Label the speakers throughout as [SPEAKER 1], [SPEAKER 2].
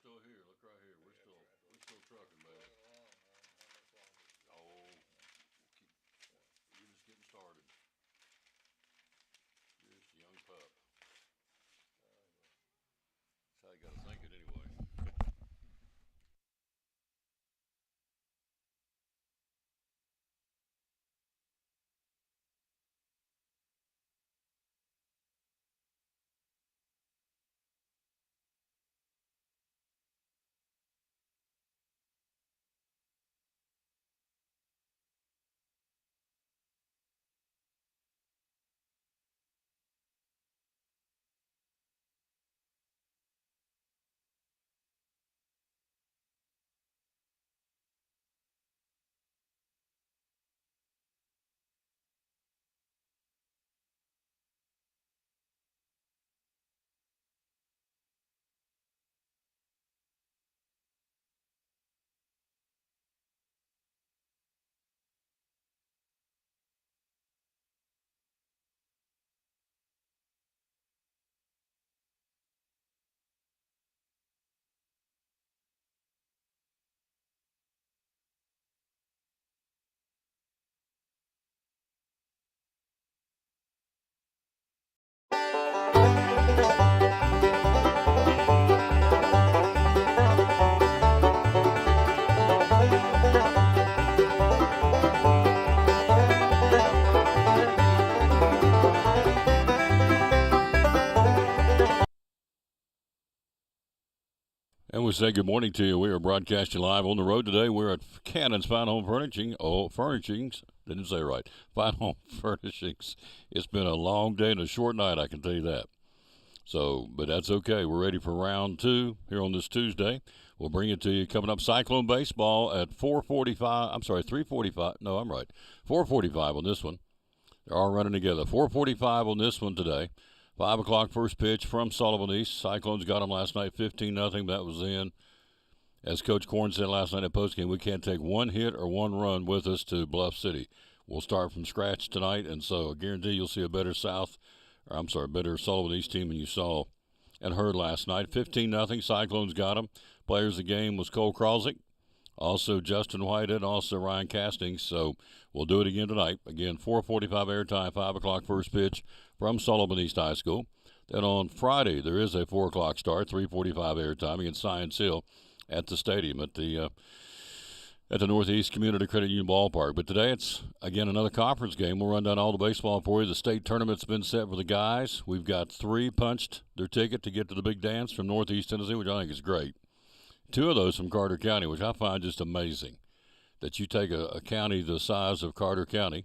[SPEAKER 1] still here. Look right here. We're still trucking, baby. Oh, keep, we're just getting started. Just a young pup. That's how you gotta think it anyway. And we say good morning to you. We are broadcasting live on the road today. We're at Cannon's Fine Home Furnishing. Oh, Furnishings. Didn't say it right. Fine Home Furnishings. It's been a long day and a short night, I can tell you that. So, but that's okay. We're ready for round two here on this Tuesday. We'll bring it to you coming up. Cyclone baseball at 4:45. I'm sorry, 3:45. No, I'm right. 4:45 on this one. They're all running together. 4:45 on this one today. 5 o'clock first pitch from Sullivan East. Cyclones got them last night 15-0. That was in. As Coach Corn said last night at postgame, we can't take one hit or one run with us to Bluff City. We'll start from scratch tonight, and so I guarantee you'll see a better better Sullivan East team than you saw and heard last night. 15-0. Cyclones got them. Players of the game was Cole Kralzik, also Justin White, and also Ryan Castings. So we'll do it again tonight. Again, 4:45 airtime, 5 o'clock first pitch from Sullivan East High School. Then on Friday, there is a 4 o'clock start, 3:45 airtime against Science Hill at the stadium at the Northeast Community Credit Union Ballpark. But today it's, again, another conference game. We'll run down all the baseball for you. The state tournament's been set for the guys. We've got 3 punched their ticket to get to the big dance from Northeast Tennessee, which I think is great. 2 of those from Carter County, which I find just amazing, that you take a county the size of Carter County,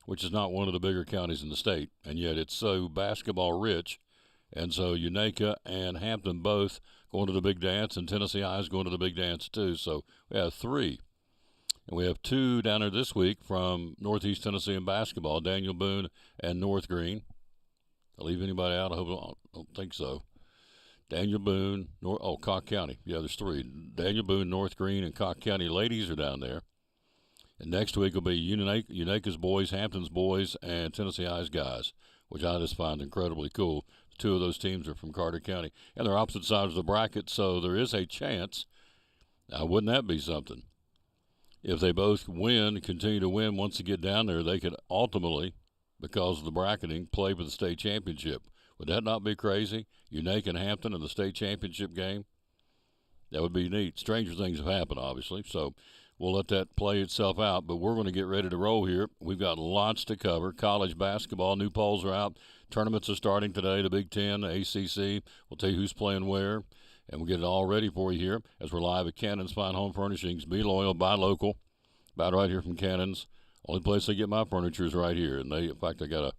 [SPEAKER 1] which is not one of the bigger counties in the state, and yet it's so basketball rich. And so Unaka and Hampton both going to the big dance, and Tennessee High is going to the big dance too. So we have 3. And we have 2 down there this week from Northeast Tennessee in basketball, Daniel Boone and North Green. Did I leave anybody out? I don't think so. Daniel Boone, Cocke County. Yeah, there's 3. Daniel Boone, North Green, and Cocke County ladies are down there. And next week will be Unaka's boys, Hampton's boys, and Tennessee High's guys, which I just find incredibly cool. 2 of those teams are from Carter County. And they're opposite sides of the bracket, so there is a chance. Now, wouldn't that be something? If they both continue to win once they get down there, they could ultimately, because of the bracketing, play for the state championship. Would that not be crazy? Unaka and Hampton in the state championship game? That would be neat. Stranger things have happened, obviously, so we'll let that play itself out, but we're going to get ready to roll here. We've got lots to cover. College basketball, new polls are out. Tournaments are starting today, the Big Ten, the ACC. We'll tell you who's playing where, and we'll get it all ready for you here as we're live at Cannon's Fine Home Furnishings. Be loyal, buy local. About right here from Cannon's. Only place I get my furniture is right here. And in fact, I got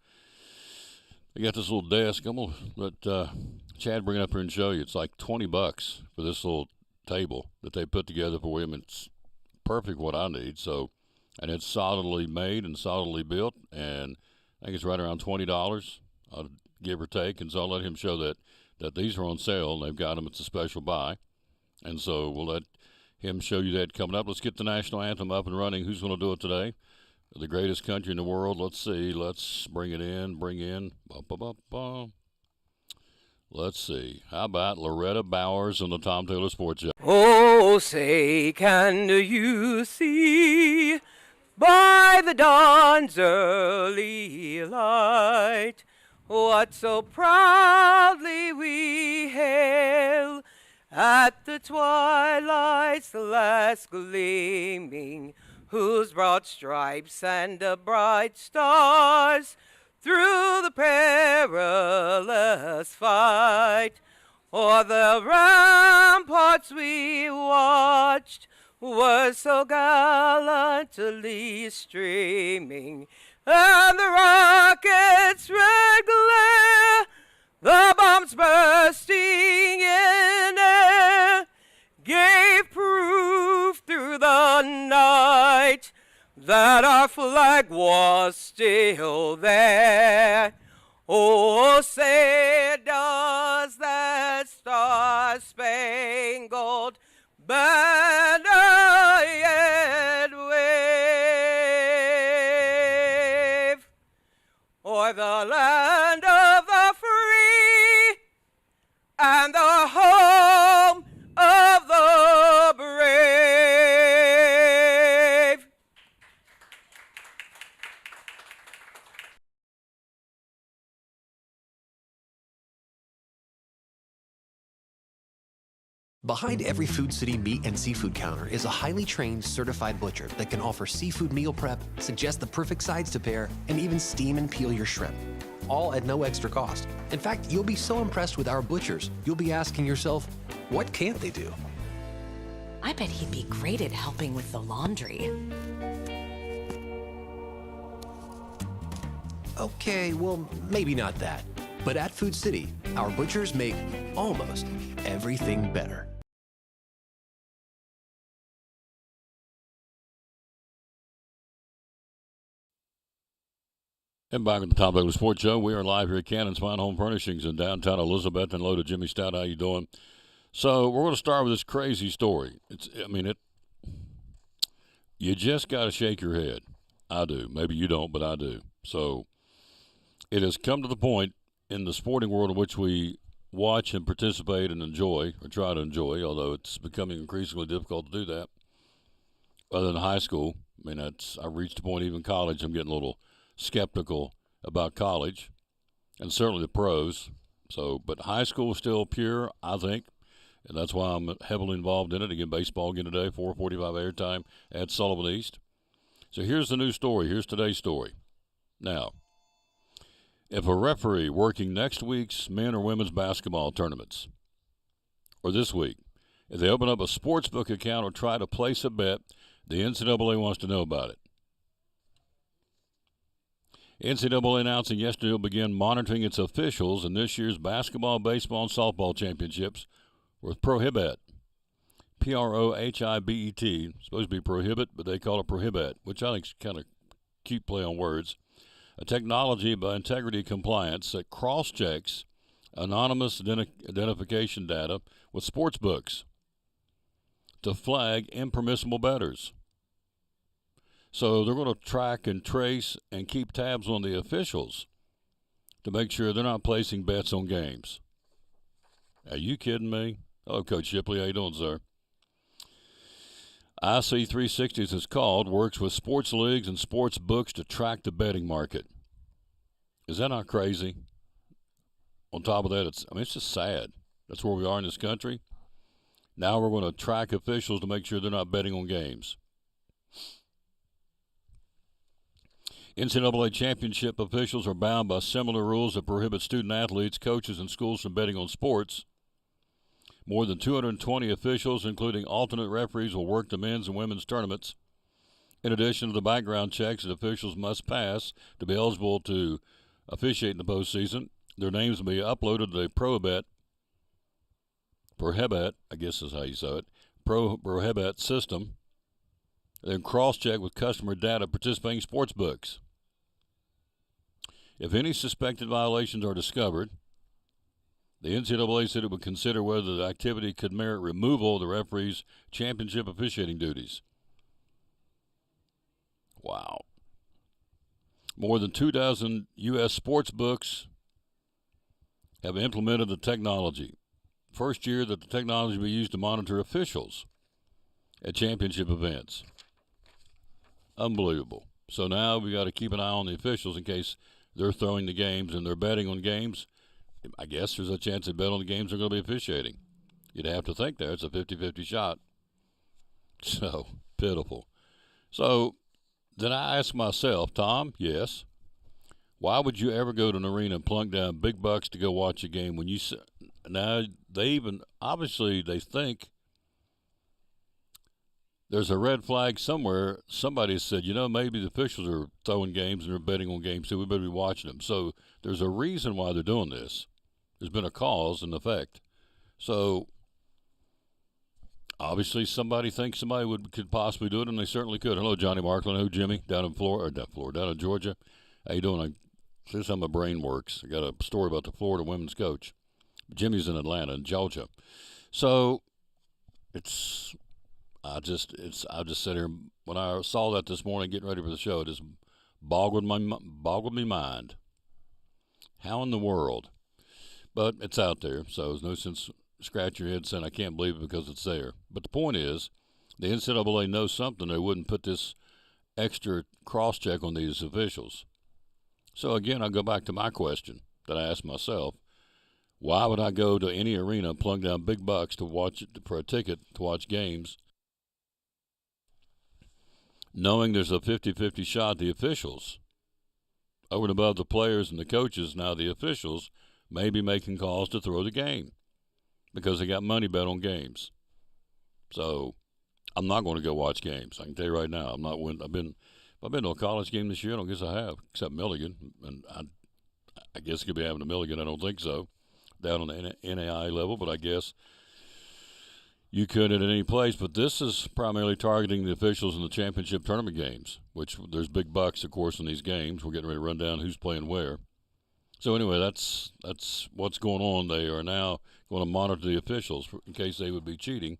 [SPEAKER 1] this little desk. I'm going to let Chad bring it up here and show you. It's like $20 for this little table that they put together for women. It's perfect what I need. So, and it's solidly made and solidly built, and I think it's right around $20, give or take. And so I'll let him show that these are on sale, and they've got them. It's a special buy. And so we'll let him show you that coming up. Let's get the national anthem up and running. Who's going to do it today? The greatest country in the world. Let's see. Let's bring it in. Bring in. Let's see. How about Loretta Bowers on the Tom Taylor Sports Show?
[SPEAKER 2] Oh, say, can you see by the dawn's early light what so proudly we hail at the twilight's last gleaming, whose broad stripes and the bright stars through the perilous fight o'er the ramparts we watched were so gallantly streaming, and the rockets' red glare, the bombs bursting in air, gave proof through the night that our flag was still there. Oh, say does that star-spangled banner yet wave o'er the land of the free and the home of the brave?
[SPEAKER 3] Behind every Food City meat and seafood counter is a highly trained, certified butcher that can offer seafood meal prep, suggest the perfect sides to pair, and even steam and peel your shrimp. All at no extra cost. In fact, you'll be so impressed with our butchers, you'll be asking yourself, what can't they do?
[SPEAKER 4] I bet he'd be great at helping with the laundry.
[SPEAKER 3] Okay, well, maybe not that. But at Food City, our butchers make almost everything better.
[SPEAKER 1] And back at the Tom Taylor Sports Show, we are live here at Cannon's Fine Home Furnishings in downtown Elizabeth. And hello to Jimmy Stout. How you doing? So we're going to start with this crazy story. You just got to shake your head. I do. Maybe you don't, but I do. So it has come to the point in the sporting world in which we watch and participate and enjoy, or try to enjoy, although it's becoming increasingly difficult to do that, other than high school. I've reached a point, even college, I'm getting a little skeptical about college, and certainly the pros. But high school is still pure, I think, and that's why I'm heavily involved in it. Again, baseball again today, 4:45 airtime at Sullivan East. So here's the new story. Here's today's story. Now, if a referee working next week's men or women's basketball tournaments, or this week, if they open up a sportsbook account or try to place a bet, the NCAA wants to know about it. NCAA announcing yesterday will begin monitoring its officials in this year's basketball, baseball, and softball championships with Prohibet. Prohibet. Supposed to be prohibit, but they call it Prohibet, which I think is kind of cute play on words. A technology by Integrity Compliance that cross-checks anonymous identification data with sports books to flag impermissible bettors. So they're going to track and trace and keep tabs on the officials to make sure they're not placing bets on games. Are you kidding me? Hello, Coach Shipley. How you doing, sir? IC360, as it's called, works with sports leagues and sports books to track the betting market. Is that not crazy? On top of that, it's just sad. That's where we are in this country. Now we're going to track officials to make sure they're not betting on games. NCAA championship officials are bound by similar rules that prohibit student athletes, coaches, and schools from betting on sports. More than 220 officials, including alternate referees, will work the men's and women's tournaments. In addition to the background checks that officials must pass to be eligible to officiate in the postseason, their names will be uploaded to the Prohibet, I guess is how you say it, Prohibet system, then cross-check with customer data participating sports books. If any suspected violations are discovered, the NCAA said it would consider whether the activity could merit removal of the referee's championship officiating duties. Wow. More than 2 dozen U.S. sports books have implemented the technology. First year that the technology will be used to monitor officials at championship events. Unbelievable. So now we got to keep an eye on the officials in case they're throwing the games and they're betting on games. I guess there's a chance they bet on the games they're going to be officiating. You'd have to think there. It's a 50-50 shot. So, pitiful. So, then I asked myself, Tom, yes, why would you ever go to an arena and plunk down big bucks to go watch a game when you – now, they even – obviously, they think there's a red flag somewhere. Somebody said, maybe the officials are throwing games and they're betting on games, so we better be watching them. So, there's a reason why they're doing this. There's been a cause and effect. So, obviously, somebody thinks somebody could possibly do it, and they certainly could. Hello, Johnny Markland. Hello, Jimmy, down in down in Georgia. How you doing? This is how my brain works. I got a story about the Florida women's coach. Jimmy's in Atlanta, in Georgia. So, I just sit here. When I saw that this morning, getting ready for the show, it just boggled my mind. How in the world? But it's out there, so there's no sense scratch your head saying I can't believe it because it's there. But the point is, the NCAA knows something. They wouldn't put this extra cross-check on these officials. So again, I go back to my question that I asked myself. Why would I go to any arena and plunk down big bucks for a ticket to watch games, knowing there's a 50-50 shot the officials, over and above the players and the coaches, now the officials may be making calls to throw the game because they got money bet on games. So I'm not going to go watch games. I can tell you right now, I'm not. I've been to a college game this year. I don't guess I have, except Milligan, and I guess it could be having a Milligan. I don't think so, down on the NAI level, but I guess you could at any place. But this is primarily targeting the officials in the championship tournament games, which there's big bucks, of course, in these games. We're getting ready to run down who's playing where. So anyway, that's what's going on. They are now going to monitor the officials in case they would be cheating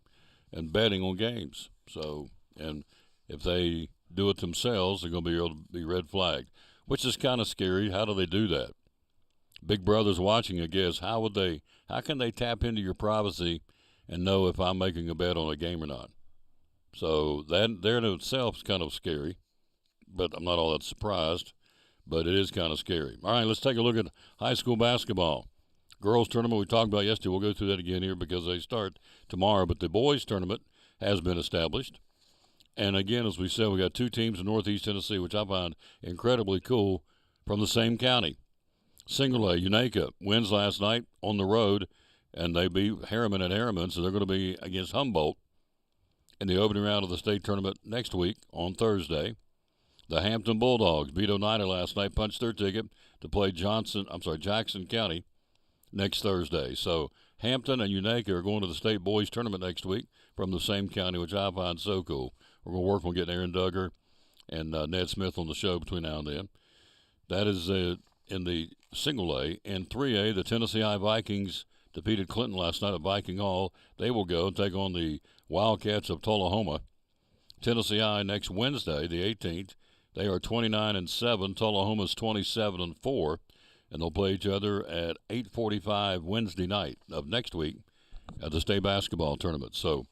[SPEAKER 1] and betting on games. So, and if they do it themselves, they're going to be able to be red flagged, which is kind of scary. How do they do that? Big Brother's watching, I guess. How can they tap into your privacy and know if I'm making a bet on a game or not? So that there in itself is kind of scary, but I'm not all that surprised. But it is kind of scary. All right, let's take a look at high school basketball. Girls tournament we talked about yesterday. We'll go through that again here because they start tomorrow. But the boys tournament has been established. And again, as we said, we got two teams in Northeast Tennessee, which I find incredibly cool, from the same county. Single A, Unaka wins last night on the road, and they beat Harriman at Harriman, so they're going to be against Humboldt in the opening round of the state tournament next week on Thursday. The Hampton Bulldogs beat Oneida last night, punched their ticket to play Jackson County next Thursday. So Hampton and Unaka are going to the state boys tournament next week from the same county, which I find so cool. We're going to work on getting Aaron Duggar and Ned Smith on the show between now and then. That is in the single A. In 3A, the Tennessee High Vikings defeated Clinton last night at Viking Hall. They will go and take on the Wildcats of Tullahoma. Tennessee High next Wednesday, the 18th. They are 29-7. Tullahoma's 27-4, and they'll play each other at 8:45 Wednesday night of next week at the state basketball tournament. So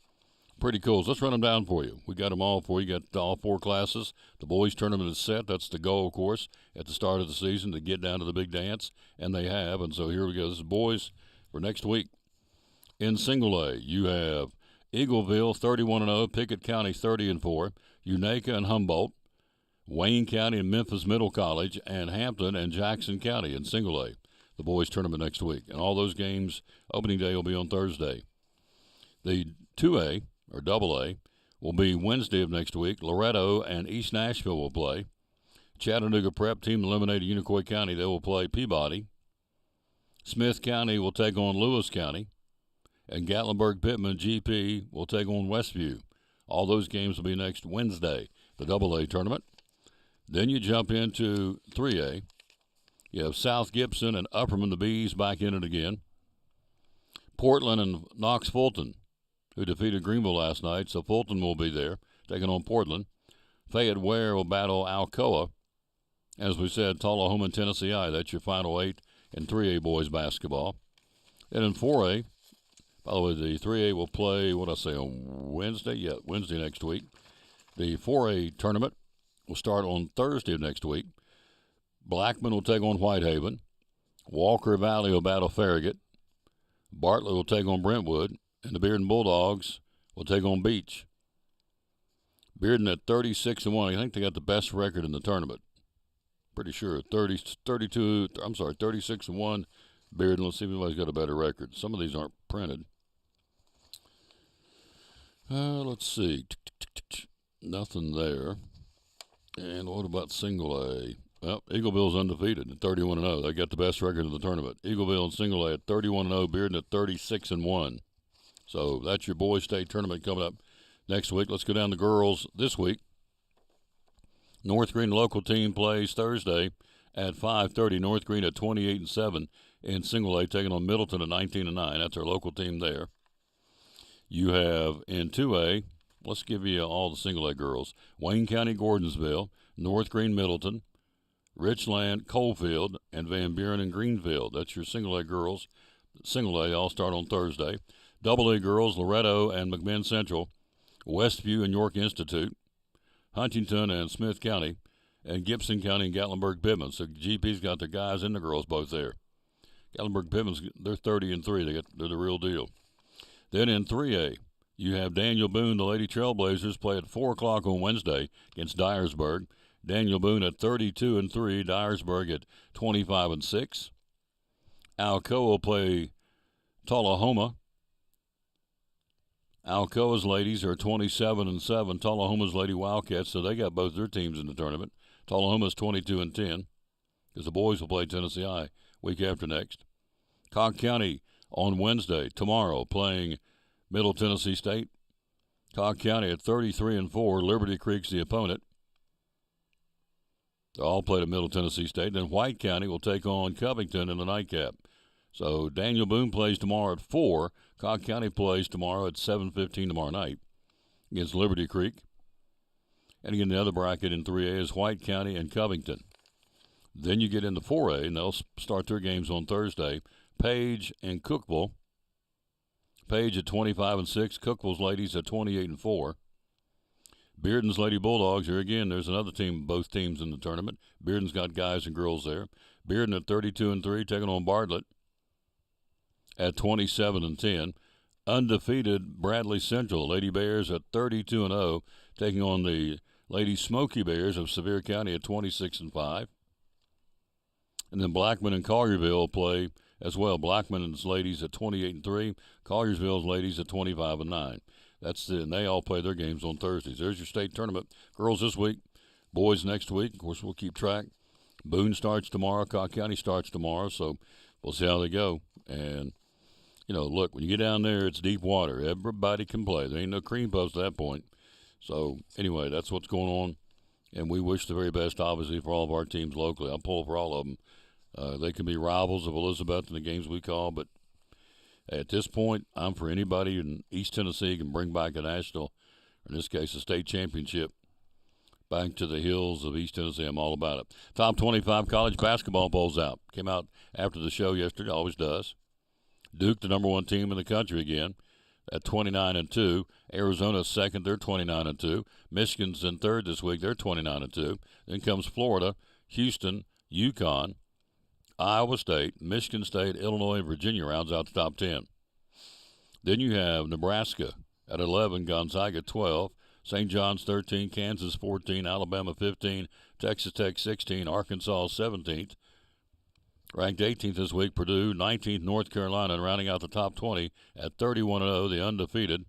[SPEAKER 1] pretty cool. So let's run them down for you. We got them all for you. You got all four classes. The boys tournament is set. That's the goal, of course, at the start of the season to get down to the big dance, and they have. And so here we go. This is boys for next week. In single A, you have Eagleville 31-0, Pickett County 30-4, Unaka and Humboldt, Wayne County and Memphis Middle College, and Hampton and Jackson County in single A, the boys tournament next week. And all those games, opening day will be on Thursday. The 2A, or double A, will be Wednesday of next week. Loretto and East Nashville will play. Chattanooga Prep team eliminated Unicoi County. They will play Peabody. Smith County will take on Lewis County. And Gatlinburg-Pittman GP will take on Westview. All those games will be next Wednesday, the double A tournament. Then you jump into 3A. You have South Gibson and Upperman, the Bees, back in it again. Portland and Knox Fulton, who defeated Greenville last night, so Fulton will be there, taking on Portland. Fayette Ware will battle Alcoa. As we said, Tullahoma and Tennessee I, that's your final 8. in 3A boys basketball. And in 4A, by the way, the 3A will play, on Wednesday? Yeah, Wednesday next week. The 4A tournament will start on Thursday of next week. Blackman will take on Whitehaven. Walker Valley will battle Farragut. Bartlett will take on Brentwood. And the Bearden Bulldogs will take on Beach. Bearden at 36-1. I think they got the best record in the tournament. Pretty sure. 36-1. Bearden. Let's see if anybody's got a better record. Some of these aren't printed. Let's see. Nothing there. And what about single A? Well, Eagleville's undefeated at 31-0. They got the best record in the tournament. Eagleville and single A at 31-0. Bearden at 36-1. So that's your boys' state tournament coming up next week. Let's go down to girls this week. North Green local team plays Thursday at 5:30. North Green at 28-7 in single A, taking on Middleton at 19-9. That's our local team there. You have in 2A, let's give you all the single A girls. Wayne County Gordonsville, North Green Middleton, Richland Coalfield, and Van Buren and Greenfield. That's your single A girls. Single A all start on Thursday. Double A girls, Loretto and McMinn Central, Westview and York Institute, Huntington and Smith County, and Gibson County and Gatlinburg-Pittman. So GP's got their guys and the girls both there. Gatlinburg-Pittman's, they're 30-3. They're the real deal. Then in 3A, you have Daniel Boone, the Lady Trailblazers, play at 4 o'clock on Wednesday against Dyersburg. Daniel Boone at 32-3, Dyersburg at 25-6. Alcoa will play Tullahoma. Alcoa's ladies are 27-7. Tullahoma's Lady Wildcats, so they got both their teams in the tournament. Tullahoma's 22-10, because the boys will play Tennessee I week after next. Cog County on Wednesday, tomorrow, playing Middle Tennessee State. Cog County at 33-4. Liberty Creek's the opponent. They all played at Middle Tennessee State. Then White County will take on Covington in the nightcap. So Daniel Boone plays tomorrow at 4. Cog County plays tomorrow at 7:15 tomorrow night against Liberty Creek. And again, the other bracket in 3A is White County and Covington. Then you get into 4A, and they'll start their games on Thursday. Page and Cookeville. Page at 25-6. Cookeville's ladies at 28-4. Bearden's Lady Bulldogs, here again, there's another team, both teams in the tournament. Bearden's got guys and girls there. Bearden at 32-3, taking on Bartlett at 27-10. Undefeated Bradley Central, Lady Bears at 32-0, taking on the Lady Smoky Bears of Sevier County at 26-5. And then Blackman and Collierville play as well. Blackman's ladies at 28-3, Colliersville's ladies at 25-9. And they all play their games on Thursdays. There's your state tournament. Girls this week, boys next week. Of course, we'll keep track. Boone starts tomorrow. Cog County starts tomorrow. So we'll see how they go. And, look, when you get down there, it's deep water. Everybody can play. There ain't no cream puffs at that point. So, anyway, that's what's going on. And we wish the very best, obviously, for all of our teams locally. I'm pulling for all of them. They can be rivals of Elizabeth in the games we call, but at this point, I'm for anybody in East Tennessee can bring back a national, or in this case, a state championship, back to the hills of East Tennessee. I'm all about it. Top 25 college basketball polls out. Came out after the show yesterday, always does. Duke, the number one team in the country again, at 29-2. Arizona second, they're 29-2. Michigan's in third this week, they're 29-2. Then comes Florida, Houston, UConn, Iowa State, Michigan State, Illinois, and Virginia rounds out the top 10. Then you have Nebraska at 11, Gonzaga 12, St. John's 13, Kansas 14, Alabama 15, Texas Tech 16, Arkansas 17th. Ranked 18th this week, Purdue 19th, North Carolina, and rounding out the top 20 at 31-0, the undefeated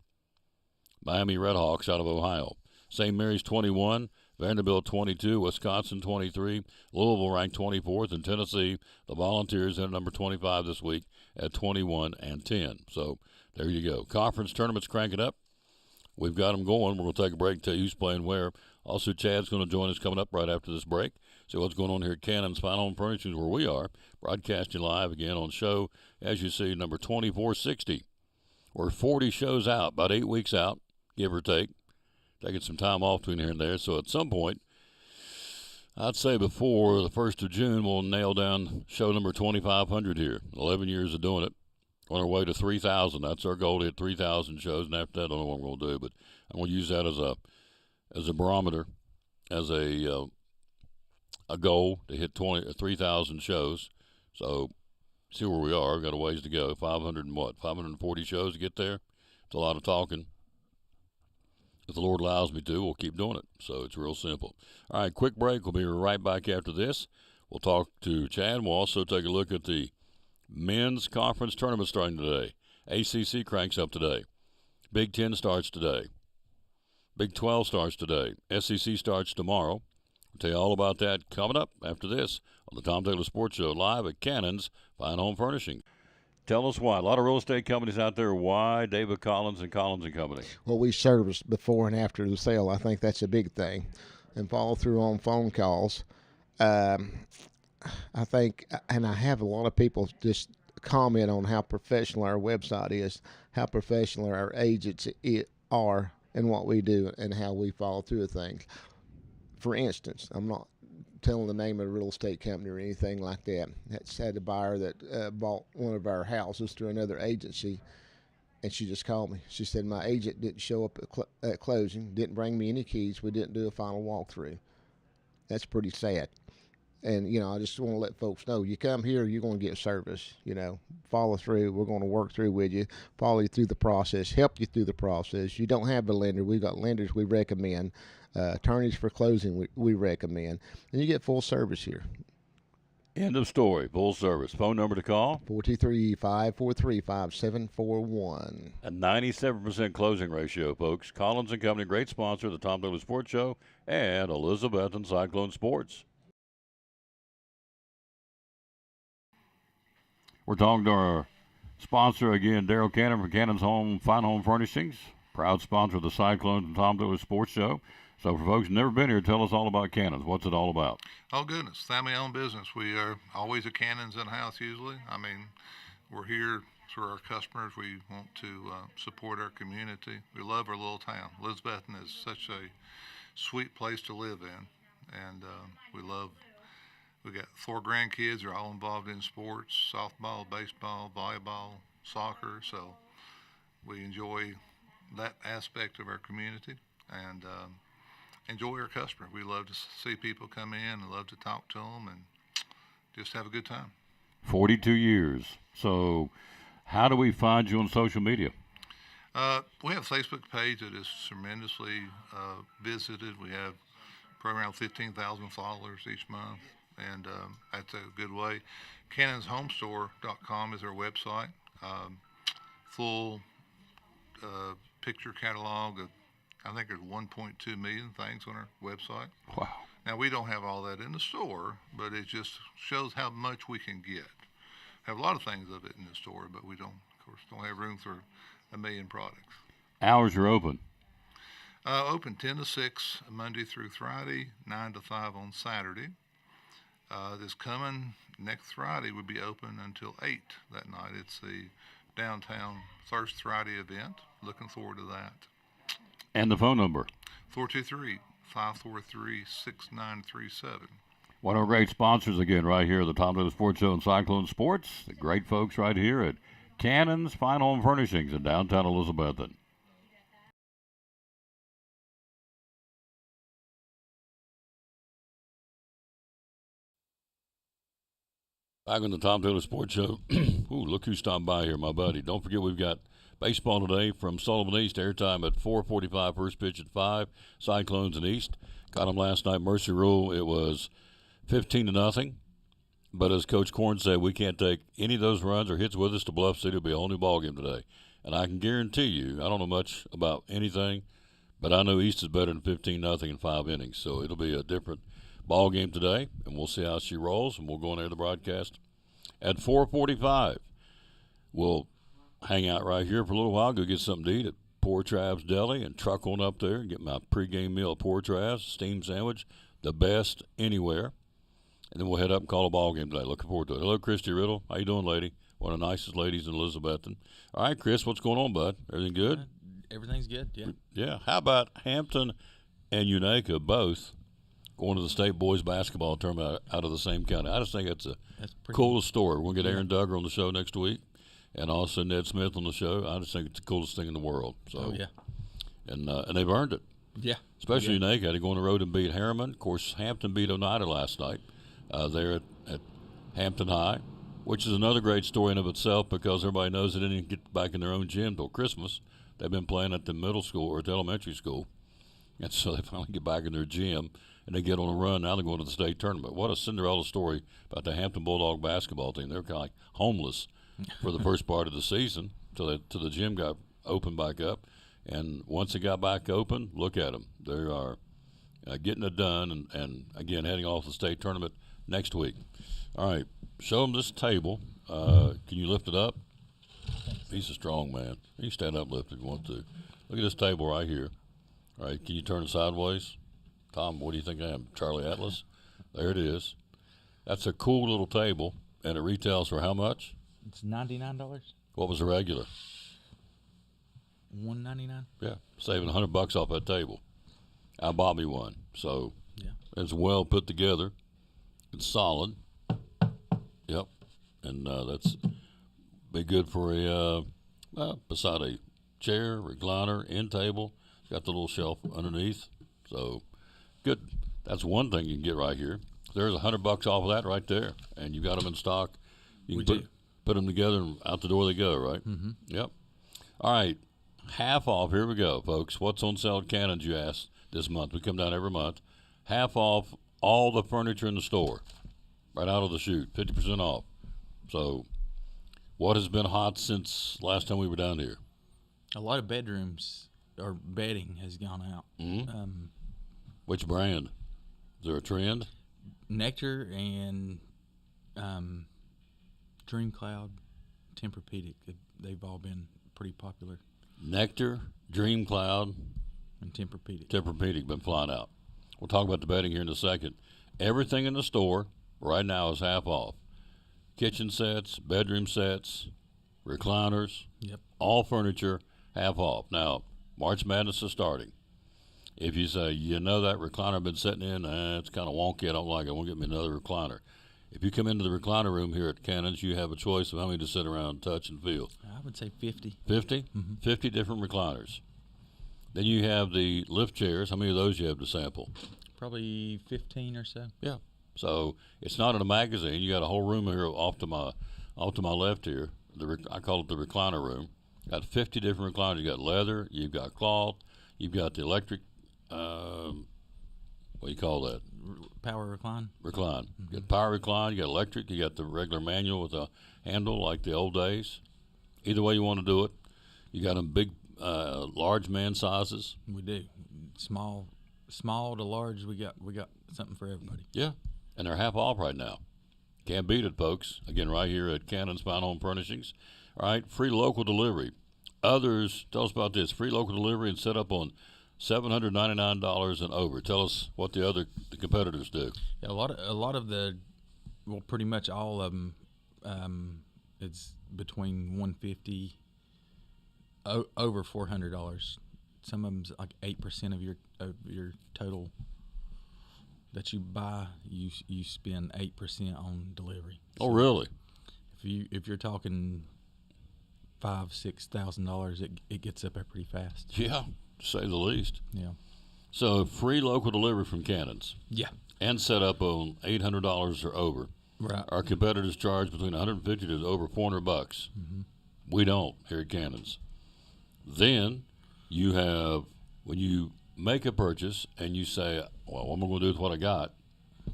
[SPEAKER 1] Miami Redhawks out of Ohio. St. Mary's 21, Vanderbilt 22, Wisconsin 23, Louisville ranked 24th, and Tennessee, the Volunteers, in number 25 this week at 21-10. So there you go. Conference tournaments cranking up. We've got them going. We're going to take a break and tell you who's playing where. Also, Chad's going to join us coming up right after this break. See what's going on here at Cannon's Fine Home Furnishings, where we are, broadcasting live again on show, as you see, number 2460. We're 40 shows out, about 8 weeks out, give or take. Taking some time off between here and there. So at some point, I'd say before the 1st of June, we'll nail down show number 2,500 here. 11 years of doing it. On our way to 3,000. That's our goal, to hit 3,000 shows. And after that, I don't know what I'm going to do. But I'm going to use that as a barometer, as a goal to hit 3,000 shows. So see where we are. We've got a ways to go. 540 shows to get there. It's a lot of talking. If the Lord allows me to, we'll keep doing it. So it's real simple. All right, quick break. We'll be right back after this. We'll talk to Chad. We'll also take a look at the men's conference tournament starting today. ACC cranks up today. Big 10 starts today. Big 12 starts today. SEC starts tomorrow. We'll tell you all about that coming up after this on the Tom Taylor Sports Show live at Cannon's Fine Home Furnishing. Tell us why. A lot of real estate companies out there. Why David Collins and Collins and Company?
[SPEAKER 5] Well, we service before and after the sale. I think that's a big thing. And follow through on phone calls. I think, and I have a lot of people just comment on how professional our website is, how professional our agents are, and what we do, and how we follow through with things. For instance, I'm not telling the name of a real estate company or anything like that. That's had a buyer that bought one of our houses through another agency, and she just called me. She said, my agent didn't show up at closing, didn't bring me any keys, we didn't do a final walkthrough. That's pretty sad. And, I just want to let folks know, you come here, you're going to get service, follow through. We're going to work through with you, follow you through the process, help you through the process. You don't have a lender. We've got lenders we recommend, attorneys for closing we recommend, and you get full service here.
[SPEAKER 1] End of story. Full service. Phone number to call?
[SPEAKER 5] 423-543-5741.
[SPEAKER 1] A 97% closing ratio, folks. Collins and Company, great sponsor of the Tom Taylor Sports Show and Elizabeth and Cyclone Sports. We're talking to our sponsor again, Daryl Cannon from Cannon's Fine Home Furnishings, proud sponsor of the Cyclones and Tom Taylor Sports Show. So for folks who've never been here, tell us all about Cannon's. What's it all about?
[SPEAKER 6] Oh, goodness. Family-owned business. We are always at Cannon's in-house usually. I mean, we're here for our customers. We want to support our community. We love our little town. Elizabethton is such a sweet place to live in, and we got 4 grandkids. They're all involved in sports, softball, baseball, volleyball, soccer. So we enjoy that aspect of our community and enjoy our customer. We love to see people come in and love to talk to them and just have a good time.
[SPEAKER 1] 42 years. So how do we find you on social media?
[SPEAKER 6] We have a Facebook page that is tremendously visited. We have probably around 15,000 followers each month. And that's a good way. CannonsHomeStore.com is our website. Full picture catalog of, I think there's 1.2 million things on our website.
[SPEAKER 1] Wow.
[SPEAKER 6] Now, we don't have all that in the store, but it just shows how much we can get. Have a lot of things of it in the store, but we don't have room for a million products.
[SPEAKER 1] Hours are open?
[SPEAKER 6] Open 10 to 6 Monday through Friday, 9 to 5 on Saturday. This coming next Friday would be open until 8 that night. It's the downtown Thirst Friday event. Looking forward to that.
[SPEAKER 1] And the phone number?
[SPEAKER 6] 423-543-6937.
[SPEAKER 1] One of our great sponsors again right here at the Tom Taylor Sports Show and Cyclone Sports. The great folks right here at Cannon's Fine Home Furnishings in downtown Elizabethton. Back on the Tom Taylor Sports Show. Ooh, look who stopped by here, my buddy. Don't forget we've got baseball today from Sullivan East. Airtime at 4:45, first pitch at 5. Cyclones in East. Got them last night. Mercy Rule, it was 15-0. But as Coach Korn said, we can't take any of those runs or hits with us to Bluff City. It'll be a whole new ballgame today. And I can guarantee you, I don't know much about anything, but I know East is better than 15-0 in 5 innings. So it'll be a different ball game today, and we'll see how she rolls, and we'll go on air the broadcast at 4:45. We'll hang out right here for a little while, go get something to eat at Poor Trav's Deli, and truck on up there and get my pregame meal at Poor Trav's, steamed sandwich, the best anywhere. And then we'll head up and call a ball game today. Looking forward to it. Hello, Christy Riddle. How you doing, lady? One of the nicest ladies in Elizabethton. All right, Chris, what's going on, bud? Everything good?
[SPEAKER 7] Everything's good, yeah.
[SPEAKER 1] Yeah. How about Hampton and Unaka both going to the state boys basketball tournament out of the same county. I just think that's
[SPEAKER 7] pretty
[SPEAKER 1] coolest story. We're going to get Aaron Duggar on the show next week, and also Ned Smith on the show. I just think it's the coolest thing in the world. So, and they've earned it.
[SPEAKER 7] Yeah.
[SPEAKER 1] Especially Nate had to go on the road and beat Harriman. Of course, Hampton beat Oneida last night there at Hampton High, which is another great story in of itself because everybody knows they didn't get back in their own gym till Christmas. They've been playing at the middle school or at the elementary school, and so they finally get back in their gym and they get on a run. Now they're going to the state tournament. What a Cinderella story about the Hampton Bulldog basketball team. They're kind of like homeless for the first part of the season till the gym got opened back up. And once it got back open, look at them. They are getting it done and, again, heading off the state tournament next week. All right, show them this table. Can you lift it up? He's a strong man. You can stand up, lift if you want to. Look at this table right here. All right, can you turn it sideways? Tom, what do you think I am, Charlie Atlas? There it is. That's a cool little table, and it retails for how much?
[SPEAKER 7] It's $99.
[SPEAKER 1] What was the regular?
[SPEAKER 7] $199.
[SPEAKER 1] Yeah, saving $100 off that table. I bought me one, so it's well put together. It's solid. Yep, and that's be good for beside a chair, recliner, end table. It's got the little shelf underneath, so good. That's one thing you can get right here. There's $100 off of that right there, and you got them in stock. You can put them together and out the door they go, right? Mm-hmm. Yep. All right, half off. Here we go, folks. What's on sale at Cannon's, you asked, this month? We come down every month. Half off all the furniture in the store, right out of the chute, 50% off. So what has been hot since last time we were down here?
[SPEAKER 7] A lot of bedrooms or bedding has gone out.
[SPEAKER 1] Mm-hmm. Which brand? Is there a trend?
[SPEAKER 7] Nectar and Dream Cloud, Tempur-Pedic. They've all been pretty popular.
[SPEAKER 1] Nectar, Dream Cloud,
[SPEAKER 7] and Tempur-Pedic.
[SPEAKER 1] Tempur-Pedic been flying out. We'll talk about the bedding here in a second. Everything in the store right now is half off. Kitchen sets, bedroom sets, recliners, all furniture half off. Now, March Madness is starting. If you say, that recliner I've been sitting in, it's kind of wonky, I don't like it, I want to get me another recliner. If you come into the recliner room here at Cannon's, you have a choice of how many to sit around and touch and feel.
[SPEAKER 7] I would say 50.
[SPEAKER 1] 50? Mm-hmm. 50 different recliners. Then you have the lift chairs. How many of those you have to sample?
[SPEAKER 7] Probably 15 or so.
[SPEAKER 1] Yeah. So it's not in a magazine. You got a whole room here off to my left here. I call it the recliner room. Got 50 different recliners. You got leather. You've got cloth. You've got the electric. What do you call that?
[SPEAKER 7] Power recline.
[SPEAKER 1] Recline. Mm-hmm. You got power recline. You got electric. You got the regular manual with a handle like the old days. Either way you want to do it. You got them big, large man sizes.
[SPEAKER 7] We do. Small to large. We got something for everybody.
[SPEAKER 1] Yeah, and they're half off right now. Can't beat it, folks. Again, right here at Cannon's Fine Home Furnishings. All right, free local delivery. Others, tell us about this. Free local delivery and set up on $799 and over. Tell us what the competitors do.
[SPEAKER 7] Yeah, a lot of the, well, pretty much all of them, it's between $150 over $400. Some of them's like 8% of your total that you buy. You spend 8% on delivery.
[SPEAKER 1] Oh, really?
[SPEAKER 7] If you're talking $5,000-$6,000, it gets up there pretty fast.
[SPEAKER 1] Yeah, to say the least.
[SPEAKER 7] Yeah.
[SPEAKER 1] So free local delivery from Cannon's.
[SPEAKER 7] Yeah.
[SPEAKER 1] And set up on $800 or over.
[SPEAKER 7] Right.
[SPEAKER 1] Our competitors charge between $150 to over $400. Mm-hmm. We don't here at Cannon's. Then you have, when you make a purchase and you say, well, what am I going to do with what I got?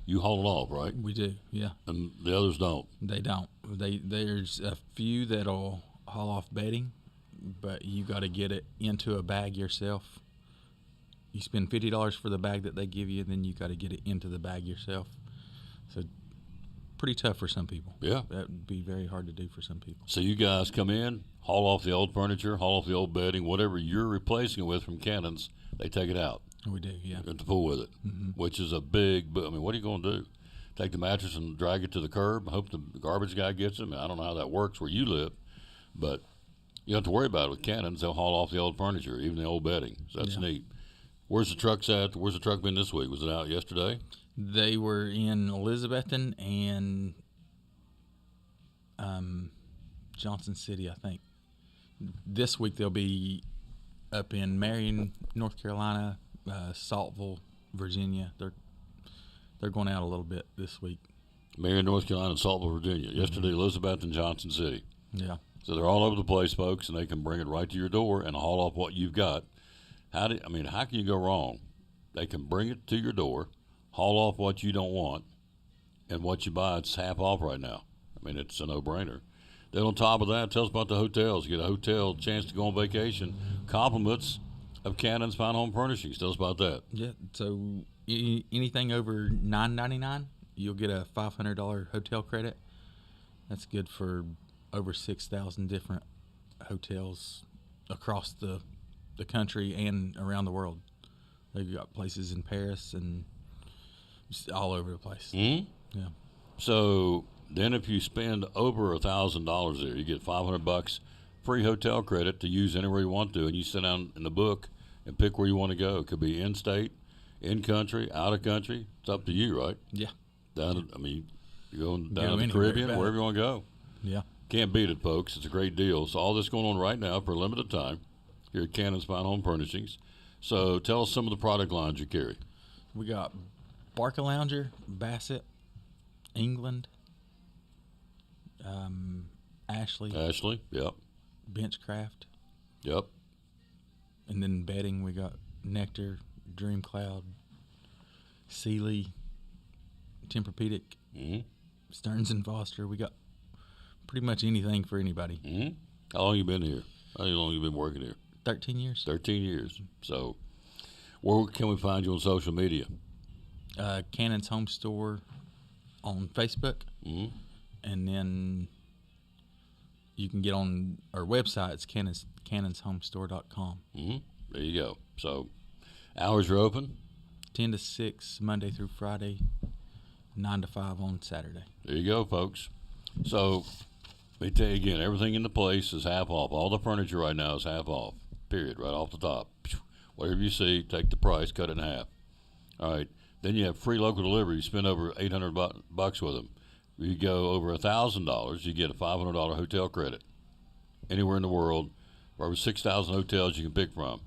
[SPEAKER 1] You haul it off, right?
[SPEAKER 7] We do, yeah.
[SPEAKER 1] And the others don't.
[SPEAKER 7] They don't. There's a few that'll haul off bedding, but you got to get it into a bag yourself. You spend $50 for the bag that they give you, and then you got to get it into the bag yourself. So pretty tough for some people.
[SPEAKER 1] Yeah.
[SPEAKER 7] That would be very hard to do for some people.
[SPEAKER 1] So you guys come in, haul off the old furniture, haul off the old bedding, whatever you're replacing it with from Cannon's, they take it out.
[SPEAKER 7] We do, yeah.
[SPEAKER 1] And to pull with it, which is a big, what are you going to do? Take the mattress and drag it to the curb, hope the garbage guy gets it? I don't know how that works where you live, but you don't have to worry about it with Cannon's. They'll haul off the old furniture, even the old bedding. So that's neat. Where's the trucks at? Where's the truck been this week? Was it out yesterday?
[SPEAKER 7] They were in Elizabethton and Johnson City, I think. This week they'll be up in Marion, North Carolina, Saltville, Virginia. They're going out a little bit this week.
[SPEAKER 1] Marion, North Carolina, and Saltville, Virginia. Yesterday, Elizabeth and Johnson City.
[SPEAKER 7] Yeah.
[SPEAKER 1] So they're all over the place, folks, and they can bring it right to your door and haul off what you've got. How can you go wrong? They can bring it to your door, haul off what you don't want, and what you buy, it's half off right now. I mean, it's a no-brainer. Then on top of that, tell us about the hotels. You get a hotel chance to go on vacation. Compliments of Cannon's Fine Home Furnishings. Tell us about that.
[SPEAKER 7] Yeah. So anything over $9.99, you'll get a $500 hotel credit. That's good for over 6,000 different hotels across the country and around the world. They've got places in Paris and just all over the place.
[SPEAKER 1] Mm-hmm.
[SPEAKER 7] Yeah.
[SPEAKER 1] So then if you spend over $1,000 there, you get $500 free hotel credit to use anywhere you want to, and you sit down in the book and pick where you want to go. It could be in-state, in-country, out-of-country. It's up to you, right?
[SPEAKER 7] Yeah.
[SPEAKER 1] You're going down
[SPEAKER 7] Go
[SPEAKER 1] to the
[SPEAKER 7] anywhere,
[SPEAKER 1] Caribbean, wherever you want to go.
[SPEAKER 7] Yeah.
[SPEAKER 1] Can't beat it, folks. It's a great deal. So all this going on right now for a limited time here at Cannon's Fine Home Furnishings. So tell us some of the product lines you carry.
[SPEAKER 7] We got Barcalounger, Bassett, England, Ashley,
[SPEAKER 1] yep,
[SPEAKER 7] Benchcraft,
[SPEAKER 1] yep.
[SPEAKER 7] and then bedding we got Nectar, Dream Cloud, Sealy, Tempur-Pedic,
[SPEAKER 1] Mm-hmm.
[SPEAKER 7] Stearns and Foster. We got pretty much anything for anybody.
[SPEAKER 1] Mm-hmm. How long you been here? How long you been working here?
[SPEAKER 7] 13 years.
[SPEAKER 1] 13 years. So where can we find you on social media?
[SPEAKER 7] Cannon's Home Store on Facebook,
[SPEAKER 1] Mm-hmm.
[SPEAKER 7] and then you can get on our website. It's cannonshomestore.com.
[SPEAKER 1] Mm-hmm. There you go. So hours are open.
[SPEAKER 7] 10 to 6 Monday through Friday, 9 to 5 on Saturday.
[SPEAKER 1] There you go, folks. So let me tell you again, everything in the place is half off. All the furniture right now is half off, period, right off the top. Whatever you see, take the price, cut it in half. All right. Then you have free local delivery. You spend over $800 with them. If you go over $1,000, you get a $500 hotel credit. Anywhere in the world, over 6,000 hotels you can pick from.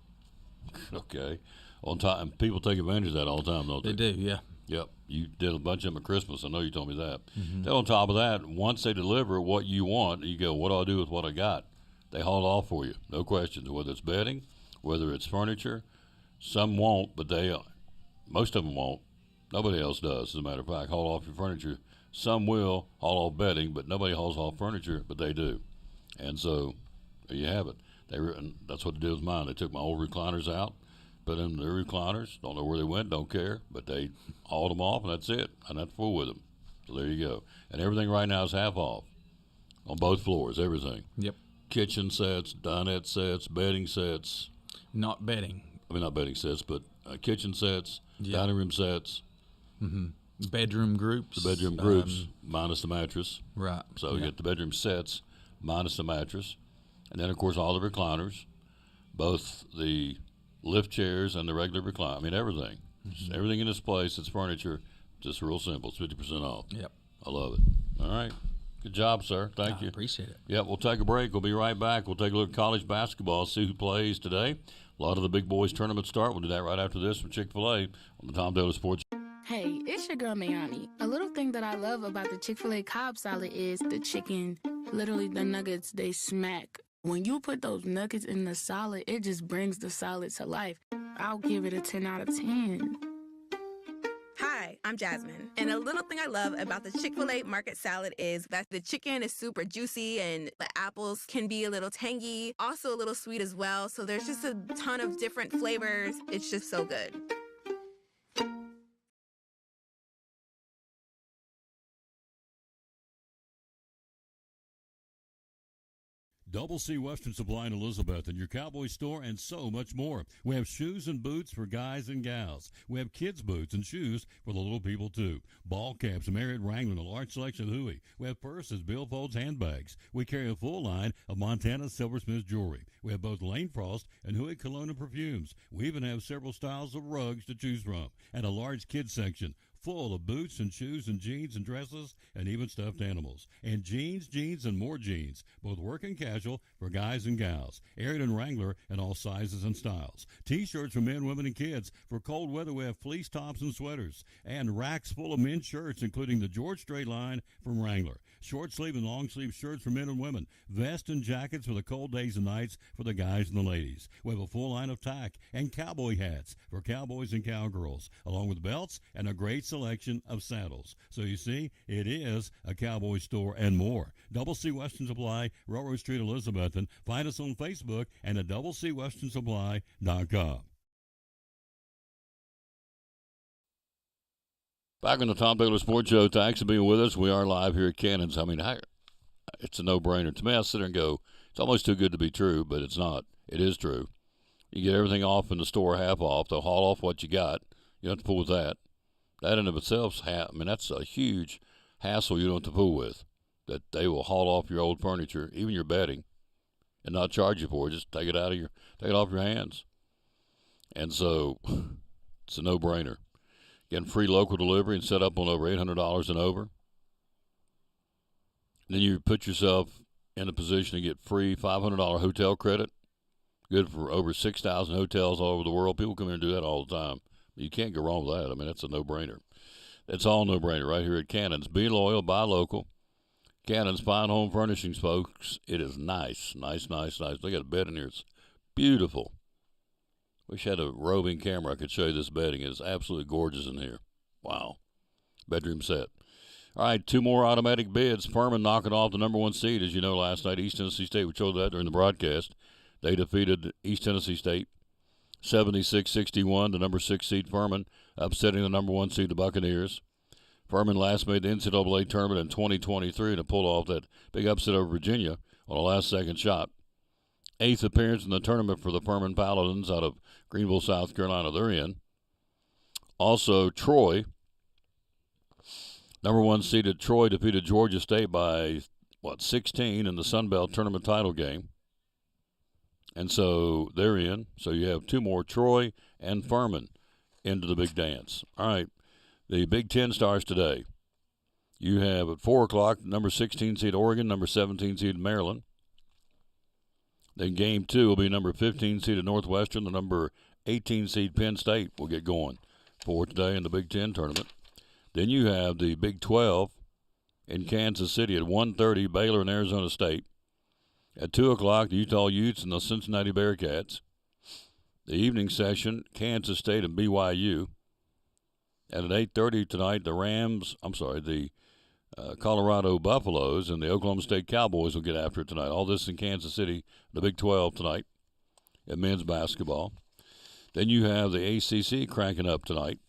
[SPEAKER 1] Okay. On time, people take advantage of that all the time, don't they?
[SPEAKER 7] They do, yeah.
[SPEAKER 1] Yep. You did a bunch of them at Christmas. I know you told me that.
[SPEAKER 7] Mm-hmm.
[SPEAKER 1] Then on top of that, once they deliver what you want, you go, what do I do with what I got? They haul it off for you. No questions. Whether it's bedding, whether it's furniture. Some won't, but most of them won't. Nobody else does, as a matter of fact. Haul off your furniture. Some will haul off bedding, but nobody hauls off furniture, but they do. And so there you have it. And that's what they did with mine. They took my old recliners out, put in their recliners. Don't know where they went, don't care, but they hauled them off, and that's it. I'm not full with them. So there you go. And everything right now is half off on both floors, everything.
[SPEAKER 7] Yep.
[SPEAKER 1] Kitchen sets, dinette sets, bedding sets.
[SPEAKER 7] Not bedding.
[SPEAKER 1] I mean, not bedding sets, but kitchen sets,
[SPEAKER 7] Yeah.
[SPEAKER 1] dining room sets.
[SPEAKER 7] Mm-hmm. Bedroom groups.
[SPEAKER 1] The bedroom groups minus the mattress.
[SPEAKER 7] Right.
[SPEAKER 1] So you
[SPEAKER 7] yeah.
[SPEAKER 1] get the bedroom sets minus the mattress. And then, of course, all the recliners, both the lift chairs and the regular recliner. I mean, everything.
[SPEAKER 7] Mm-hmm.
[SPEAKER 1] Everything in this place, it's furniture, just real simple. It's 50% off.
[SPEAKER 7] Yep.
[SPEAKER 1] I love it. All right. Good job, sir. Thank you.
[SPEAKER 7] Appreciate it.
[SPEAKER 1] Yep, we'll take a break. We'll be right back. We'll take a look at college basketball, see who plays today. A lot of the big boys tournaments start. We'll do that right after this from Chick-fil-A on the Tom Taylor Sports.
[SPEAKER 8] Hey, it's your girl Mayani. A little thing that I love about the Chick-fil-A Cobb salad is the chicken. Literally, the nuggets, they smack. When you put those nuggets in the salad, it just brings the salad to life. I'll give it a 10 out of 10.
[SPEAKER 9] Hi, I'm Jasmine. And a little thing I love about the Chick-fil-A market salad is that the chicken is super juicy and the apples can be a little tangy, also a little sweet as well. So there's just a ton of different flavors. It's just so good.
[SPEAKER 1] Double C Western Supply in Elizabeth and your Cowboy store and so much more. We have shoes and boots for guys and gals. We have kids' boots and shoes for the little people, too. Ball caps, Marriott Wrangler, a large selection of Huey. We have purses, billfolds, handbags. We carry a full line of Montana Silversmith jewelry. We have both Lane Frost and Huey cologne and perfumes. We even have several styles of rugs to choose from and a large kids section full of boots and shoes and jeans and dresses and even stuffed animals. And jeans, and more jeans, both work and casual for guys and gals. Ariat and Wrangler in all sizes and styles. T-shirts for men, women, and kids. For cold weather, we have fleece tops and sweaters. And racks full of men's shirts, including the George Strait line from Wrangler. Short sleeve and long sleeve shirts for men and women. Vests and jackets for the cold days and nights for the guys and the ladies. We have a full line of tack and cowboy hats for cowboys and cowgirls, along with belts and a great selection of saddles. So you see, it is a cowboy store and more. Double C Western Supply, Railroad Street, Elizabethton. Find us on Facebook and at doublecwesternsupply.com. Back on the Tom Taylor Sports Show. Thanks for being with us. We are live here at Cannon's. I mean, it's a no-brainer. To me, I sit there and go, it's almost too good to be true, but it's not. It is true. You get everything off in the store half off. They'll haul off what you got. You don't have to fool with that. That in of itself, that's a huge hassle you don't have to fool with, that they will haul off your old furniture, even your bedding, and not charge you for it. Just take it off your hands. And so it's a no-brainer. Getting free local delivery and set up on over $800 and over. Then you put yourself in a position to get free $500 hotel credit. Good for over 6,000 hotels all over the world. People come here and do that all the time. You can't go wrong with that. I mean, that's a no-brainer. It's all no-brainer right here at Cannon's. Be loyal, buy local. Cannon's Fine Home Furnishings, folks. It is nice. Nice. They got a bed in here. It's beautiful. Wish I had a roving camera. I could show you this bedding. It is absolutely gorgeous in here. Wow. Bedroom set. All right, 2 more automatic bids. Furman knocking off the number 1 seed, as you know, last night. East Tennessee State, we showed that during the broadcast. They defeated East Tennessee State 76-61, the number 6 seed Furman, upsetting the number 1 seed, the Buccaneers. Furman last made the NCAA tournament in 2023 to pull off that big upset over Virginia on a last-second shot. 8th appearance in the tournament for the Furman Paladins out of Greenville, South Carolina. They're in. Also, Troy, number 1 seeded Troy, defeated Georgia State by, 16 in the Sun Belt tournament title game. And so they're in. So you have 2 more, Troy and Furman, into the big dance. All right, the Big Ten starts today. You have at 4 o'clock, number 16 seed Oregon, number 17 seed Maryland. Then game 2 will be number 15 seed Northwestern. The number 18 seed Penn State will get going for today in the Big Ten tournament. Then you have the Big 12 in Kansas City at 1:30, Baylor and Arizona State. At 2 o'clock, the Utah Utes and the Cincinnati Bearcats. The evening session, Kansas State and BYU. And at 8:30 tonight, the Colorado Buffaloes and the Oklahoma State Cowboys will get after it tonight. All this in Kansas City, the Big 12 tonight in men's basketball. Then you have the ACC cranking up tonight.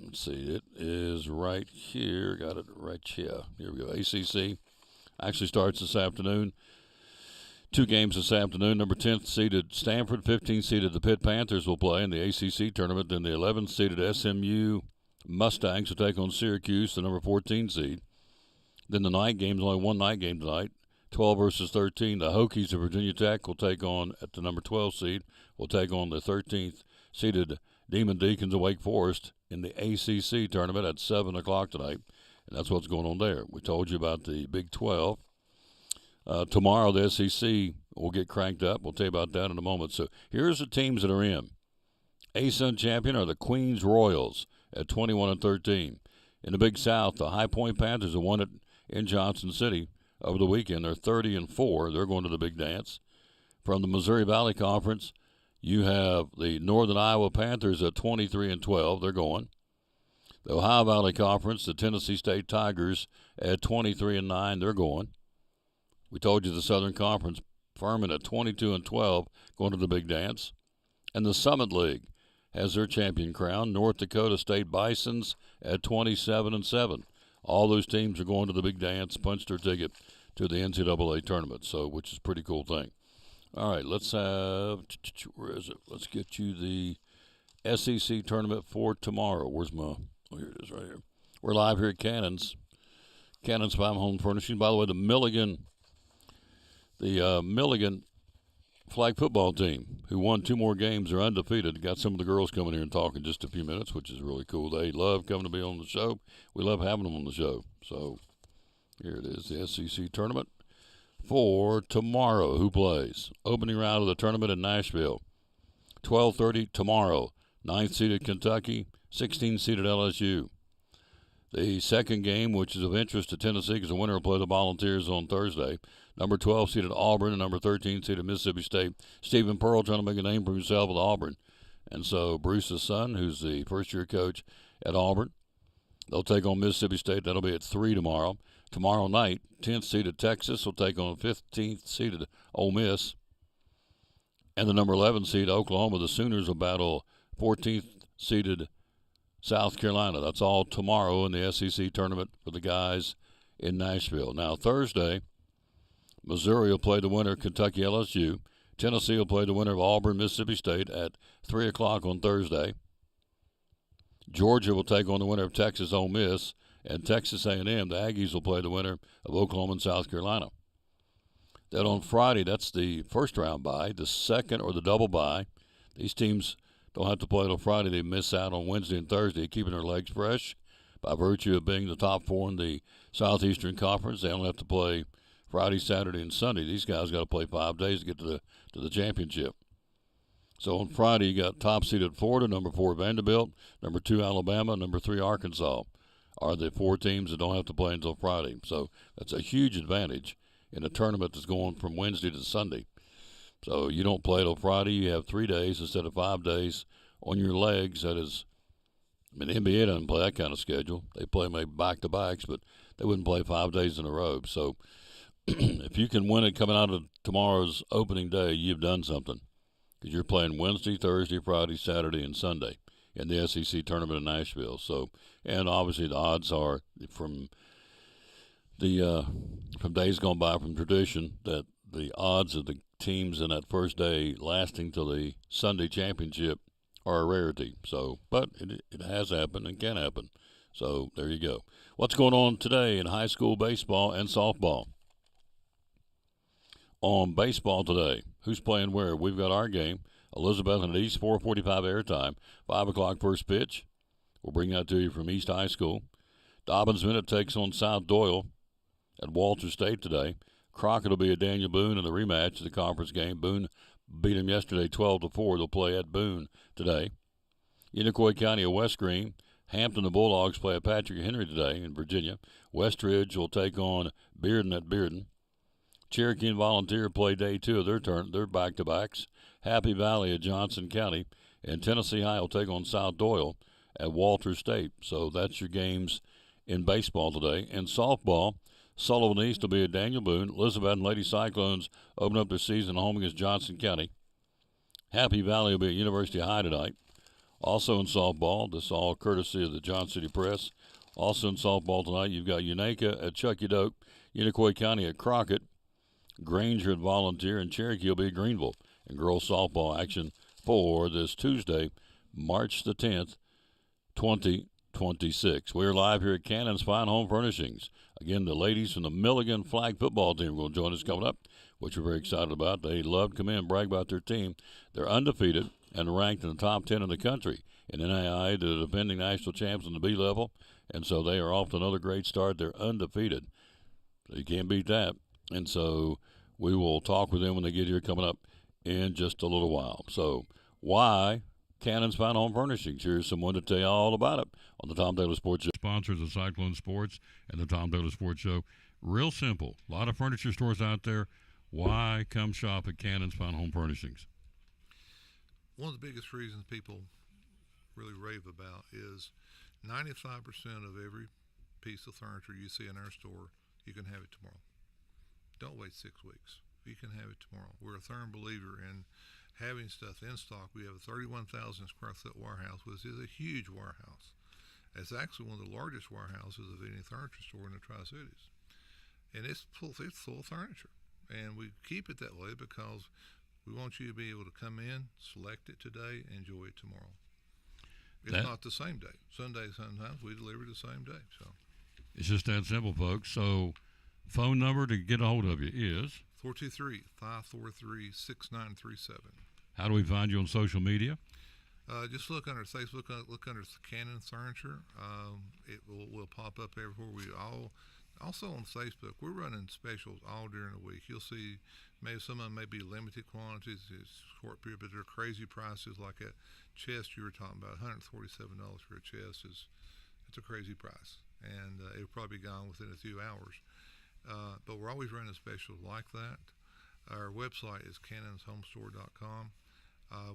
[SPEAKER 1] Let's see, it is right here. Got it right here. Here we go. ACC actually starts this afternoon. 2 games this afternoon. Number 10th seeded Stanford, 15th seeded the Pitt Panthers will play in the ACC tournament. Then the 11th seeded SMU Mustangs will take on Syracuse, the number 14 seed. Then the night games, only 1 night game tonight, 12 versus 13. The Hokies of Virginia Tech will take on, at the number 12 seed, will take on the 13th seeded Demon Deacons of Wake Forest in the ACC tournament at 7 o'clock tonight. And that's what's going on there. We told you about the Big 12. Tomorrow, the SEC will get cranked up. We'll tell you about that in a moment. So here's the teams that are in. ASUN champion are the Queens Royals at 21-13. In the Big South, the High Point Panthers have won it in Johnson City over the weekend. They're 30-4. They're going to the big dance. From the Missouri Valley Conference, you have the Northern Iowa Panthers at 23-12. They're going. The Ohio Valley Conference, the Tennessee State Tigers at 23-9. They're going. We told you the Southern Conference, Furman at 22-12, going to the big dance. And the Summit League has their champion crown. North Dakota State Bisons at 27-7. All those teams are going to the big dance, punch their ticket to the NCAA tournament, which is a pretty cool thing. All right, let's have, where is it? Let's get you the SEC tournament for tomorrow. Where's my, oh, here it is right here. We're live here at Cannon's Five Home Furnishing. By the way, the Milligan flag football team, who won 2 more games, are undefeated. Got some of the girls coming here and talk in just a few minutes, which is really cool. They love coming to be on the show. We love having them on the show. So here it is, the SEC tournament for tomorrow. Who plays? Opening round of the tournament in Nashville. 12:30 tomorrow. 9th seeded Kentucky, 16th seeded LSU. The second game, which is of interest to Tennessee because the winner will play the Volunteers on Thursday. Number 12 seeded Auburn and number 13 seeded Mississippi State. Stephen Pearl trying to make a name for himself with Auburn. And so Bruce's son, who's the first-year coach at Auburn, they'll take on Mississippi State. That'll be at 3 tomorrow. Tomorrow night, 10th seeded Texas will take on 15th seeded Ole Miss. And the number 11 seed Oklahoma, the Sooners, will battle 14th seeded South Carolina. That's all tomorrow in the SEC tournament for the guys in Nashville. Now, Thursday, Missouri will play the winner of Kentucky LSU. Tennessee will play the winner of Auburn Mississippi State at 3 o'clock on Thursday. Georgia will take on the winner of Texas Ole Miss, and Texas A&M, the Aggies, will play the winner of Oklahoma and South Carolina. Then on Friday, that's the first round bye. The second or the double bye, these teams don't have to play till Friday. They miss out on Wednesday and Thursday, keeping their legs fresh by virtue of being the top 4 in the Southeastern Conference. They only have to play Friday, Saturday, and Sunday. These guys got to play 5 days to get to the championship. So on Friday, you got top-seeded Florida, number 4 Vanderbilt, number 2 Alabama, number 3 Arkansas are the 4 teams that don't have to play until Friday. So that's a huge advantage in a tournament that's going from Wednesday to Sunday. So you don't play till Friday. You have 3 days instead of 5 days on your legs. That is, I mean, the NBA doesn't play that kind of schedule. They play maybe back-to-backs, but they wouldn't play 5 days in a row. So if you can win it coming out of tomorrow's opening day, you've done something because you're playing Wednesday, Thursday, Friday, Saturday, and Sunday in the SEC tournament in Nashville. So, and obviously the odds are from days gone by, from tradition, that the odds of the teams in that first day lasting till the Sunday championship are a rarity. So, but it has happened and can happen. So there you go. What's going on today in high school baseball and softball? On baseball today, who's playing where? We've got our game, Elizabeth and East, 4:45 airtime, 5 o'clock first pitch. We'll bring that to you from East High School. Dobbins Minute takes on South Doyle at Walter State today. Crockett will be at Daniel Boone in the rematch of the conference game. Boone beat him yesterday 12-4. They'll play at Boone today. Unicoi County at West Green. Hampton, the Bulldogs, play at Patrick Henry today in Virginia. Westridge will take on Bearden at Bearden. Cherokee and Volunteer play day 2 of their back-to-backs. Happy Valley at Johnson County. And Tennessee High will take on South Doyle at Walter State. So that's your games in baseball today. And softball, Sullivan East will be at Daniel Boone. Elizabeth and Lady Cyclones open up their season home against Johnson County. Happy Valley will be at University High tonight. Also in softball, this is all courtesy of the John City Press. Also in softball tonight, you've got Unaka at Chucky Doak, Unicoi County at Crockett, Granger at Volunteer, and Cherokee will be at Greenville. And girls softball action for this Tuesday, March the 10th, 2026. We're live here at Cannon's Fine Home Furnishings. Again, the ladies from the Milligan flag football team are going to join us coming up, which we're very excited about. They love to come in and brag about their team. They're undefeated and ranked in the top 10 in the country. In NAIA, they're the defending national champs in the B level, and so they are off to another great start. They're undefeated. So you can't beat that. And so we will talk with them when they get here coming up in just a little while. So why Cannon's Fine Home Furnishings? Here's someone to tell you all about it on the Tom Taylor Sports Show. Sponsors of Cyclone Sports and the Tom Taylor Sports Show. Real simple. A lot of furniture stores out there. Why come shop at Cannon's Fine Home Furnishings?
[SPEAKER 6] One of the biggest reasons people really rave about is 95% of every piece of furniture you see in our store, you can have it tomorrow. Don't wait 6 weeks. You can have it tomorrow. We're a firm believer in having stuff in stock. We have a 31,000 square foot warehouse, which is a huge warehouse. It's actually one of the largest warehouses of any furniture store in the Tri-Cities. And it's full of furniture. And we keep it that way because We want you to be able to come in, select it today, enjoy it tomorrow. It's not the same day. Sunday, sometimes we deliver the same day. So
[SPEAKER 1] it's just that simple, folks. So phone number to get a hold of you is
[SPEAKER 6] 423-543-6937.
[SPEAKER 1] How do we find you on social media?
[SPEAKER 6] Just look under Facebook, look under Cannon Furniture. It will pop up everywhere. Also on Facebook, we're running specials all during the week. You'll see maybe some of them may be limited quantities, it's short period, but they're crazy prices. Like that chest you were talking about, $147 for a chest it's a crazy price, and it'll probably be gone within a few hours. But we're always running specials like that. Our website is cannonshomestore.com.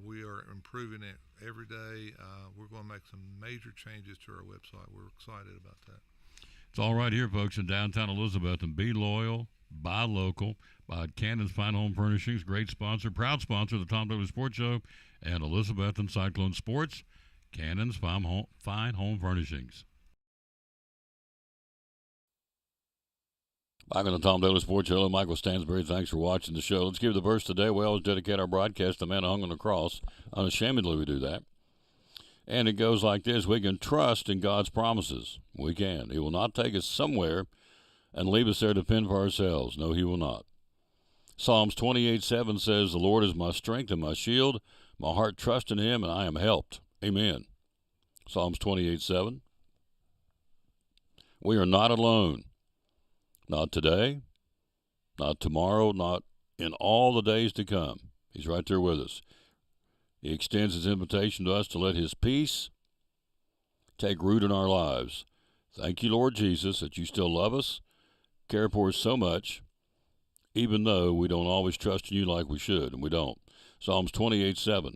[SPEAKER 6] We are improving it every day. We're going to make some major changes to our website. We're excited about that.
[SPEAKER 1] It's all right here, folks, in downtown Elizabeth. And be loyal, buy local, buy Cannon's Fine Home Furnishings. Great sponsor, proud sponsor of the Tom Daly Sports Show and Elizabeth and Cyclone Sports. Cannon's Fine Home Furnishings. Back on the Tom Daly Sports Show, Michael Stansbury, thanks for watching the show. Let's give the verse today. We always dedicate our broadcast to the man who hung on the cross. Unashamedly, we do that. And it goes like this: we can trust in God's promises. We can. He will not take us somewhere and leave us there to fend for ourselves. No, he will not. Psalms 28:7 says, the Lord is my strength and my shield. My heart trusts in him, and I am helped. Amen. Psalms 28:7. We are not alone. Not today, not tomorrow, not in all the days to come. He's right there with us. He extends his invitation to us to let his peace take root in our lives. Thank you, Lord Jesus, that you still love us, care for us so much, even though we don't always trust in you like we should, and we don't. Psalms 28:7.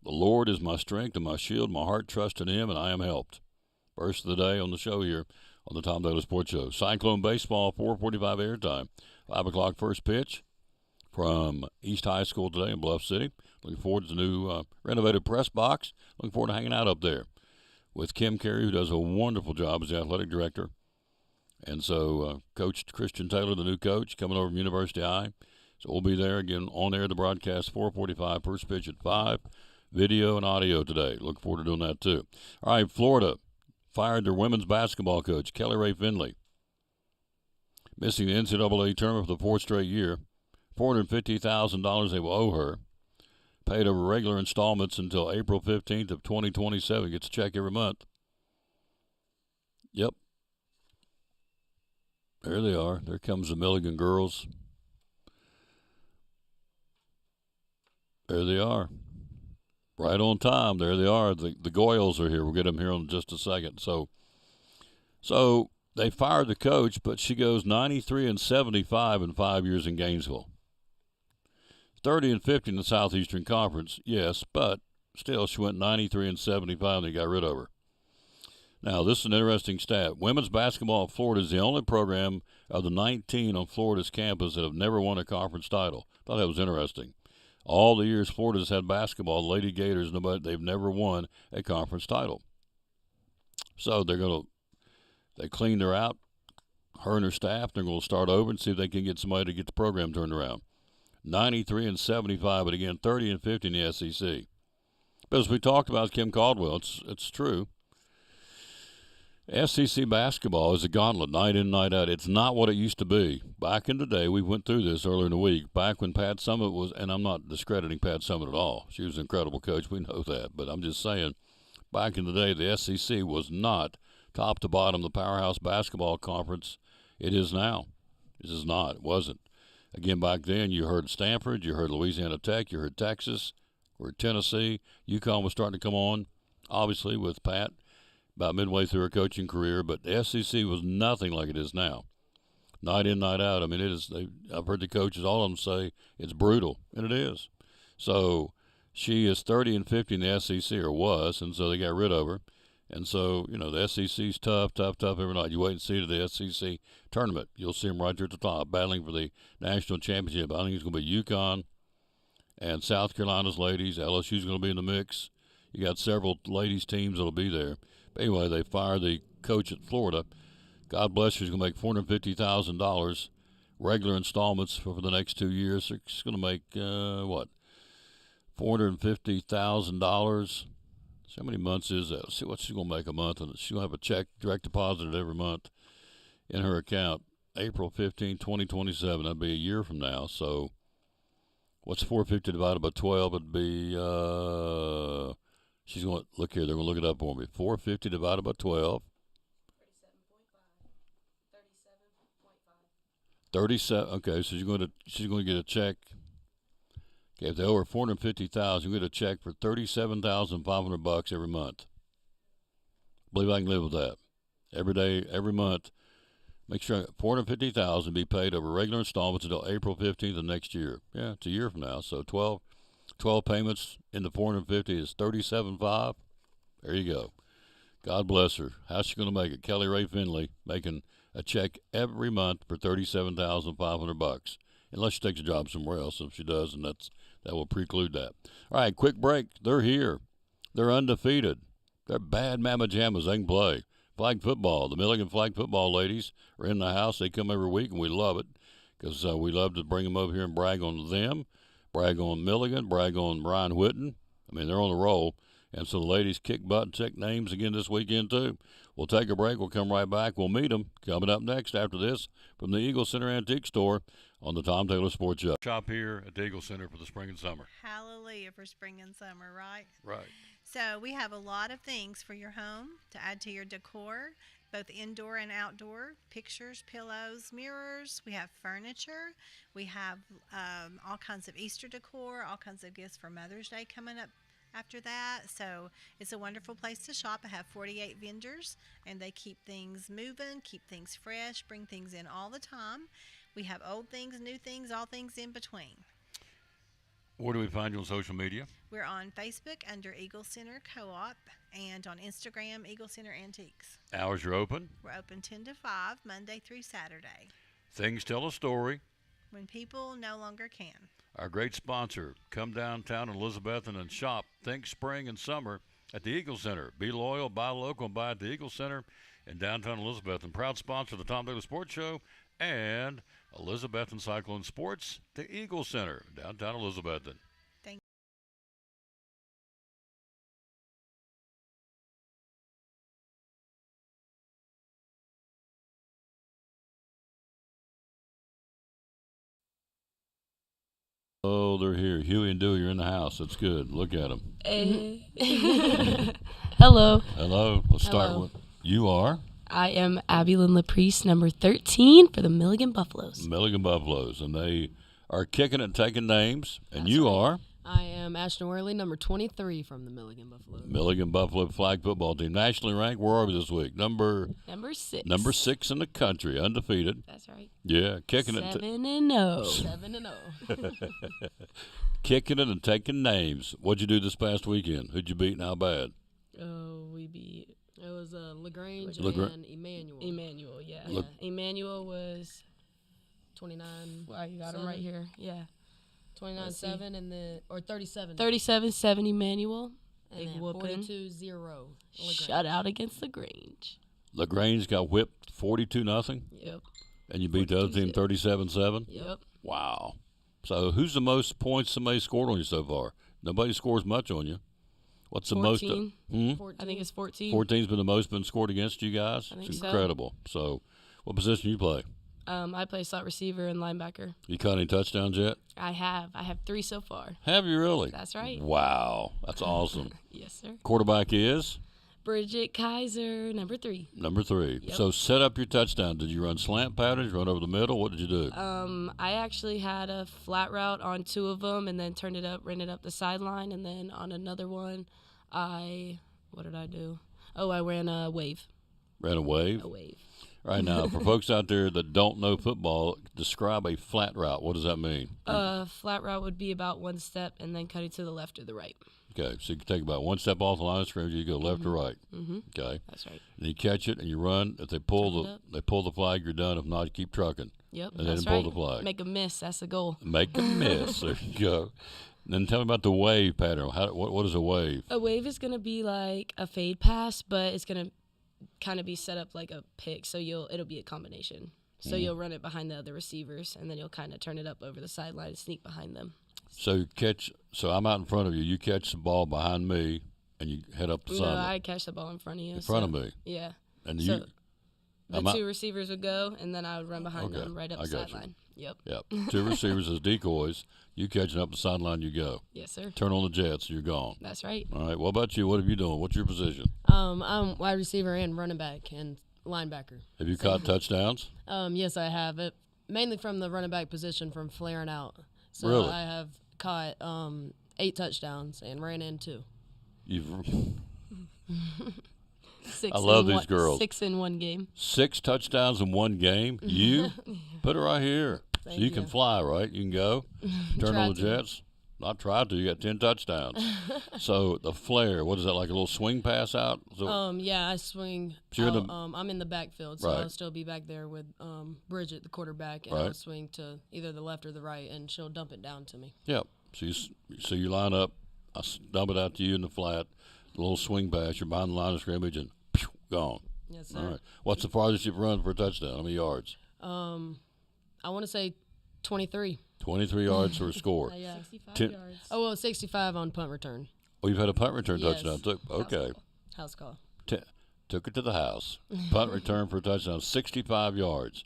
[SPEAKER 1] The Lord is my strength and my shield. My heart trusts in him, and I am helped. Verse of the day on the show here on the Tom Daly Sports Show. Cyclone baseball, 4:45 airtime. 5 o'clock first pitch from East High School today in Bluff City. Looking forward to the new renovated press box. Looking forward to hanging out up there with Kim Carey, who does a wonderful job as the athletic director. And so Coach Christian Taylor, the new coach, coming over from University High. So we'll be there again on air, the broadcast, 4:45, first pitch at 5. Video and audio today. Looking forward to doing that too. All right, Florida fired their women's basketball coach, Kelly Ray Finley. Missing the NCAA tournament for the fourth straight year. $450,000 they will owe her. Paid over regular installments until April 15th of 2027. Gets a check every month. Yep. There they are. There comes the Milligan girls. There they are. Right on time. There they are. The Goyles are here. We'll get them here in just a second. So they fired the coach, but she goes 93-75 in 5 years in Gainesville. 30-50 in the Southeastern Conference, yes, but still she went 93-75 and they got rid of her. Now, this is an interesting stat. Women's basketball in Florida is the only program of the 19 on Florida's campus that have never won a conference title. Thought that was interesting. All the years Florida's had basketball, the Lady Gators, they've never won a conference title. So they cleaned her out, her and her staff. They're going to start over and see if they can get somebody to get the program turned around. 93-75, but again, 30-50 in the SEC. But as we talked about Kim Caldwell, it's true. SEC basketball is a gauntlet, night in, night out. It's not what it used to be. Back in the day, we went through this earlier in the week, back when Pat Summitt was, and I'm not discrediting Pat Summitt at all. She was an incredible coach. We know that. But I'm just saying, back in the day, the SEC was not top to bottom the powerhouse basketball conference it is now. It is not. It wasn't. Again, back then, you heard Stanford, you heard Louisiana Tech, you heard Texas, or Tennessee. UConn was starting to come on, obviously, with Pat about midway through her coaching career, but the SEC was nothing like it is now. Night in, night out. I mean, it is. I've heard the coaches, all of them say it's brutal, and it is. So she is 30-50 in the SEC, or was, and so they got rid of her. And so, the SEC's tough every night. You wait and see to the SEC tournament. You'll see them right there at the top, battling for the national championship. I think it's going to be UConn and South Carolina's ladies. LSU's going to be in the mix. You got several ladies teams that'll be there. But anyway, they fired the coach at Florida. God bless her. She's going to make $450,000 regular installments for the next 2 years. She's going to make, $450,000. So how many months is that? Let's see what she's going to make a month. And she's going to have a check direct deposited every month in her account. April 15, 2027. That'd be a year from now. So what's 450 divided by 12? It'd be, she's going to, look here, they're going to look it up for me. 450 divided by 12. 37. Okay, so she's going to get a check. Okay, if they owe her $450,000, you get a check for $37,500 every month. I believe I can live with that. Every day, every month. Make sure $450,000 be paid over regular installments until April 15th of next year. Yeah, it's a year from now. So 12 payments in the $450 is $37,500. There you go. God bless her. How's she going to make it? Kelly Ray Finley making a check every month for $37,500. Unless she takes a job somewhere else. If she does, and that will preclude that. All right, quick break. They're here. They're undefeated. They're bad mamma jammas. They can play. Flag football. The Milligan flag football ladies are in the house. They come every week, and we love it because we love to bring them over here and brag on them, brag on Milligan, brag on Ryan Whitten. I mean, they're on the roll. And so the ladies kick butt and check names again this weekend, too. We'll take a break. We'll come right back. We'll meet them coming up next after this from the Eagle Center Antique Store on the Tom Taylor Sports Show. Shop here at the Eagle Center for the spring and summer.
[SPEAKER 10] Hallelujah for spring and summer, right?
[SPEAKER 1] Right.
[SPEAKER 10] So we have a lot of things for your home to add to your decor, both indoor and outdoor. Pictures, pillows, mirrors. We have furniture. We have all kinds of Easter decor, all kinds of gifts for Mother's Day coming up after that. So it's a wonderful place to shop. I have 48 vendors, and they keep things moving, keep things fresh, bring things in all the time. We have old things, new things, all things in between.
[SPEAKER 1] Where do we find you on social media?
[SPEAKER 10] We're on Facebook under Eagle Center Co-op and on Instagram, Eagle Center Antiques.
[SPEAKER 1] Hours are open?
[SPEAKER 10] We're open 10 to 5, Monday through Saturday.
[SPEAKER 1] Things tell a story.
[SPEAKER 10] When people no longer can.
[SPEAKER 1] Our great sponsor, come downtown Elizabethton and shop. Think spring and summer at the Eagle Center. Be loyal, buy local, and buy at the Eagle Center in downtown Elizabethton. Proud sponsor of the Tom Taylor Sports Show and Elizabethton Cyclone Sports, the Eagle Center, downtown Elizabethton.
[SPEAKER 10] Thank you.
[SPEAKER 1] Oh, they're here. Huey and Dewey are in the house. That's good. Look at them.
[SPEAKER 11] Hey. Hello.
[SPEAKER 1] Hello. Let's start
[SPEAKER 11] Hello.
[SPEAKER 1] with, you are?
[SPEAKER 11] I am Abby Lynn LaPriest, number 13 for the Milligan Buffaloes.
[SPEAKER 1] Milligan Buffaloes. And they are kicking and taking names. And
[SPEAKER 11] That's
[SPEAKER 1] you
[SPEAKER 11] right.
[SPEAKER 1] are?
[SPEAKER 12] I am Ashton Worley, number 23 from the Milligan Buffaloes.
[SPEAKER 1] Milligan Buffalo flag football team. Nationally ranked. Where are we this week? Number
[SPEAKER 11] 6.
[SPEAKER 1] Number 6 in the country. Undefeated.
[SPEAKER 11] That's right.
[SPEAKER 1] Yeah. Kicking it.
[SPEAKER 11] 7-0.
[SPEAKER 12] 7-0.
[SPEAKER 1] Kicking it and taking names. What'd you do this past weekend? Who'd you beat and how bad?
[SPEAKER 12] Oh, we beat. It was LaGrange
[SPEAKER 1] LaGrange.
[SPEAKER 12] and Emmanuel.
[SPEAKER 11] Emmanuel, yeah.
[SPEAKER 12] Yeah.
[SPEAKER 11] Emmanuel was
[SPEAKER 12] 29.
[SPEAKER 11] I got him right here. Yeah.
[SPEAKER 12] 29-7 and then or 37.
[SPEAKER 11] 37-7 Emmanuel.
[SPEAKER 12] And
[SPEAKER 11] Big
[SPEAKER 12] then
[SPEAKER 11] whooping.
[SPEAKER 12] 42-0.
[SPEAKER 11] Shut out against LaGrange.
[SPEAKER 1] LaGrange got whipped 42-0.
[SPEAKER 11] Yep.
[SPEAKER 1] And you beat the other team 37-7.
[SPEAKER 11] Yep.
[SPEAKER 1] Wow. So who's the most points somebody scored on you so far? Nobody scores much on you. What's the
[SPEAKER 11] 14.
[SPEAKER 1] most?
[SPEAKER 12] 14.
[SPEAKER 11] I think it's 14.
[SPEAKER 1] 14's been the most been scored against you guys.
[SPEAKER 11] I think
[SPEAKER 1] It's
[SPEAKER 11] so.
[SPEAKER 1] incredible. So what position you play?
[SPEAKER 11] I play slot receiver and linebacker.
[SPEAKER 1] You caught any touchdowns yet?
[SPEAKER 11] I have 3 so far.
[SPEAKER 1] Have you really?
[SPEAKER 11] That's right.
[SPEAKER 1] Wow. That's awesome.
[SPEAKER 11] Yes, sir.
[SPEAKER 1] Quarterback is?
[SPEAKER 11] Bridget Kaiser, number 3.
[SPEAKER 1] Number 3.
[SPEAKER 11] Yep.
[SPEAKER 1] So set up your touchdown. Did you run slant patterns, run over the middle? What did you do?
[SPEAKER 11] I actually had a flat route on 2 of them and then ran it up the sideline. And then on another one, what did I do? Oh, I ran a wave.
[SPEAKER 1] Ran a wave?
[SPEAKER 11] A wave.
[SPEAKER 1] Right now, for folks out there that don't know football, describe a flat route. What does that mean?
[SPEAKER 11] Flat route would be about 1 step and then cutting to the left or the right.
[SPEAKER 1] Okay, so you can take about 1 step off the line of scrimmage, you go left or right.
[SPEAKER 11] Mm-hmm.
[SPEAKER 1] Okay,
[SPEAKER 11] that's right.
[SPEAKER 1] And you catch it and you run. If they pull the flag, you're done. If not, you keep trucking.
[SPEAKER 11] Yep,
[SPEAKER 1] and
[SPEAKER 11] that's
[SPEAKER 1] then pull
[SPEAKER 11] right.
[SPEAKER 1] the flag.
[SPEAKER 11] Make a miss. That's the goal.
[SPEAKER 1] Make a miss. There you go. And then tell me about the wave pattern. What is a wave?
[SPEAKER 11] A wave is gonna be like a fade pass, but it's gonna kind of be set up like a pick, so it'll be a combination. So you'll run it behind the other receivers, and then you'll kind of turn it up over the sideline and sneak behind them.
[SPEAKER 1] So you catch. So I'm out in front of you. You catch the ball behind me, and you head up the
[SPEAKER 11] No,
[SPEAKER 1] sideline.
[SPEAKER 11] I catch the ball in front of you.
[SPEAKER 1] In front of me.
[SPEAKER 11] Yeah.
[SPEAKER 1] And
[SPEAKER 11] so
[SPEAKER 1] you.
[SPEAKER 11] the
[SPEAKER 1] I'm out-
[SPEAKER 11] two receivers would go, and then I would run behind
[SPEAKER 1] Okay,
[SPEAKER 11] them right up
[SPEAKER 1] I
[SPEAKER 11] the
[SPEAKER 1] got you.
[SPEAKER 11] sideline. Yep.
[SPEAKER 1] Yep. Two receivers as decoys. You catching up the sideline, you go.
[SPEAKER 11] Yes, sir.
[SPEAKER 1] Turn on the jets, you're gone.
[SPEAKER 11] That's right.
[SPEAKER 1] All right. What about you? What have you doing? What's your position?
[SPEAKER 12] I'm wide receiver and running back and linebacker.
[SPEAKER 1] Have you caught touchdowns?
[SPEAKER 12] Yes, I have it mainly from the running back position from flaring out. So
[SPEAKER 1] Really?
[SPEAKER 12] I have caught 8 touchdowns and ran in 2.
[SPEAKER 1] You've
[SPEAKER 11] Six
[SPEAKER 1] I love
[SPEAKER 11] in
[SPEAKER 1] these girls.
[SPEAKER 11] 6 in one game.
[SPEAKER 1] 6 touchdowns in one game. You put it right here. So
[SPEAKER 12] Thank
[SPEAKER 1] you can
[SPEAKER 12] you.
[SPEAKER 1] fly, right? You can go. Turn
[SPEAKER 12] Tried
[SPEAKER 1] on the
[SPEAKER 12] to.
[SPEAKER 1] jets. Not tried to. You got 10 touchdowns. So the flare, what is that, like a little swing pass out? So,
[SPEAKER 12] Yeah, I swing.
[SPEAKER 1] So you're in
[SPEAKER 12] out, I'm in the backfield, so
[SPEAKER 1] Right.
[SPEAKER 12] I'll still be back there with Bridget, the quarterback, and
[SPEAKER 1] Right.
[SPEAKER 12] I'll swing to either the left or the right, and she'll dump it down to me.
[SPEAKER 1] yeah. So you line up. I dump it out to you in the flat. A little swing pass. You're behind the line of scrimmage and pew, gone.
[SPEAKER 12] Yes, sir.
[SPEAKER 1] All right. What's the farthest you've run for a touchdown? How many yards?
[SPEAKER 12] I want to say 23.
[SPEAKER 1] 23 yards for a score.
[SPEAKER 12] Yeah.
[SPEAKER 11] 65
[SPEAKER 1] Ten-
[SPEAKER 11] yards.
[SPEAKER 12] Oh, well, 65 on punt return.
[SPEAKER 1] Oh, you've had a punt return
[SPEAKER 12] Yes.
[SPEAKER 1] touchdown too. Okay.
[SPEAKER 12] House call.
[SPEAKER 1] Took it to the house. Punt return for a touchdown, 65 yards.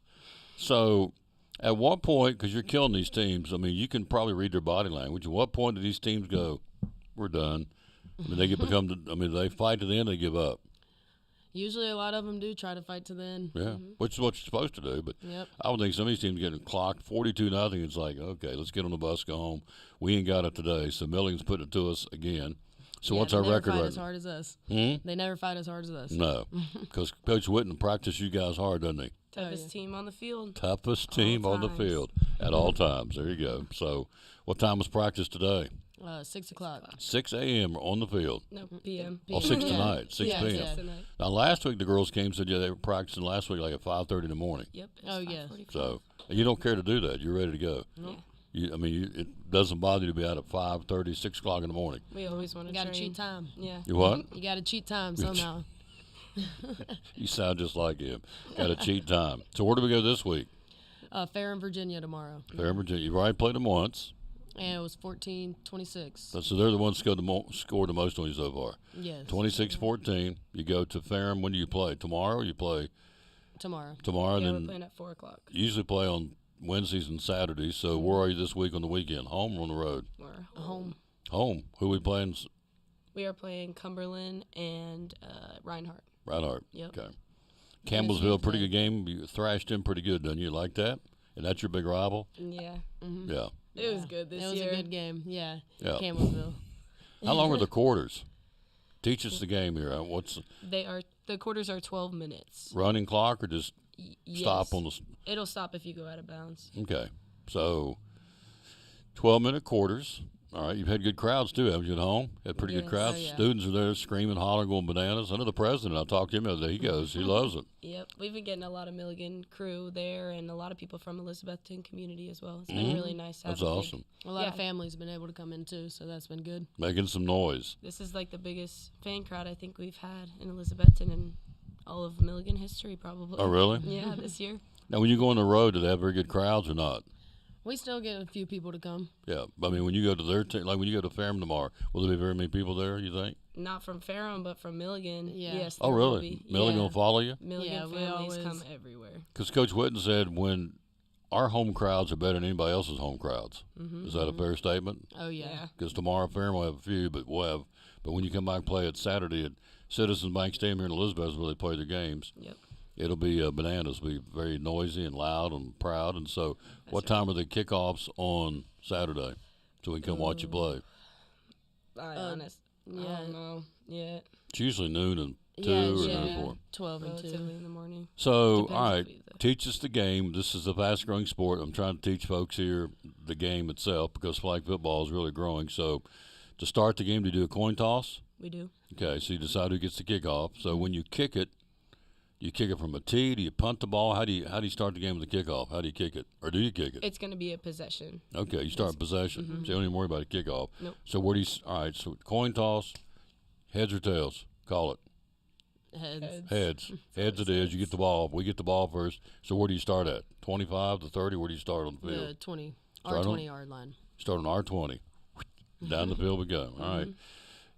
[SPEAKER 1] So, at what point, because you're killing these teams, I mean, you can probably read their body language. At what point do these teams go, we're done? I mean, they fight to the end, they give up.
[SPEAKER 12] Usually a lot of them do try to fight to the end.
[SPEAKER 1] Yeah, which is what you're supposed to do. But
[SPEAKER 12] Yep.
[SPEAKER 1] I would think some of these teams getting clocked 42-0. It's like, okay, let's get on the bus, go home. We ain't got it today, so Milligan's putting it to us again. So
[SPEAKER 12] Yeah,
[SPEAKER 1] what's
[SPEAKER 12] they
[SPEAKER 1] our
[SPEAKER 12] never
[SPEAKER 1] record
[SPEAKER 12] fight
[SPEAKER 1] right
[SPEAKER 12] as hard as us.
[SPEAKER 1] Hmm?
[SPEAKER 12] They never fight as hard as us.
[SPEAKER 1] No, because Coach Whitten practices you guys hard, doesn't he?
[SPEAKER 11] Toughest
[SPEAKER 12] yeah.
[SPEAKER 11] team on the field.
[SPEAKER 1] Toughest team on the
[SPEAKER 11] times.
[SPEAKER 1] field at all times. There you go. So, what time was practice today?
[SPEAKER 12] 6 o'clock.
[SPEAKER 1] 6 a.m. on the field.
[SPEAKER 11] No, PM.
[SPEAKER 1] Oh, 6
[SPEAKER 12] Yeah.
[SPEAKER 1] tonight, 6
[SPEAKER 12] Yeah,
[SPEAKER 1] p.m.
[SPEAKER 12] yeah.
[SPEAKER 11] Tonight.
[SPEAKER 1] Now, last week the girls came and said, yeah, they were practicing last week like at 5:30 in the morning.
[SPEAKER 11] Yep. it's
[SPEAKER 12] Oh, yeah.
[SPEAKER 11] 5:45.
[SPEAKER 1] So, and you don't care to do that. You're ready to go.
[SPEAKER 11] Yeah.
[SPEAKER 1] It doesn't bother you to be out at 5:30, 6 o'clock in the morning.
[SPEAKER 11] We always want to
[SPEAKER 12] You got to
[SPEAKER 11] train.
[SPEAKER 12] cheat time.
[SPEAKER 11] Yeah.
[SPEAKER 1] You what?
[SPEAKER 12] You got to cheat time somehow.
[SPEAKER 1] You sound just like him. Got to cheat time. So, where do we go this week?
[SPEAKER 12] Fair in Virginia tomorrow.
[SPEAKER 1] Fair in Virginia. You've already played them once.
[SPEAKER 12] And it was 14-26.
[SPEAKER 1] So, they're the ones that scored the most on you so far.
[SPEAKER 12] Yes.
[SPEAKER 1] 26-14. You go to Ferrum. When do you play? Tomorrow? You play
[SPEAKER 12] Tomorrow.
[SPEAKER 1] tomorrow,
[SPEAKER 11] Yeah, we're
[SPEAKER 1] and
[SPEAKER 11] playing at 4 o'clock.
[SPEAKER 1] you usually play on Wednesdays and Saturdays. So where are you this week on the weekend? Home or on the road?
[SPEAKER 11] We're
[SPEAKER 12] Home.
[SPEAKER 1] Home. Who we playing?
[SPEAKER 11] We are playing Cumberland and Reinhardt.
[SPEAKER 1] Reinhardt.
[SPEAKER 11] Yep.
[SPEAKER 1] Okay. Campbellsville, pretty good game. You thrashed him pretty good, didn't you? Like that? And that's your big rival?
[SPEAKER 11] Yeah.
[SPEAKER 1] Yeah.
[SPEAKER 11] It was good this
[SPEAKER 12] It was
[SPEAKER 11] year.
[SPEAKER 12] a good game. Yeah.
[SPEAKER 1] Yeah.
[SPEAKER 12] Campbellsville.
[SPEAKER 1] How long are the quarters? Teach us the game here. What's
[SPEAKER 11] The quarters are 12 minutes.
[SPEAKER 1] running clock or just stop
[SPEAKER 11] Yes.
[SPEAKER 1] on the?
[SPEAKER 11] It'll stop if you go out of bounds.
[SPEAKER 1] Okay. So 12-minute quarters. All right. You've had good crowds too, haven't you, at home? Had pretty good
[SPEAKER 11] Yes.
[SPEAKER 1] crowds.
[SPEAKER 12] Oh, yeah.
[SPEAKER 1] Students are there screaming, hollering, going bananas. I know the president. I talked to him the other day. He goes. He loves it.
[SPEAKER 11] Yep. We've been getting a lot of Milligan crew there and a lot of people from Elizabethton community as well. It's been really nice to have
[SPEAKER 1] That's
[SPEAKER 11] a big-
[SPEAKER 1] awesome.
[SPEAKER 12] A lot of
[SPEAKER 11] Yeah.
[SPEAKER 12] families been able to come in too, so that's been good.
[SPEAKER 1] Making some noise.
[SPEAKER 11] This is like the biggest fan crowd I think we've had in Elizabethton in all of Milligan history, probably.
[SPEAKER 1] Oh, really?
[SPEAKER 11] Yeah, this year.
[SPEAKER 1] Now, when you go on the road, do they have very good crowds or not?
[SPEAKER 12] We still get a few people to come.
[SPEAKER 1] Yeah, I mean, when you go to their team, like when you go to Ferrum tomorrow, will there be very many people there? You think?
[SPEAKER 11] Not from Ferrum, but from Milligan.
[SPEAKER 12] Yeah.
[SPEAKER 11] Yes.
[SPEAKER 1] Oh,
[SPEAKER 11] there will
[SPEAKER 1] really?
[SPEAKER 11] be.
[SPEAKER 1] Milligan
[SPEAKER 11] Yeah.
[SPEAKER 1] will follow you?
[SPEAKER 11] Milligan
[SPEAKER 12] Yeah, we
[SPEAKER 11] families
[SPEAKER 12] always-
[SPEAKER 11] come everywhere.
[SPEAKER 1] Because Coach Whitten said when our home crowds are better than anybody else's home crowds. Is that a fair statement?
[SPEAKER 12] Oh yeah.
[SPEAKER 1] Because tomorrow Ferrum will have a few, but when you come back and play it Saturday at Citizens Bank Stadium here in Elizabeth, where they play their games,
[SPEAKER 11] Yep.
[SPEAKER 1] it'll be bananas. It'll be very noisy and loud and proud. And so, what time are the kickoffs on Saturday, so we can come watch you play?
[SPEAKER 11] I
[SPEAKER 12] Yeah.
[SPEAKER 11] don't know. Yeah.
[SPEAKER 1] It's usually noon and 2
[SPEAKER 12] Yeah,
[SPEAKER 1] or
[SPEAKER 12] it's
[SPEAKER 1] noon
[SPEAKER 12] yeah.
[SPEAKER 1] and 4.
[SPEAKER 12] 12 and 2.
[SPEAKER 11] Relatively in the morning.
[SPEAKER 1] So,
[SPEAKER 11] Depends
[SPEAKER 1] all
[SPEAKER 11] if
[SPEAKER 1] right,
[SPEAKER 11] we-
[SPEAKER 1] teach us the game. This is a fast-growing sport. I'm trying to teach folks here the game itself because flag football is really growing. So, to start the game, do you do a coin toss?
[SPEAKER 11] We do.
[SPEAKER 1] Okay, so you decide who gets the kickoff. So when you kick it from a tee? Do you punt the ball? How do you start the game with the kickoff? How do you kick it, or do you kick it?
[SPEAKER 11] It's going to be a possession.
[SPEAKER 1] Okay, you start possession. So you don't even worry about a kickoff.
[SPEAKER 11] Nope.
[SPEAKER 1] So where do you? All right, so coin toss, heads or tails? Call it.
[SPEAKER 12] Heads.
[SPEAKER 1] Heads it is. You get the ball. We get the ball first. So where do you start at? 25 to 30? Where do you start on the field?
[SPEAKER 12] The 20.
[SPEAKER 1] Start
[SPEAKER 12] Our
[SPEAKER 1] on-
[SPEAKER 12] 20-yard line.
[SPEAKER 1] Start on R20. Down the field we go. All right.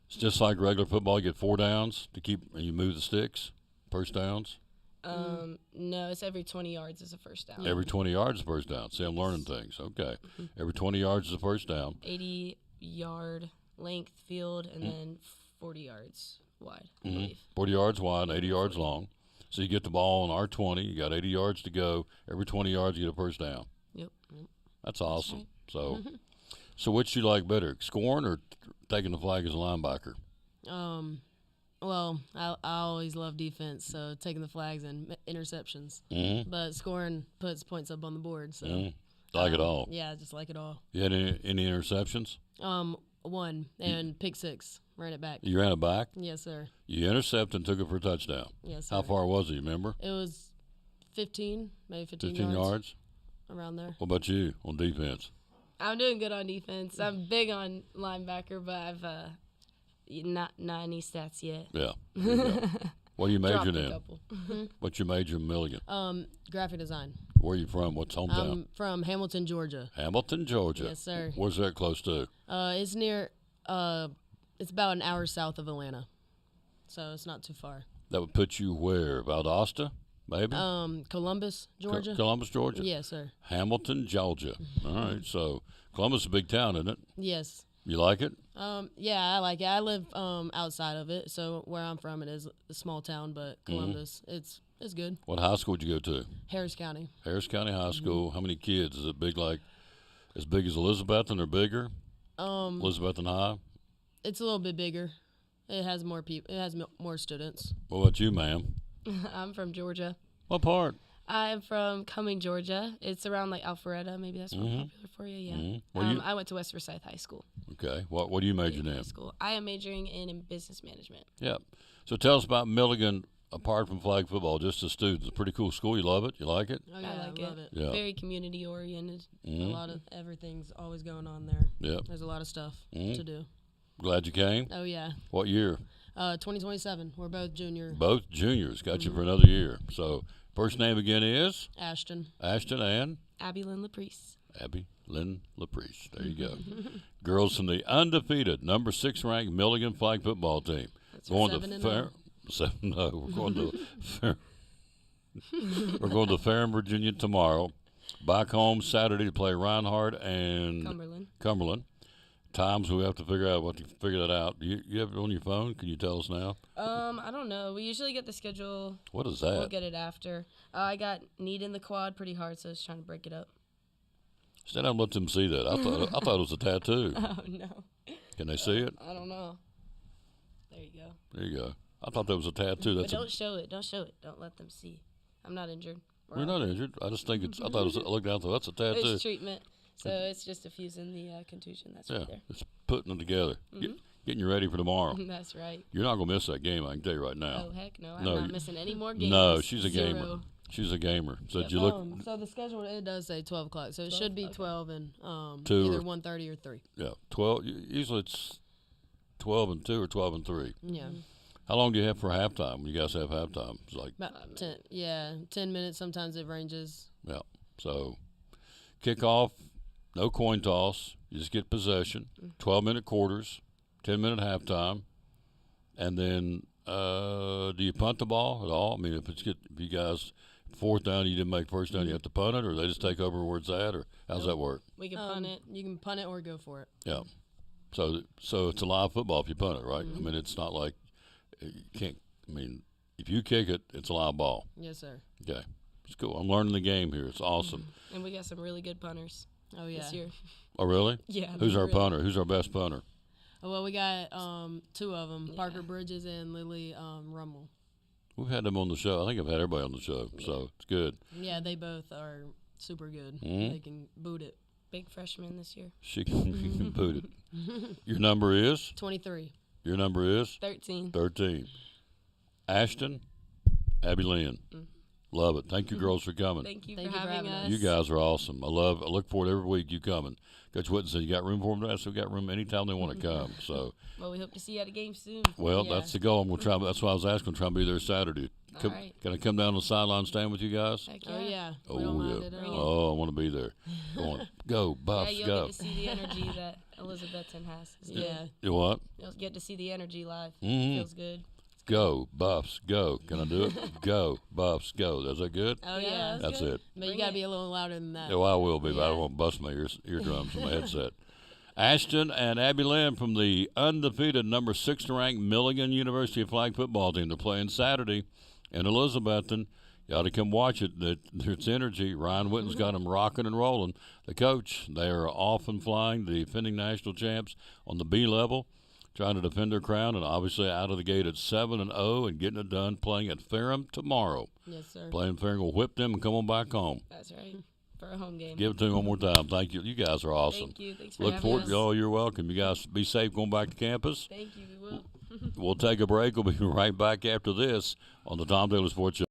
[SPEAKER 1] It's just like regular football. You get 4 downs to keep, and you move the sticks. First downs.
[SPEAKER 11] No, it's every 20 yards is a first down.
[SPEAKER 1] Every 20 yards is a first down. See, I'm learning things. Okay. Every 20 yards is a first down.
[SPEAKER 11] 80-yard length field and then 40 yards wide, I
[SPEAKER 1] Mhm.
[SPEAKER 11] believe.
[SPEAKER 1] 40 yards wide, 80 yards long. So you get the ball on R20. You got 80 yards to go. Every 20 yards, you get a first down.
[SPEAKER 11] Yep.
[SPEAKER 1] That's awesome.
[SPEAKER 11] right.
[SPEAKER 1] So, so which you like better, scoring or taking the flag as a linebacker?
[SPEAKER 12] Well, I always love defense, so taking the flags and interceptions.
[SPEAKER 1] Mhm.
[SPEAKER 12] But scoring puts points up on the board, so
[SPEAKER 1] Like it all.
[SPEAKER 12] yeah, just like it all.
[SPEAKER 1] You had any interceptions?
[SPEAKER 12] One and pick six, ran it back.
[SPEAKER 1] You ran it back.
[SPEAKER 12] Yes, sir.
[SPEAKER 1] You intercepted and took it for a touchdown.
[SPEAKER 12] Yes,
[SPEAKER 1] How
[SPEAKER 12] sir.
[SPEAKER 1] far was it? You remember?
[SPEAKER 12] It was 15, maybe 15,
[SPEAKER 1] 15 yards.
[SPEAKER 12] around there.
[SPEAKER 1] What about you on defense?
[SPEAKER 11] I'm doing good on defense. I'm big on linebacker, but I've not any stats yet.
[SPEAKER 1] Yeah. There you go. What are you
[SPEAKER 11] Dropped
[SPEAKER 1] majoring
[SPEAKER 11] a
[SPEAKER 1] in?
[SPEAKER 11] couple.
[SPEAKER 1] What's your major in Milligan?
[SPEAKER 12] Graphic design.
[SPEAKER 1] Where are you from? What's hometown?
[SPEAKER 12] I'm from Hamilton, Georgia.
[SPEAKER 1] Hamilton, Georgia.
[SPEAKER 12] Yes, sir.
[SPEAKER 1] Where's that close to?
[SPEAKER 12] It's near. It's about an hour south of Atlanta, so it's not too far.
[SPEAKER 1] That would put you where? Valdosta, maybe?
[SPEAKER 12] Columbus, Georgia.
[SPEAKER 1] Columbus, Georgia.
[SPEAKER 12] Yes, sir.
[SPEAKER 1] Hamilton, Georgia. All right. So Columbus is a big town, isn't it?
[SPEAKER 12] Yes.
[SPEAKER 1] You like it?
[SPEAKER 12] Yeah, I like it. I live outside of it, so where I'm from, it is a small town, but Columbus, it's good.
[SPEAKER 1] What high school did you go to?
[SPEAKER 12] Harris County.
[SPEAKER 1] Harris County High School. How many kids? Is it big, like as big as Elizabethton or bigger? Elizabethton High.
[SPEAKER 12] It's a little bit bigger. It has more people. It has more students.
[SPEAKER 1] What about you, ma'am?
[SPEAKER 11] I'm from Georgia.
[SPEAKER 1] What part?
[SPEAKER 11] I'm from Cumming, Georgia. It's around like Alpharetta. Maybe that's real popular for you. Yeah.
[SPEAKER 1] Where you-
[SPEAKER 11] I went to West Forsyth High School.
[SPEAKER 1] Okay. What do you major in?
[SPEAKER 11] School. I am majoring in business management.
[SPEAKER 1] Yep. So tell us about Milligan apart from flag football, just as students. It's a pretty cool school. You love it? You like it?
[SPEAKER 12] Oh yeah,
[SPEAKER 11] I like
[SPEAKER 12] love it.
[SPEAKER 1] Yeah.
[SPEAKER 11] Very community oriented.
[SPEAKER 12] A lot of everything's always going on there.
[SPEAKER 1] Yep.
[SPEAKER 12] There's a lot of stuff to do.
[SPEAKER 1] Glad you came.
[SPEAKER 12] Oh yeah.
[SPEAKER 1] What year?
[SPEAKER 12] 2027. We're both junior.
[SPEAKER 1] Both juniors. Got you for another year. So first name again is?
[SPEAKER 12] Ashton.
[SPEAKER 1] Ashton and?
[SPEAKER 11] Abby Lynn Laprice.
[SPEAKER 1] Abby Lynn Laprice. There you go. Girls from the undefeated number 6 ranked Milligan flag football team. Going to
[SPEAKER 12] 7-0.
[SPEAKER 1] No, we're going to Fair. We're going to Fair in Virginia tomorrow. Back home Saturday to play Reinhardt and Cumberland. Times we have to figure that out. You have it on your phone? Can you tell us now?
[SPEAKER 11] I don't know. We usually get the schedule.
[SPEAKER 1] What is that?
[SPEAKER 11] We'll get it after. I got kneed in the quad pretty hard, so I was trying to break it up.
[SPEAKER 1] Stand up and let them see that. I thought it was a tattoo.
[SPEAKER 11] Oh no.
[SPEAKER 1] Can they see it?
[SPEAKER 11] I don't know. There you go.
[SPEAKER 1] There you go. I thought that was a tattoo.
[SPEAKER 11] But
[SPEAKER 1] That's
[SPEAKER 11] don't show it. Don't show it. Don't let them see. I'm not injured.
[SPEAKER 1] You're not injured. I just think it's. I thought it was. I looked down. Thought that's a tattoo.
[SPEAKER 11] It's treatment. So it's just diffusing the contusion. That's right there.
[SPEAKER 1] It's putting them together, getting you ready for tomorrow.
[SPEAKER 11] That's right.
[SPEAKER 1] You're not gonna miss that game. I can tell you right now.
[SPEAKER 11] Oh heck no! I'm not missing any more games.
[SPEAKER 1] No, she's a
[SPEAKER 11] Zero.
[SPEAKER 1] gamer. She's a gamer. So did you look?
[SPEAKER 12] So the schedule, it does say 12 o'clock, so it should be 12 and
[SPEAKER 1] 2
[SPEAKER 12] either
[SPEAKER 1] or-
[SPEAKER 12] 1:30 or 3.
[SPEAKER 1] Yeah, 12. Usually it's 12 and 2 or 12 and 3.
[SPEAKER 12] Yeah.
[SPEAKER 1] How long do you have for halftime? When you guys have halftime? It's like
[SPEAKER 12] About 10, 10 minutes. Sometimes it ranges.
[SPEAKER 1] yeah. So kickoff, no coin toss. You just get possession. 12-minute quarters, 10-minute halftime, and then do you punt the ball at all? I mean, if you guys fourth down, you didn't make first down, you have to punt it, or they just take over where it's at, or how's that work?
[SPEAKER 11] We can punt it.
[SPEAKER 12] You can punt it or go for it.
[SPEAKER 1] Yeah. So it's a live football if you punt it, right? I mean, it's not like you can't. I mean, if you kick it, it's a live ball.
[SPEAKER 12] Yes, sir.
[SPEAKER 1] Okay, it's cool. I'm learning the game here. It's awesome.
[SPEAKER 11] And we got some really good punters.
[SPEAKER 12] Oh yeah.
[SPEAKER 11] This year.
[SPEAKER 1] Oh really?
[SPEAKER 11] Yeah.
[SPEAKER 1] Who's our
[SPEAKER 11] really.
[SPEAKER 1] punter? Who's our best punter?
[SPEAKER 12] Oh, well, we got 2 of them, Parker Bridges and Lily Rummel.
[SPEAKER 1] We've had them on the show. I think I've had everybody on the show, so it's good.
[SPEAKER 12] Yeah, they both are super good.
[SPEAKER 1] Mhm.
[SPEAKER 12] They can boot it.
[SPEAKER 11] Big freshman this year.
[SPEAKER 1] She can boot it. Your number is?
[SPEAKER 12] 23.
[SPEAKER 1] Your number is?
[SPEAKER 11] 13.
[SPEAKER 1] 13. Ashton, Abby Lynn. Love it. Thank you, girls, for coming.
[SPEAKER 11] Thank you
[SPEAKER 12] Thank
[SPEAKER 11] for
[SPEAKER 12] you for
[SPEAKER 11] having
[SPEAKER 12] having
[SPEAKER 11] us.
[SPEAKER 12] us.
[SPEAKER 1] You guys are awesome. I look forward to every week you coming. Coach Whitten said you got room for them. I said we got room anytime they want to come. So,
[SPEAKER 11] Well, we hope to see you at a game soon.
[SPEAKER 1] well,
[SPEAKER 12] Yeah.
[SPEAKER 1] that's the goal. I'm gonna try. That's why I was asking. Try and be there Saturday.
[SPEAKER 11] All right.
[SPEAKER 1] Can I come down to the sideline stand with you guys?
[SPEAKER 11] Heck
[SPEAKER 12] Oh yeah.
[SPEAKER 1] Oh
[SPEAKER 12] We don't mind
[SPEAKER 1] yeah.
[SPEAKER 12] it at all.
[SPEAKER 1] Oh, I want to be there. Go
[SPEAKER 11] Yeah,
[SPEAKER 1] Buffs,
[SPEAKER 11] you'll
[SPEAKER 1] go.
[SPEAKER 11] get to see the energy that Elizabethton has. It's good.
[SPEAKER 12] Yeah.
[SPEAKER 1] You what?
[SPEAKER 11] You'll get to see the energy live.
[SPEAKER 1] Mhm.
[SPEAKER 11] Feels good.
[SPEAKER 1] Go Buffs, go. Can I do it? Go Buffs, go. Is that good?
[SPEAKER 12] Oh
[SPEAKER 11] Yeah,
[SPEAKER 12] yeah.
[SPEAKER 1] That's
[SPEAKER 11] good.
[SPEAKER 1] it.
[SPEAKER 12] But you gotta be a little louder than that.
[SPEAKER 1] Yeah, well, I will be, but I
[SPEAKER 12] Yeah.
[SPEAKER 1] don't want to bust my eardrums from my headset. Ashton and Abby Lynn from the undefeated number 6 ranked Milligan University flag football team. They're playing Saturday in Elizabethton. You ought to come watch it. It's energy. Ryan Whitten's got them rocking and rolling. The coach, they are off and flying, the defending national champs on the B level, trying to defend their crown, and obviously out of the gate at 7-0 and getting it done, playing at Ferrum tomorrow.
[SPEAKER 12] Yes, sir.
[SPEAKER 1] Playing Ferrum will whip them and come on back home.
[SPEAKER 11] That's right. For a home game.
[SPEAKER 1] Give it to me one more time. Thank you. You guys are awesome.
[SPEAKER 11] Thank you. Thanks for
[SPEAKER 1] Look
[SPEAKER 11] having
[SPEAKER 1] forward.
[SPEAKER 11] us.
[SPEAKER 1] Oh, you're welcome. You guys be safe going back to campus.
[SPEAKER 11] Thank you. We will.
[SPEAKER 1] We'll take a break. We'll be right back after this on the Tom Taylor Sports Show.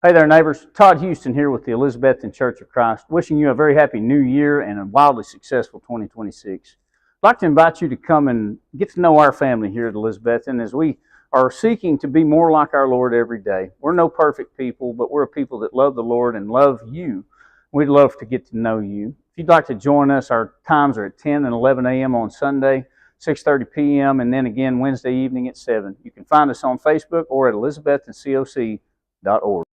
[SPEAKER 13] Hey there, neighbors. Todd Houston here with the Elizabethton Church of Christ, wishing you a very happy new year and a wildly successful 2026. I'd like to invite you to come and get to know our family here at Elizabethton as we are seeking to be more like our Lord every day. We're no perfect people, but we're a people that love the Lord and love you. We'd love to get to know you. If you'd like to join us, our times are at 10 and 11 a.m. on Sunday, 6:30 p.m., and then again Wednesday evening at 7. You can find us on Facebook or at elizabettoncoc.org.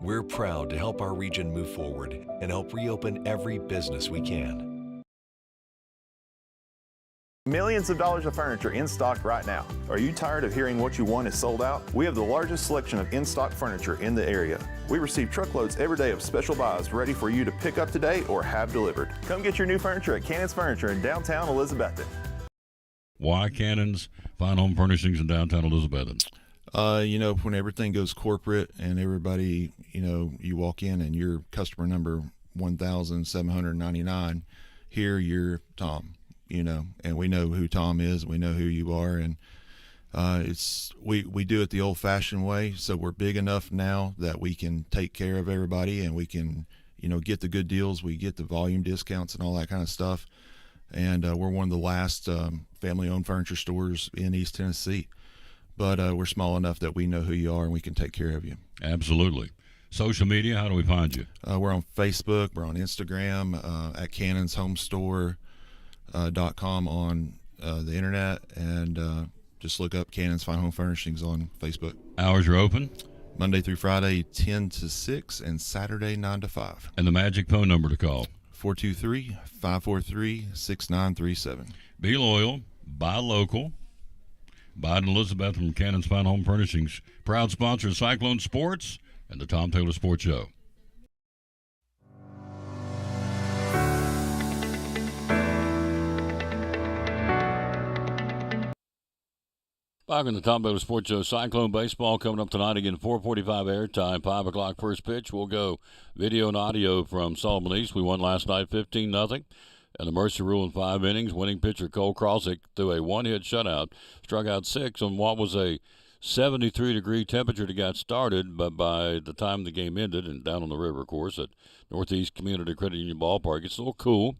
[SPEAKER 14] We're proud to help our region move forward and help reopen every business we can.
[SPEAKER 15] Millions of dollars of furniture in stock right now. Are you tired of hearing what you want is sold out? We have the largest selection of in-stock furniture in the area. We receive truckloads every day of special buys ready for you to pick up today or have delivered. Come get your new furniture at Cannon's Furniture in downtown Elizabethton.
[SPEAKER 1] Why Cannon's Fine Home Furnishings in downtown Elizabethton?
[SPEAKER 16] When everything goes corporate and everybody, you walk in and you're customer number 1,799, here you're Tom, and we know who Tom is, we know who you are, and we do it the old-fashioned way, so we're big enough now that we can take care of everybody and we can, get the good deals, we get the volume discounts and all that kind of stuff, and we're one of the last family-owned furniture stores in East Tennessee. But we're small enough that we know who you are and we can take care of you.
[SPEAKER 1] Absolutely. Social media, how do we find you?
[SPEAKER 16] We're on Facebook. We're on Instagram, at cannonshomestore.com on the internet. And just look up Cannon's Fine Home Furnishings on Facebook.
[SPEAKER 1] Hours are open?
[SPEAKER 16] Monday through Friday, 10 to 6, and Saturday, 9 to 5.
[SPEAKER 1] And the magic phone number to call?
[SPEAKER 16] 423-543-6937.
[SPEAKER 1] Be loyal. Buy local. Biden Elizabeth from Cannon's Fine Home Furnishings, proud sponsor of Cyclone Sports and the Tom Taylor Sports Show. Back in the Tom Taylor Sports Show, Cyclone Baseball coming up tonight again, 4:45 airtime, 5 o'clock first pitch. We'll go video and audio from Solomon East. We won last night 15-0. And the Mercy Rule in 5 innings. Winning pitcher Cole Krosick threw a one-hit shutout, struck out 6 on what was a 73-degree temperature to get started, but by the time the game ended, and down on the river, of course, at Northeast Community Credit Union Ballpark, it's a little cool.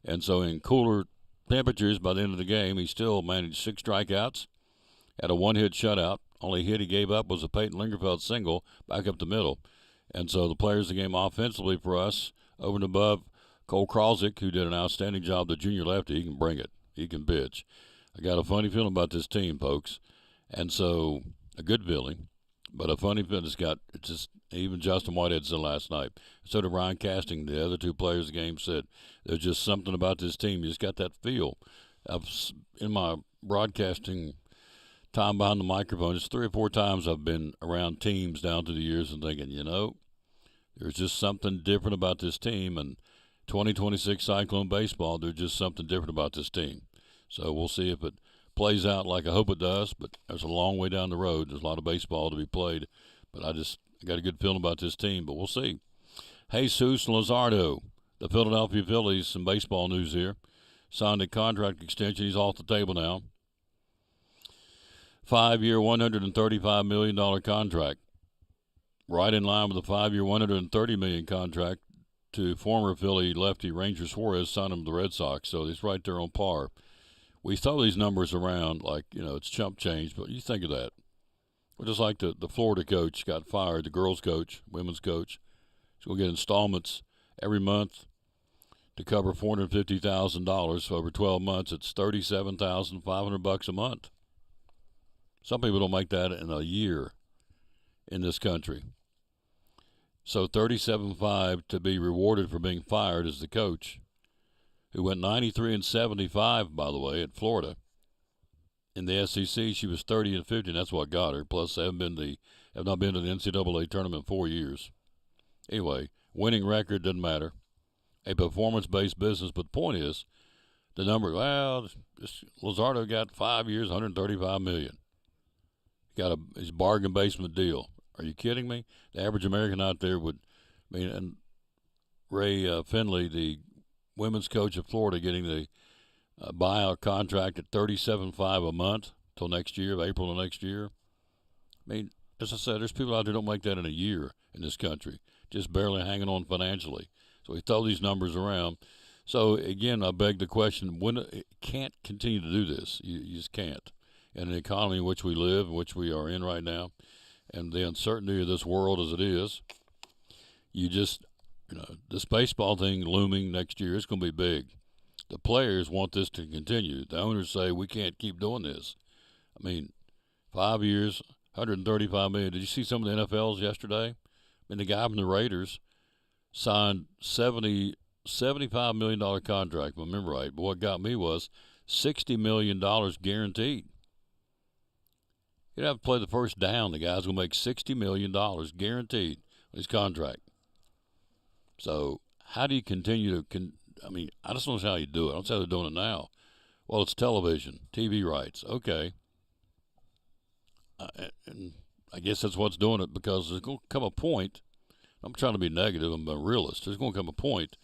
[SPEAKER 1] And so in cooler temperatures, by the end of the game, he still managed 6 strikeouts, had a one-hit shutout. Only hit he gave up was a Peyton Lingerfeld single back up the middle. And so the players of the game offensively for us, over and above Cole Krosick, who did an outstanding job, the junior lefty. He can bring it. He can pitch. I got a funny feeling about this team, folks. And so, a good feeling, but a funny feeling. It's just, even Justin Whitehead said last night. So did Ryan Casting, the other 2 players of the game, said there's just something about this team. You just got that feel. In my broadcasting time behind the microphone. It's 3 or 4 times I've been around teams down through the years and thinking, there's just something different about this team. And 2026 Cyclone baseball, there's just something different about this team. So we'll see if it plays out like I hope it does, but there's a long way down the road. There's a lot of baseball to be played, but I got a good feeling about this team, but we'll see. Jesus Luzardo, the Philadelphia Phillies, some baseball news here. Signed a contract extension. He's off the table now. 5-year, $135 million contract. Right in line with the 5-year, $130 million contract to former Philly lefty Ranger Suarez, signed him to the Red Sox. So he's right there on par. We throw these numbers around like, it's chump change, but you think of that. Well, just like the Florida coach got fired, the girls coach, women's coach. He's going to get installments every month to cover $450,000 for over 12 months. It's $37,500 a month. Some people don't make that in a year in this country. So $37,500 to be rewarded for being fired as the coach, who went 93-75, by the way, at Florida. In the SEC, she was 30-50, and that's what got her. Plus, they have not been to the NCAA tournament in 4 years. Anyway, winning record doesn't matter. A performance-based business, but the point is, the number. Luzardo got 5 years, $135 million. Got his bargain basement deal. Are you kidding me? The average American out there and Ray Finley, the women's coach of Florida, getting the buyout contract at $37,500 a month till next year, April of next year. As I said, there's people out there who don't make that in a year in this country, just barely hanging on financially. So we throw these numbers around. So, again, I beg the question, it can't continue to do this. You just can't. In an economy in which we live, in which we are in right now, and the uncertainty of this world as it is, this baseball thing looming next year is going to be big. The players want this to continue. The owners say, we can't keep doing this. 5 years, $135 million. Did you see some of the NFLs yesterday? The guy from the Raiders signed $75 million contract, if I remember right. But what got me was $60 million guaranteed. You'd have to play the first down. The guy's going to make $60 million guaranteed on his contract. So how do you continue to I just don't know how you do it. I don't say they're doing it now. Well, it's television, TV rights. Okay. And I guess that's what's doing it, because there's going to come a point, I'm trying to be negative, I'm a realist, there's going to come a point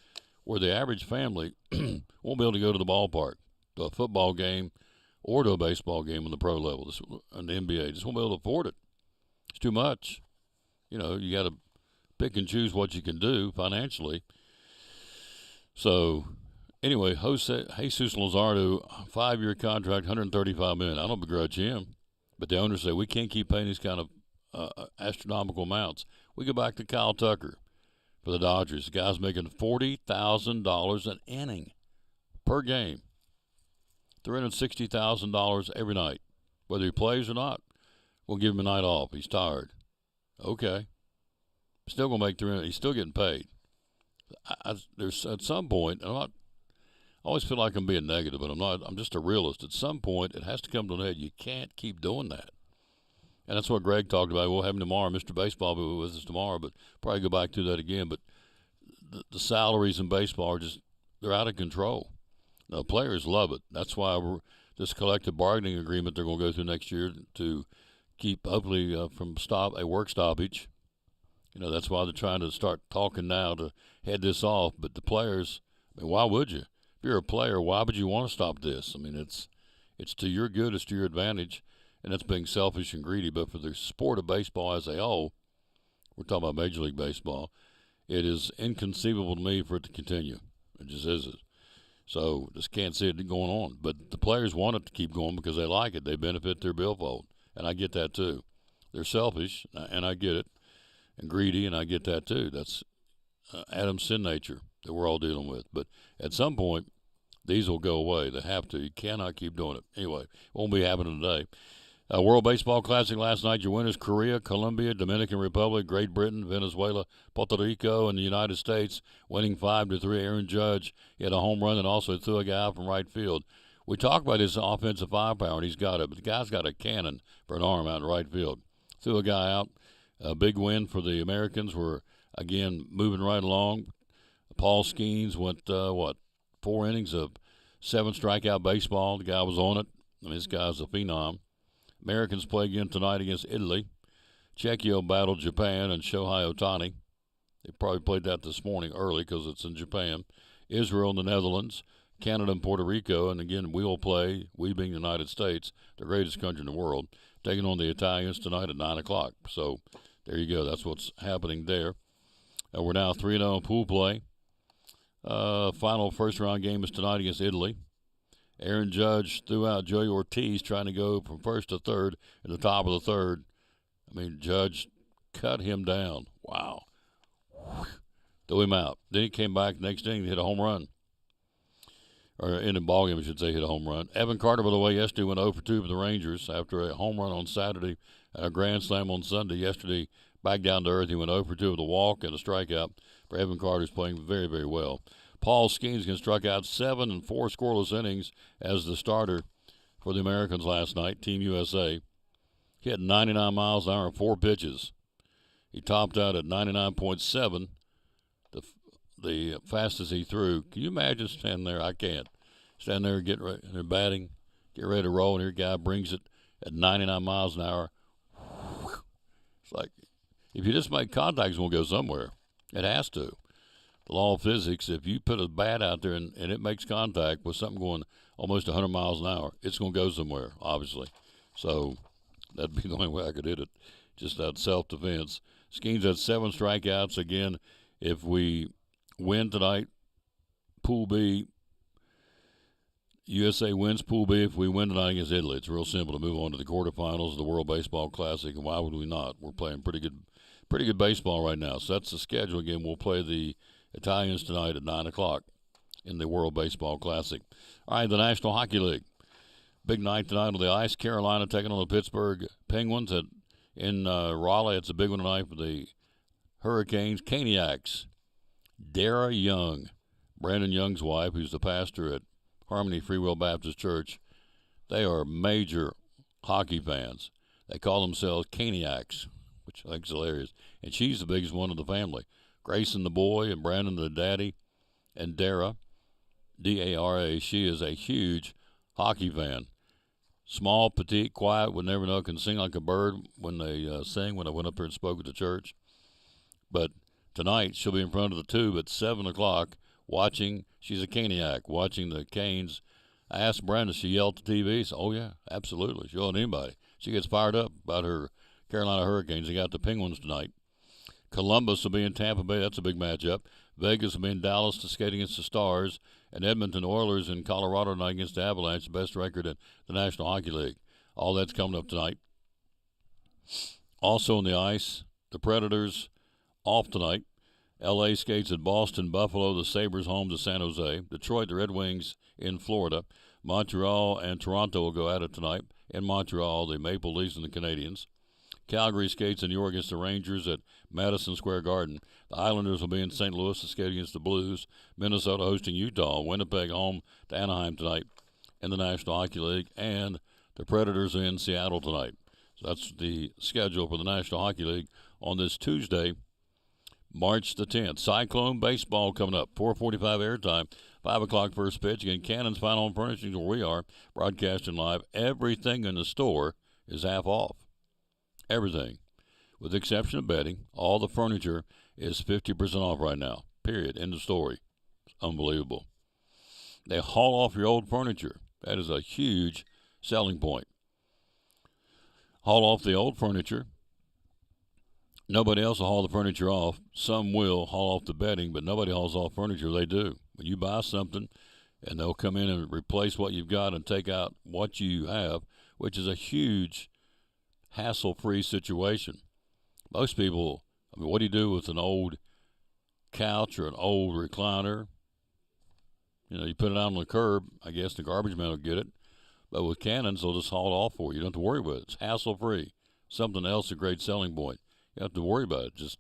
[SPEAKER 1] where the average family won't be able to go to the ballpark, to a football game, or to a baseball game on the pro level, in the NBA. Just won't be able to afford it. It's too much. You got to pick and choose what you can do financially. So, anyway, Jesus Luzardo, 5-year contract, $135 million. I don't begrudge him, but the owners say we can't keep paying these kind of astronomical amounts. We go back to Kyle Tucker for the Dodgers. The guy's making $40,000 an inning per game, $360,000 every night, whether he plays or not. We'll give him a night off. He's tired. Okay, still gonna make $300. He's still getting paid. There's at some point, I always feel like I'm being negative, but I'm not. I'm just a realist. At some point, it has to come to an end. You can't keep doing that. And that's what Greg talked about. We'll have him tomorrow. Mr. Baseball will be with us tomorrow, but probably go back to that again. But the salaries in baseball they're out of control. Now, players love it. That's why this collective bargaining agreement they're going to go through next year to keep, hopefully, from a work stoppage. That's why they're trying to start talking now to head this off. But the players, why would you? If you're a player, why would you want to stop this? It's to your good, it's to your advantage, and that's being selfish and greedy. But for the sport of baseball as a whole, we're talking about Major League Baseball, it is inconceivable to me for it to continue. It just isn't. So just can't see it going on. But the players want it to keep going because they like it. They benefit their billfold, and I get that too. They're selfish, and I get it, and greedy, and I get that too. That's Adam's sin nature that we're all dealing with. But at some point, these will go away. They have to. You cannot keep doing it. Anyway, won't be happening today. World Baseball Classic last night. Your winners: Korea, Colombia, Dominican Republic, Great Britain, Venezuela, Puerto Rico, and the United States, winning 5-3. Aaron Judge, he had a home run and also threw a guy out from right field. We talk about his offensive firepower, and he's got it, but the guy's got a cannon for an arm out in right field. Threw a guy out. A big win for the Americans. We're, again, moving right along. Paul Skeens went, 4 innings of 7 strikeout baseball. The guy was on it. I mean, this guy's a phenom. Americans play again tonight against Italy. Czechia battled Japan and Shohei Ohtani. They probably played that this morning early because it's in Japan. Israel and the Netherlands. Canada and Puerto Rico, and again, we'll play, we being the United States, the greatest country in the world, taking on the Italians tonight at 9 o'clock. So there you go. That's what's happening there. We're now 3-0 in pool play. Final first-round game is tonight against Italy. Aaron Judge threw out Joey Ortiz trying to go from first to third in the top of the third. I mean, Judge cut him down. Wow. Threw him out. Then he came back next inning and hit a home run. Or in the ballgame, I should say, hit a home run. Evan Carter, by the way, yesterday went 0 for 2 for the Rangers after a home run on Saturday and a grand slam on Sunday. Yesterday, back down to earth, he went 0 for 2 with a walk and a strikeout for Evan Carter, who's playing very, very well. Paul Skeens can struck out 7 and 4 scoreless innings as the starter for the Americans last night, Team USA. He had 99 miles an hour and 4 pitches. He topped out at 99.7. The fastest he threw. Can you imagine standing there? I can't. Stand there, get ready, they're batting, get ready to roll, and your guy brings it at 99 miles an hour. It's like, if you just make contact, it's going to go somewhere. It has to. The law of physics, if you put a bat out there and it makes contact with something going almost 100 miles an hour, it's going to go somewhere, obviously. So that'd be the only way I could hit it, just that self-defense. Skeens had 7 strikeouts. Again, if we win tonight, Pool B, USA wins Pool B if we win tonight against Italy. It's real simple to move on to the quarterfinals of the World Baseball Classic, and why would we not? We're playing pretty good baseball right now. So that's the schedule. Again, we'll play the Italians tonight at 9 o'clock in the World Baseball Classic. All right, the National Hockey League. Big night tonight on the ice. Carolina taking on the Pittsburgh Penguins in Raleigh. It's a big one tonight for the Hurricanes. Caniacs. Dara Young, Brandon Young's wife, who's the pastor at Harmony Free Will Baptist Church, they are major hockey fans. They call themselves Caniacs, which I think is hilarious. And she's the biggest one of the family. Grayson the boy and Brandon the daddy, and Dara, D-A-R-A, she is a huge hockey fan. Small, petite, quiet, would never know, can sing like a bird when they sing, when I went up there and spoke at the church. But tonight, she'll be in front of the tube at 7 o'clock watching. She's a Caniac, watching the Canes. I asked Brandon, she yelled at the TV. He said, oh, yeah, absolutely. She'll yell at anybody. She gets fired up about her Carolina Hurricanes. They got the Penguins tonight. Columbus will be in Tampa Bay. That's a big matchup. Vegas will be in Dallas to skate against the Stars. And Edmonton Oilers in Colorado tonight against the Avalanche, the best record in the National Hockey League. All that's coming up tonight. Also on the ice, the Predators off tonight. L.A. skates at Boston, Buffalo, the Sabres home to San Jose. Detroit, the Red Wings in Florida. Montreal and Toronto will go at it tonight. In Montreal, the Maple Leafs and the Canadiens. Calgary skates in New York against the Rangers at Madison Square Garden. The Islanders will be in St. Louis to skate against the Blues. Minnesota hosting Utah. Winnipeg home to Anaheim tonight in the National Hockey League. And the Predators are in Seattle tonight. So that's the schedule for the National Hockey League on this Tuesday, March the 10th. Cyclone baseball coming up. 4:45 airtime. 5 o'clock first pitch. Again, Cannon's Fine Home Furnishings, where we are, broadcasting live. Everything in the store is half off. Everything. With the exception of bedding, all the furniture is 50% off right now. Period. End of story. It's unbelievable. They haul off your old furniture. That is a huge selling point. Haul off the old furniture. Nobody else will haul the furniture off. Some will haul off the bedding, but nobody hauls off furniture. They do. When you buy something, and they'll come in and replace what you've got and take out what you have, which is a huge hassle-free situation. Most people, I mean, what do you do with an old couch or an old recliner? You know, you put it out on the curb. I guess the garbage man will get it. But with Cannons, they'll just haul it off for you. You don't have to worry about it. It's hassle-free. Something else, a great selling point. You don't have to worry about it. Just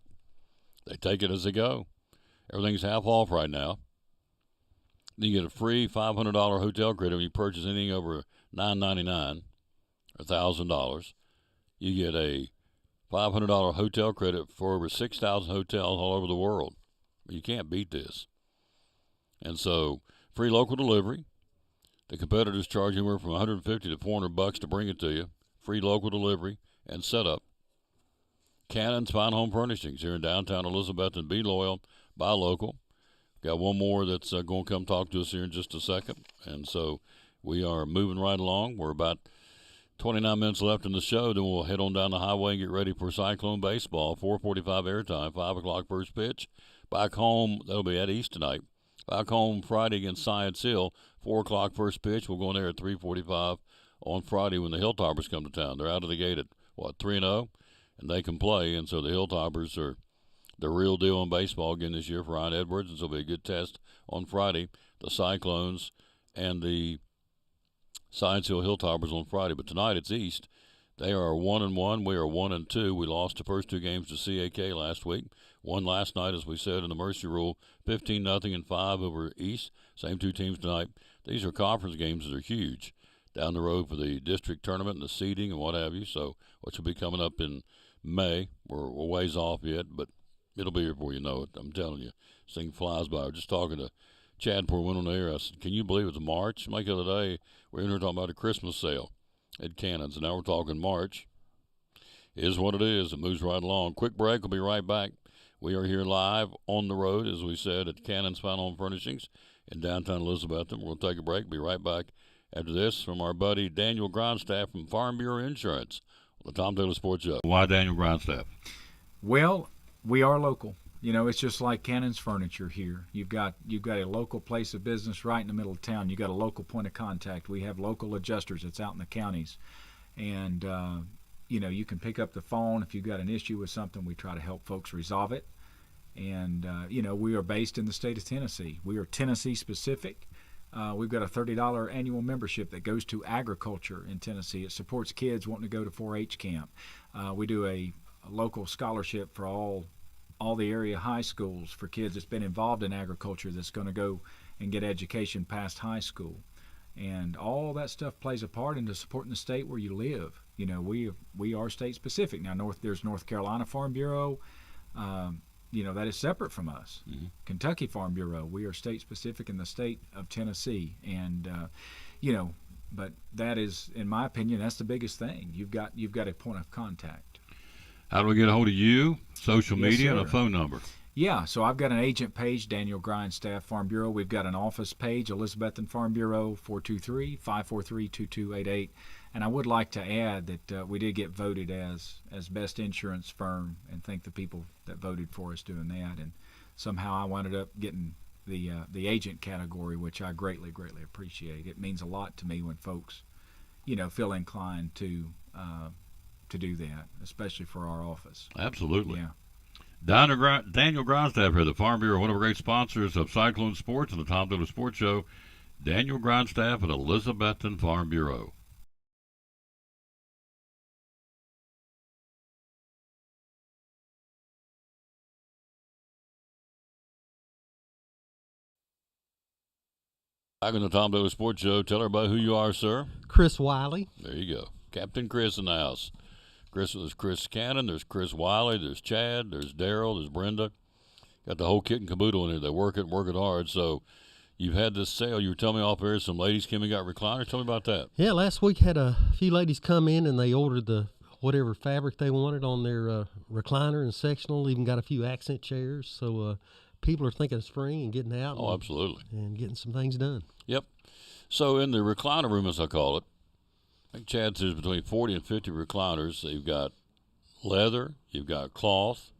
[SPEAKER 1] they take it as they go. Everything's half off right now. Then you get a free $500 hotel credit when you purchase anything over $999 or $1,000. You get a $500 hotel credit for over 6,000 hotels all over the world. You can't beat this. And so, free local delivery. The competitors charge anywhere from $150 to $400 to bring it to you. Free local delivery and setup. Cannon's Fine Home Furnishings here in downtown Elizabeth, and be loyal, buy local. Got one more that's going to come talk to us here in just a second. And so we are moving right along. We're about 29 minutes left in the show. Then we'll head on down the highway and get ready for Cyclone baseball. 4:45 airtime, 5 o'clock first pitch. Back home, that'll be at East tonight. Back home Friday against Science Hill, 4 o'clock first pitch. We'll go in there at 3:45 on Friday when the Hilltoppers come to town. They're out of the gate at, 3-0, and they can play. And so the Hilltoppers are the real deal in baseball again this year for Ryan Edwards, and so it'll be a good test on Friday. The Cyclones and the Science Hill Hilltoppers on Friday. But tonight it's East. They are 1-1. We are 1-2. We lost the first 2 games to CAK last week. Won last night, as we said, in the Mercy Rule, 15-0 and 5 over East. Same 2 teams tonight. These are conference games that are huge down the road for the district tournament and the seeding and what have you. So, which will be coming up in May. We're ways off yet, but it'll be here before you know it. I'm telling you, this thing flies by. I was just talking to Chad before we went on the air. I said, can you believe it's March? Like the other day, we were in here talking about a Christmas sale at Cannon's, and now we're talking March. It is what it is. It moves right along. Quick break. We'll be right back. We are here live on the road, as we said, at Cannon's Fine Home Furnishings in downtown Elizabeth. And we'll take a break. Be right back after this from our buddy Daniel Grindstaff from Farm Bureau Insurance on the Tom Taylor Sports Show. Why Daniel Grindstaff?
[SPEAKER 17] Well, we are local. You know, it's just like Cannon's Furniture here. You've got a local place of business right in the middle of town. You've got a local point of contact. We have local adjusters that's out in the counties. And, you can pick up the phone. If you've got an issue with something, we try to help folks resolve it. And, we are based in the state of Tennessee. We are Tennessee specific. We've got a $30 annual membership that goes to agriculture in Tennessee. It supports kids wanting to go to 4-H camp. We do a local scholarship for all the area high schools for kids that's been involved in agriculture that's going to go and get education past high school. And all that stuff plays a part into supporting the state where you live. We are state specific. Now, there's North Carolina Farm Bureau. That is separate from us. Mm-hmm. Kentucky Farm Bureau. We are state specific in the state of Tennessee. And, but that is, in my opinion, that's the biggest thing. You've got a point of contact.
[SPEAKER 1] How do we get a hold of you? Social media,
[SPEAKER 17] sir.
[SPEAKER 1] And a phone number.
[SPEAKER 17] Yeah, so I've got an agent page, Daniel Grindstaff Farm Bureau. We've got an office page, Elizabethan Farm Bureau, 423-543-2288. And I would like to add that we did get voted as best insurance firm, and thank the people that voted for us doing that. And somehow I wound up getting the agent category, which I greatly, greatly appreciate. It means a lot to me when folks, feel inclined to do that, especially for our office.
[SPEAKER 1] Absolutely.
[SPEAKER 17] Yeah.
[SPEAKER 1] Daniel Grindstaff here, the Farm Bureau, one of our great sponsors of Cyclone Sports and the Tom Taylor Sports Show. Daniel Grindstaff at Elizabethan Farm Bureau. Back on the Tom Taylor Sports Show. Tell everybody who you are, sir.
[SPEAKER 18] Chris Wiley.
[SPEAKER 1] There you go. Captain Chris in the house. There's Chris Cannon, there's Chris Wiley, there's Chad, there's Daryl, there's Brenda. Got the whole kit and caboodle in here. They work it hard. So you've had this sale. You were telling me off air some ladies came and got recliners. Tell me about that.
[SPEAKER 18] Yeah, last week had a few ladies come in and they ordered the whatever fabric they wanted on their recliner and sectional. Even got a few accent chairs. So people are thinking of spring and getting out.
[SPEAKER 1] Oh, absolutely.
[SPEAKER 18] And getting some things done.
[SPEAKER 1] Yep. So in the recliner room, as I call it, I think Chad says between 40 and 50 recliners. You've got leather, you've got cloth.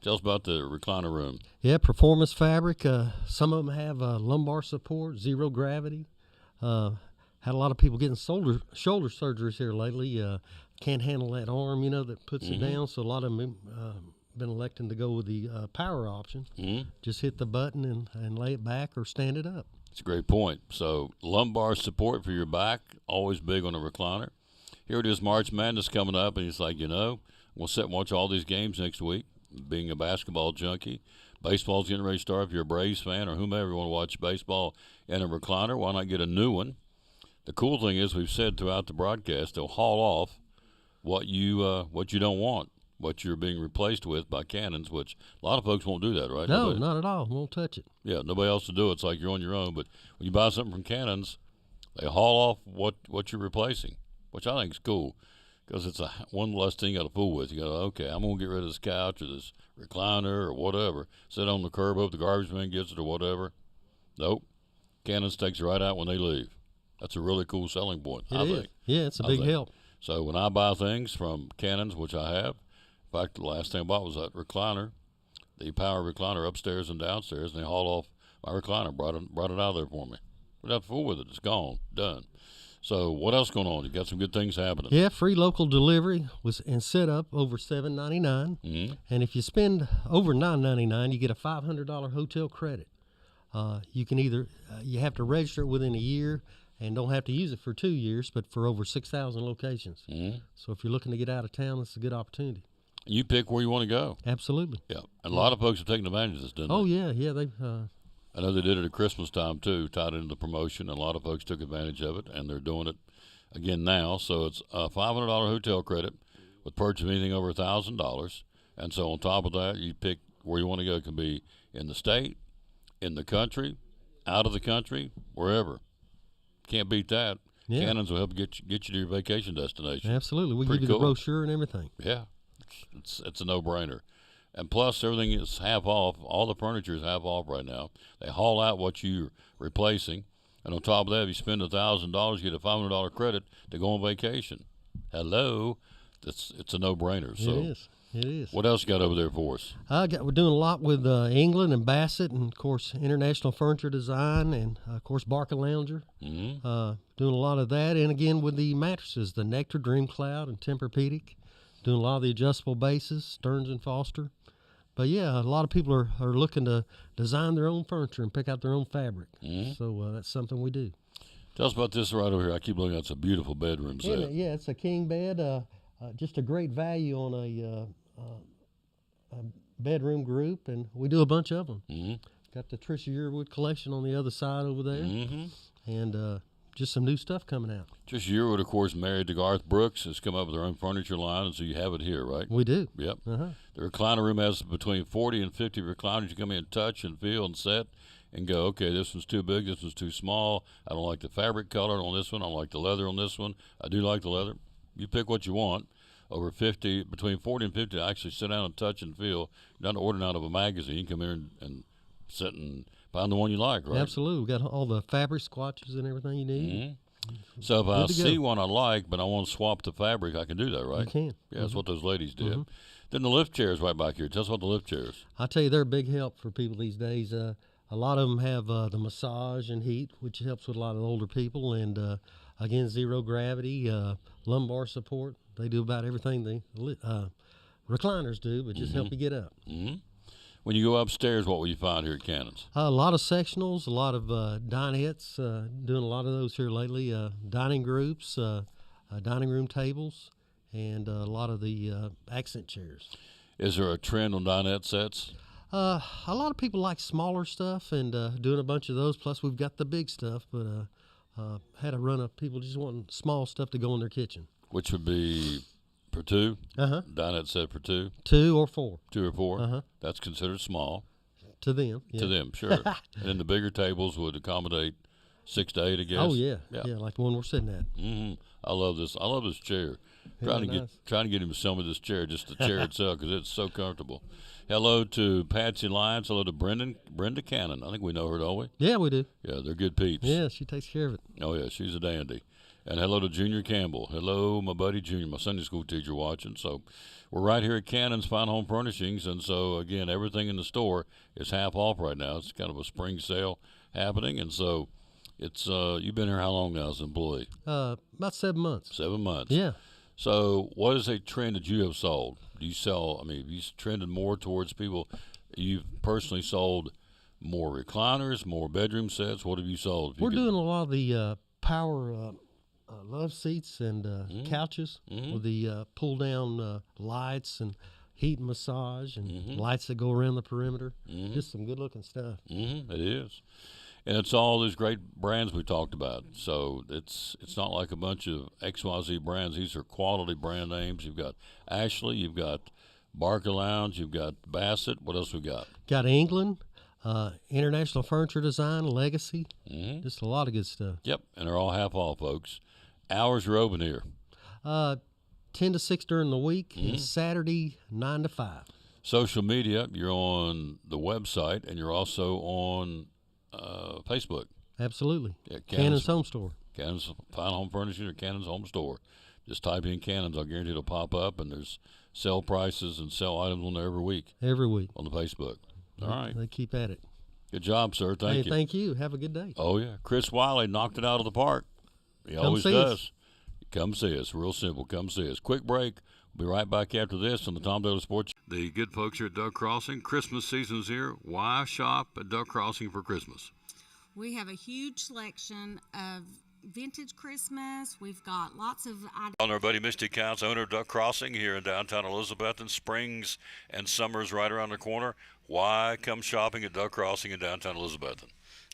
[SPEAKER 1] Tell us about the recliner room.
[SPEAKER 18] Yeah, performance fabric. Some of them have lumbar support, zero gravity. Had a lot of people getting shoulder surgeries here lately. Can't handle that arm, that puts it down. So a lot of them been electing to go with the power option. Mm-hmm. Just hit the button and lay it back or stand it up.
[SPEAKER 1] It's a great point. So lumbar support for your back, always big on a recliner. Here it is, March Madness coming up, and he's like, we'll sit and watch all these games next week, being a basketball junkie. Baseball's getting ready to start. If you're a Braves fan or whomever you want to watch baseball in a recliner, why not get a new one? The cool thing is we've said throughout the broadcast they'll haul off what you don't want, what you're being replaced with by Cannons, which a lot of folks won't do that, right?
[SPEAKER 18] No, not at all. Won't touch it.
[SPEAKER 1] Yeah, nobody else will do it. It's like you're on your own. But when you buy something from Cannons, they haul off what you're replacing, which I think is cool because it's one less thing you got to fool with. You go, okay, I'm going to get rid of this couch or this recliner or whatever. Sit on the curb, hope the garbage man gets it or whatever. Nope. Cannons takes it right out when they leave. That's a really cool selling point, I think.
[SPEAKER 18] Yeah, it's a big help.
[SPEAKER 1] So when I buy things from Cannons, which I have, in fact, the last thing I bought was that recliner, the power recliner upstairs and downstairs, and they hauled off my recliner, brought it out of there for me. We don't have to fool with it. It's gone, done. So what else going on? You got some good things happening.
[SPEAKER 18] Yeah, free local delivery and set up over $7.99, and if you spend over $9.99, you get a $500 hotel credit. You can either you have to register it within a year and don't have to use it for 2 years, but for over 6,000 locations. So if you're looking to get out of town, it's a good opportunity.
[SPEAKER 1] You pick where you want to go.
[SPEAKER 18] Absolutely.
[SPEAKER 1] Yeah, and a lot of folks have taken advantage of this, didn't they?
[SPEAKER 18] Oh yeah, they.
[SPEAKER 1] I know they did it at Christmas time too, tied into the promotion. And a lot of folks took advantage of it, and they're doing it again now. So it's a $500 hotel credit with purchase of anything over $1,000. And so on top of that, you pick where you want to go. It can be in the state, in the country, out of the country, wherever. Can't beat that.
[SPEAKER 18] Yeah.
[SPEAKER 1] Cannons will help get you to your vacation destination.
[SPEAKER 18] Absolutely, we
[SPEAKER 1] Pretty
[SPEAKER 18] give you
[SPEAKER 1] cool.
[SPEAKER 18] the brochure and everything.
[SPEAKER 1] Yeah, it's a no-brainer. And plus, everything is half off. All the furniture is half off right now. They haul out what you're replacing. And on top of that, if you spend $1,000, you get a $500 credit to go on vacation. Hello. It's a no-brainer. So
[SPEAKER 18] It is.
[SPEAKER 1] What else you got over there for us?
[SPEAKER 18] We're doing a lot with England and Bassett, and, of course, International Furniture Design, and, of course, Barker Lounger. Doing a lot of that. And, again, with the mattresses, the Nectar, Dream Cloud, and Tempur-Pedic. Doing a lot of the adjustable bases, Stearns and Foster. But, yeah, a lot of people are looking to design their own furniture and pick out their own fabric. So that's something we do.
[SPEAKER 1] Tell us about this right over here. I keep looking at it's a beautiful bedroom set.
[SPEAKER 18] Yeah, it's a king bed. Just a great value on a bedroom group, and we do a bunch of them. Got the Trisha Yearwood collection on the other side over there, and just some new stuff coming out.
[SPEAKER 1] Trisha Yearwood, of course, married to Garth Brooks, has come up with their own furniture line, and so you have it here, right?
[SPEAKER 18] We do.
[SPEAKER 1] Yep. The recliner room has between 40 and 50 recliners. You come in and touch and feel and set and go, okay, this one's too big, this one's too small. I don't like the fabric color on this one. I don't like the leather on this one. I do like the leather. You pick what you want. Over 50, between 40 and 50, I actually sit down and touch and feel. You're not ordering out of a magazine. You come here and sit and find the one you like, right?
[SPEAKER 18] Absolutely. We got all the fabric swatches and everything you need.
[SPEAKER 1] So if I see one I like, but I want to swap the fabric, I can do that, right?
[SPEAKER 18] You can.
[SPEAKER 1] Yeah, that's what those ladies did. Then the lift chairs right back here. Tell us about the lift chairs.
[SPEAKER 18] I tell you, they're a big help for people these days. A lot of them have the massage and heat, which helps with a lot of older people. And, again, zero gravity, lumbar support. They do about everything the recliners do, but just help you get up.
[SPEAKER 1] When you go upstairs, what will you find here at Cannons?
[SPEAKER 18] A lot of sectionals, a lot of dinettes, doing a lot of those here lately. Dining groups, dining room tables, and a lot of the accent chairs.
[SPEAKER 1] Is there a trend on dinette sets?
[SPEAKER 18] A lot of people like smaller stuff, and doing a bunch of those. Plus, we've got the big stuff, but had a run of people just wanting small stuff to go in their kitchen.
[SPEAKER 1] Which would be for two? Dinette set for two?
[SPEAKER 18] 2 or 4.
[SPEAKER 1] 2 or 4? That's considered small.
[SPEAKER 18] To them, yeah.
[SPEAKER 1] To them, sure. And then the bigger tables would accommodate 6 to 8, I guess.
[SPEAKER 18] Oh, yeah, like the one we're sitting at.
[SPEAKER 1] I love this. I love this chair. Trying to get him to sell me this chair, just the chair itself, because it's so comfortable. Hello to Patsy Lyons. Hello to Brenda Cannon. I think we know her, don't we?
[SPEAKER 18] Yeah, we do.
[SPEAKER 1] Yeah, they're good peeps.
[SPEAKER 18] Yeah, she takes care of it.
[SPEAKER 1] Oh, yeah, she's a dandy. And hello to Junior Campbell. Hello, my buddy Junior, my Sunday school teacher watching. So we're right here at Cannon's Fine Home Furnishings. And so, again, everything in the store is half off right now. It's kind of a spring sale happening. And so it's you've been here how long now as an employee?
[SPEAKER 18] About 7 months.
[SPEAKER 1] 7 months.
[SPEAKER 18] Yeah.
[SPEAKER 1] So what is a trend that you have sold? Do you sell, have you trended more towards people? You've personally sold more recliners, more bedroom sets. What have you sold?
[SPEAKER 18] We're doing a lot of the power love seats and couches with the pull-down lights, and heat and massage and
[SPEAKER 1] Mhm.
[SPEAKER 18] lights that go around the perimeter.
[SPEAKER 1] Mhm.
[SPEAKER 18] Just some good looking stuff.
[SPEAKER 1] It is. And it's all these great brands we talked about. So it's not like a bunch of XYZ brands. These are quality brand names. You've got Ashley, you've got Barker Lounge, you've got Bassett. What else we got?
[SPEAKER 18] Got England, International Furniture Design, Legacy.
[SPEAKER 1] Mhm.
[SPEAKER 18] Just a lot of good stuff.
[SPEAKER 1] Yep, and they're all half off, folks. Hours are open here.
[SPEAKER 18] 10 to 6 during the week,
[SPEAKER 1] Mhm.
[SPEAKER 18] and Saturday 9 to 5.
[SPEAKER 1] Social media, you're on the website, and you're also on Facebook.
[SPEAKER 18] Absolutely.
[SPEAKER 1] Yeah,
[SPEAKER 18] Cannon's Home Store.
[SPEAKER 1] Cannon's Fine Home Furnishing or Cannon's Home Store. Just type in Cannon's. I'll guarantee it'll pop up, and there's sale prices and sale items on there every week.
[SPEAKER 18] Every week.
[SPEAKER 1] On the Facebook. All right.
[SPEAKER 18] They keep at it.
[SPEAKER 1] Good job, sir. Thank you.
[SPEAKER 18] Thank you. Have a good day.
[SPEAKER 1] Oh, yeah. Chris Wiley knocked it out of the park. He always
[SPEAKER 18] see
[SPEAKER 1] does.
[SPEAKER 18] us.
[SPEAKER 1] Come see us. Real simple. Come see us. Quick break. We'll be right back after this on the Tom Taylor Sports. The good folks here at Duck Crossing. Christmas season's here. Why shop at Duck Crossing for Christmas?
[SPEAKER 19] We have a huge selection of vintage Christmas. We've got lots of ideas.
[SPEAKER 1] On our buddy Misty Counts, owner of Duck Crossing here in downtown Elizabethton. Springs and summer's right around the corner. Why come shopping at Duck Crossing in downtown Elizabethton?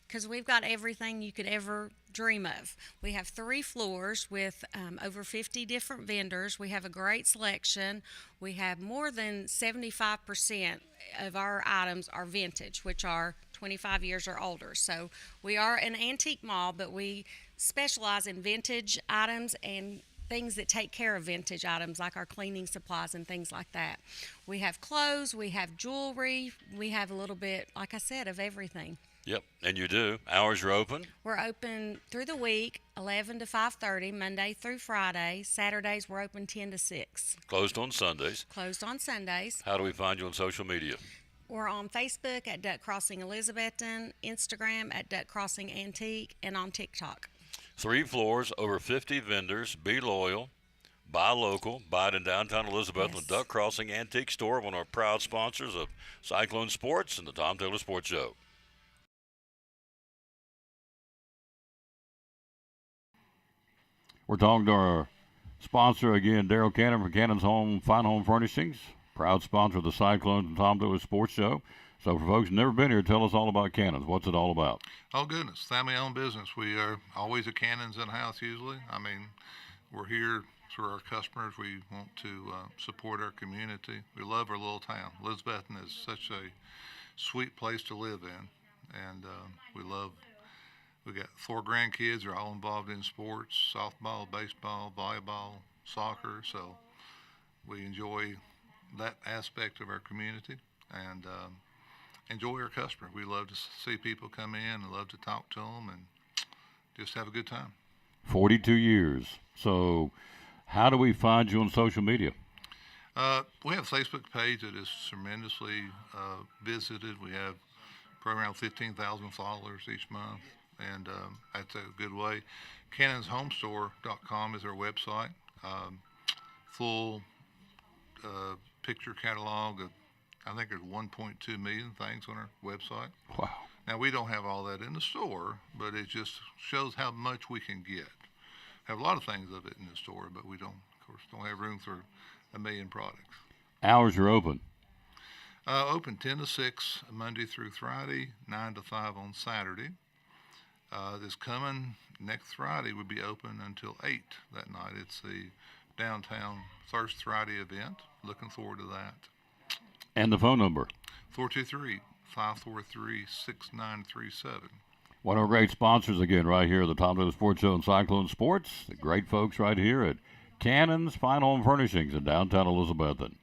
[SPEAKER 19] Because we've got everything you could ever dream of. We have 3 floors with over 50 different vendors. We have a great selection. We have more than 75% of our items are vintage, which are 25 years or older. So we are an antique mall, but we specialize in vintage items and things that take care of vintage items, like our cleaning supplies and things like that. We have clothes, we have jewelry, we have a little bit, like I said, of everything.
[SPEAKER 1] Yep, and you do. Hours are open.
[SPEAKER 19] We're open through the week, 11 to 5:30, Monday through Friday. Saturdays, we're open 10 to 6.
[SPEAKER 1] Closed on Sundays.
[SPEAKER 19] Closed on Sundays.
[SPEAKER 1] How do we find you on social media?
[SPEAKER 19] We're on Facebook at Duck Crossing Elizabethton, Instagram at Duck Crossing Antique, and on TikTok.
[SPEAKER 1] 3 floors, over 50 vendors. Be loyal. Buy local. Buy it in downtown Elizabethton.
[SPEAKER 19] Yes.
[SPEAKER 1] The Duck Crossing Antique Store, one of our proud sponsors of Cyclone Sports and the Tom Taylor Sports Show. We're talking to our sponsor again, Daryl Cannon from Cannon's Fine Home Furnishings, proud sponsor of the Cyclones and Tom Taylor Sports Show. So for folks who've never been here, tell us all about Cannon's. What's it all about?
[SPEAKER 6] Oh, goodness. Family-owned business. We are always a Cannon's in-house usually. I mean, we're here for our customers. We want to support our community. We love our little town. Elizabethton is such a sweet place to live in, and we got 4 grandkids. They're all involved in sports, softball, baseball, volleyball, soccer. So we enjoy that aspect of our community and enjoy our customers. We love to see people come in and love to talk to them and just have a good time.
[SPEAKER 1] 42 years. So how do we find you on social media?
[SPEAKER 6] We have a Facebook page that is tremendously visited. We have probably around 15,000 followers each month, and that's a good way. CannonsHomeStore.com is our website. Full picture catalog of, I think there's 1.2 million things on our website.
[SPEAKER 1] Wow.
[SPEAKER 6] Now, we don't have all that in the store, but it just shows how much we can get. Have a lot of things of it in the store, but we don't, of course, don't have room for a million products.
[SPEAKER 1] Hours are open.
[SPEAKER 6] Open 10 to 6 Monday through Friday, 9 to 5 on Saturday. This coming next Friday would be open until 8 that night. It's the downtown Thirst Friday event. Looking forward to that.
[SPEAKER 1] And the phone number?
[SPEAKER 6] 423-543-6937.
[SPEAKER 1] One of our great sponsors again right here at the Tom Taylor Sports Show and Cyclone Sports. The great folks right here at Cannon's Fine Home Furnishings in downtown Elizabethton.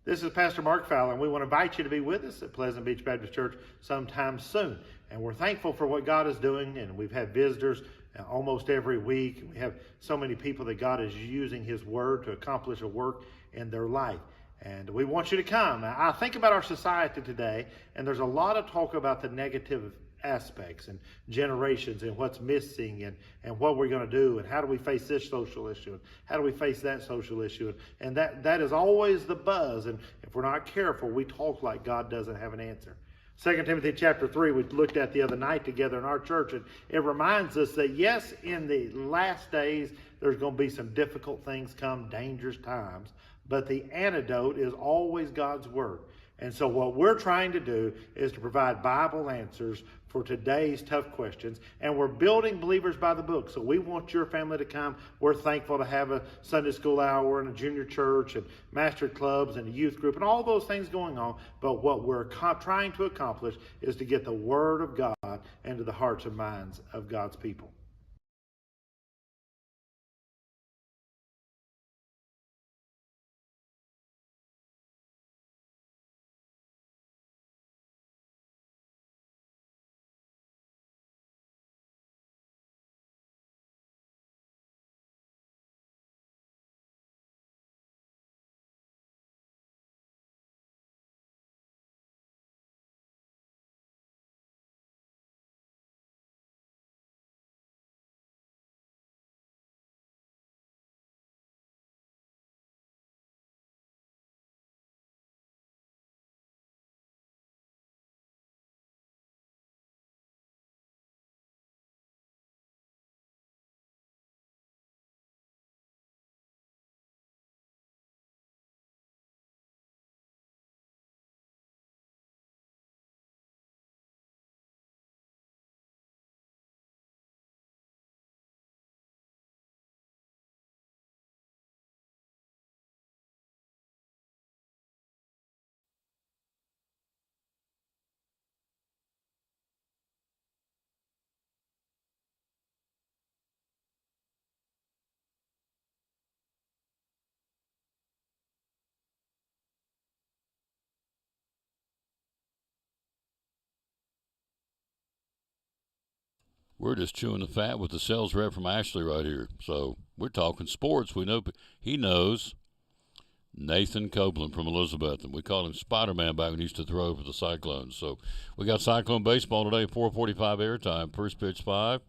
[SPEAKER 20] This is Pastor Mark Fowler, and we want to invite you to be with us at Pleasant Beach Baptist Church sometime soon. And we're thankful for what God is doing, and we've had visitors almost every week. We have so many people that God is using His Word to accomplish a work in their life. And we want you to come. Now, I think about our society today, and there's a lot of talk about the negative aspects and generations and what's missing and what we're going to do and how do we face this social issue and how do we face that social issue. And that is always the buzz. And if we're not careful, we talk like God doesn't have an answer. 2 Timothy chapter 3 we looked at the other night together in our church, and it reminds us that yes, in the last days there's going to be some difficult things come, dangerous times, but the antidote is always God's Word. And so what we're trying to do is to provide Bible answers for today's tough questions. And we're building Believers by the Book. So we want your family to come. We're thankful to have a Sunday school hour and a junior church and master clubs and a youth group and all those things going on. But what we're trying to accomplish is to get the Word of God into the hearts and minds of God's people.
[SPEAKER 1] We're just chewing the fat with the sales rep from Ashley right here. So we're talking sports. We know he knows Nathan Copeland from Elizabeth, and we called him Spider-Man back when he used to throw for the Cyclones. So we got Cyclone baseball today, 4:45 airtime. First pitch 5.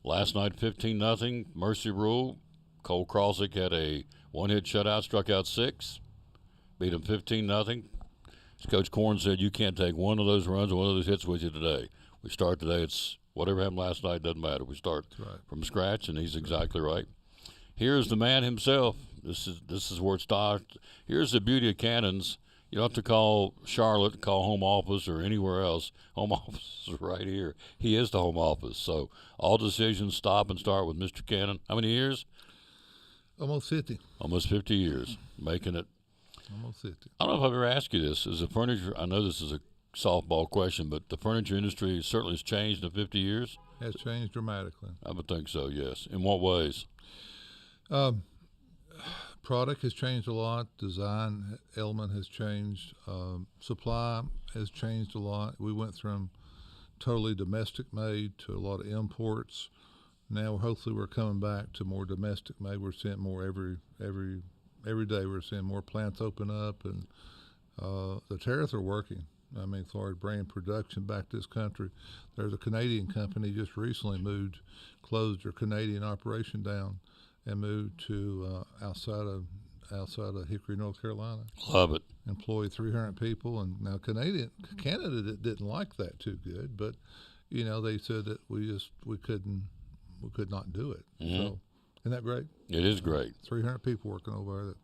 [SPEAKER 1] Last night 15-0. Mercy rule. Cole Krosick had a one-hit shutout, struck out 6, beat him 15-0. As Coach Korn said, you can't take one of those runs or one of those hits with you today. We start today. It's whatever happened last night doesn't matter. We start from scratch, and he's exactly right. Here's the man himself. This is where it starts. Here's the beauty of Cannons. You don't have to call Charlotte, call home office or anywhere else. Home office is right here. He is the home office. So all decisions stop and start with Mr. Cannon. How many years?
[SPEAKER 21] Almost 50.
[SPEAKER 1] Almost 50 years, making it.
[SPEAKER 21] Almost 50.
[SPEAKER 1] I don't know if I've ever asked you this. Is the furniture, I know this is a softball question, but the furniture industry certainly has changed in 50 years?
[SPEAKER 21] Has changed dramatically.
[SPEAKER 1] I would think so, yes. In what ways?
[SPEAKER 21] Product has changed a lot. Design element has changed. Supply has changed a lot. We went from totally domestic made to a lot of imports. Now hopefully we're coming back to more domestic made. We're seeing more every day. We're seeing more plants open up, and the tariffs are working. I mean, as far as bringing production back to this country, there's a Canadian company just recently closed their Canadian operation down and moved to outside of Hickory, North Carolina.
[SPEAKER 1] Love it.
[SPEAKER 21] Employed 300 people, and now Canada didn't like that too good, but you know they said that we could not do it.
[SPEAKER 1] Mm-hmm.
[SPEAKER 21] So isn't that great?
[SPEAKER 1] It is great.
[SPEAKER 21] 300 people working over there that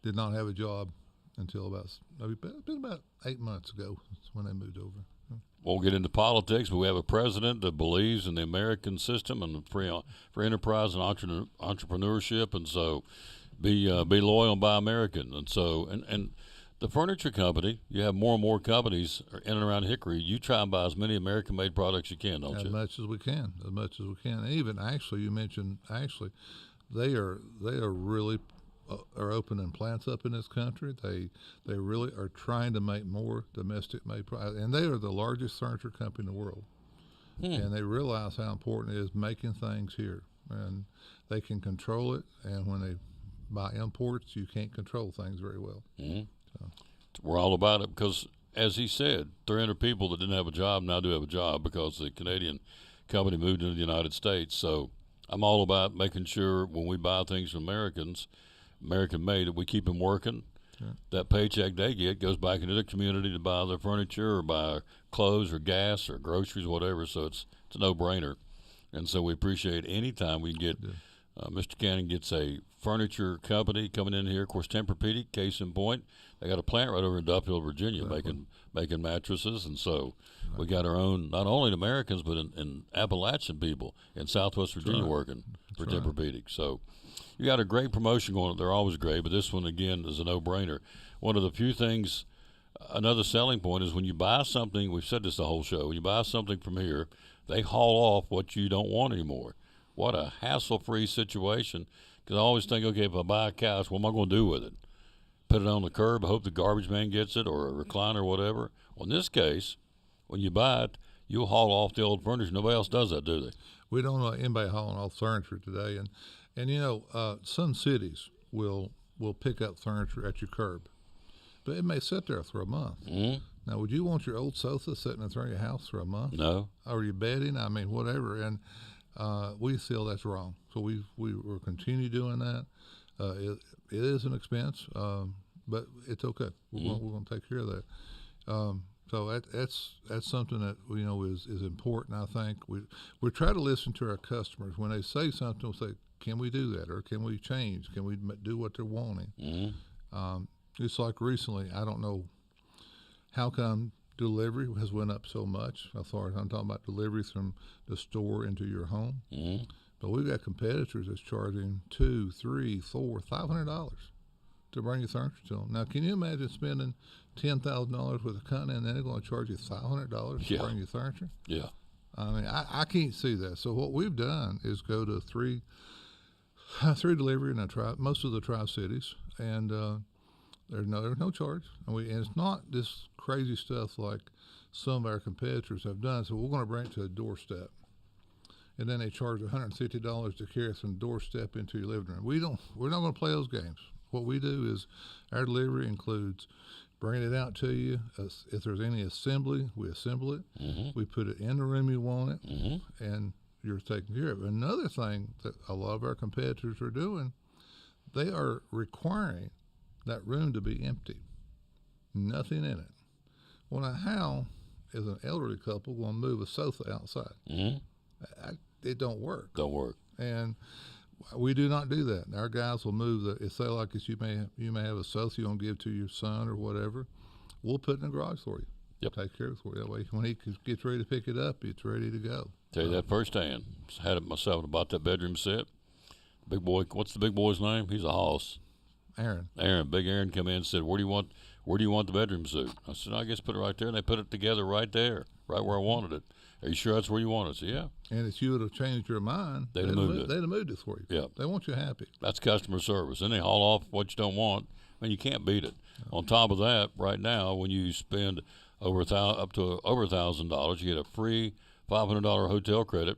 [SPEAKER 21] did not have a job until about 8 months ago. That's when they moved over.
[SPEAKER 1] Won't get into politics, but we have a president that believes in the American system and free enterprise and entrepreneurship, and so be loyal and buy American. And so and the furniture company, you have more and more companies in and around Hickory. You try and buy as many American-made products you can, don't you?
[SPEAKER 21] As much as we can. And even Ashley, you mentioned Ashley, they are really are opening plants up in this country. They really are trying to make more domestic made products, and they are the largest furniture company in the world. And they realize how important it is making things here, and they can control it. And when they buy imports, you can't control things very well. So.
[SPEAKER 1] We're all about it because, as he said, 300 people that didn't have a job now do have a job because the Canadian company moved into the United States. So I'm all about making sure when we buy things from Americans, American made, that we keep them working. That paycheck they get goes back into the community to buy their furniture or buy clothes or gas or groceries, whatever. So it's a no-brainer. And so we appreciate any time we can get Mr. Cannon gets a furniture company coming in here. Of course, Tempur-Pedic, case in point, they got a plant right over in Duffield, Virginia, making mattresses. And so we got our own, not only Americans, but in Appalachian people in Southwest Virginia working for Tempur-Pedic. So you got a great promotion going. They're always great, but this one, again, is a no-brainer. One of the few things, another selling point is when you buy something, we've said this the whole show, when you buy something from here, they haul off what you don't want anymore. What a hassle-free situation. Because I always think, okay, if I buy a couch, what am I going to do with it? Put it on the curb, hope the garbage man gets it, or a recliner or whatever. Well, in this case, when you buy it, you'll haul off the old furniture. Nobody else does that, do they?
[SPEAKER 21] We don't know anybody hauling off furniture today. And you know, some cities will pick up furniture at your curb, but it may sit there for a month. Now, would you want your old sofa sitting in front of your house for a month?
[SPEAKER 1] No.
[SPEAKER 21] Or your bedding? I mean, whatever. And we feel that's wrong. So we will continue doing that. It is an expense, but it's okay. We're going to take care of that. So that's something that is important. I think we try to listen to our customers when they say something. We'll say, can we do that, or can we change? Can we do what they're wanting? It's like recently, I don't know how come delivery has went up so much. As far as I'm talking about delivery from the store into your home, but we've got competitors that's charging $200, $300, $400, $500 to bring your furniture to them. Now, can you imagine spending $10,000 with a company and then they're going to charge you $500 to bring your furniture?
[SPEAKER 1] Yeah.
[SPEAKER 21] I mean, I can't see that. So what we've done is go to three delivery in most of the Tri-Cities, and there's no charge. And it's not this crazy stuff like some of our competitors have done. So we're going to bring it to a doorstep, and then they charge $150 to carry it from the doorstep into your living room. We're not going to play those games. What we do is our delivery includes bringing it out to you. If there's any assembly, we assemble it. We put it in the room you want it, and you're taken care of. Another thing that a lot of our competitors are doing, they are requiring that room to be empty, nothing in it. Well, now how is an elderly couple going to move a sofa outside? It don't work.
[SPEAKER 1] Don't work.
[SPEAKER 21] And we do not do that. Our guys will move if they like us, you may have a sofa you want to give to your son or whatever. We'll put it in the garage for you. Take care of it for you. That way, when he gets ready to pick it up, it's ready to go.
[SPEAKER 1] Tell you that firsthand. Had it myself. About that bedroom set. Big boy. What's the big boy's name? He's a hoss.
[SPEAKER 21] Aaron.
[SPEAKER 1] Big Aaron come in and said, where do you want the bedroom suit? I said, I guess put it right there. And they put it together right there, right where I wanted it. Are you sure that's where you want it? I said, yeah.
[SPEAKER 21] And if you would have changed your mind,
[SPEAKER 1] they'd have moved
[SPEAKER 21] it for you.
[SPEAKER 1] Yeah.
[SPEAKER 21] They want you happy.
[SPEAKER 1] That's customer service. Then they haul off what you don't want. I mean, you can't beat it. On top of that, right now, when you spend up to over $1,000, you get a free $500 hotel credit,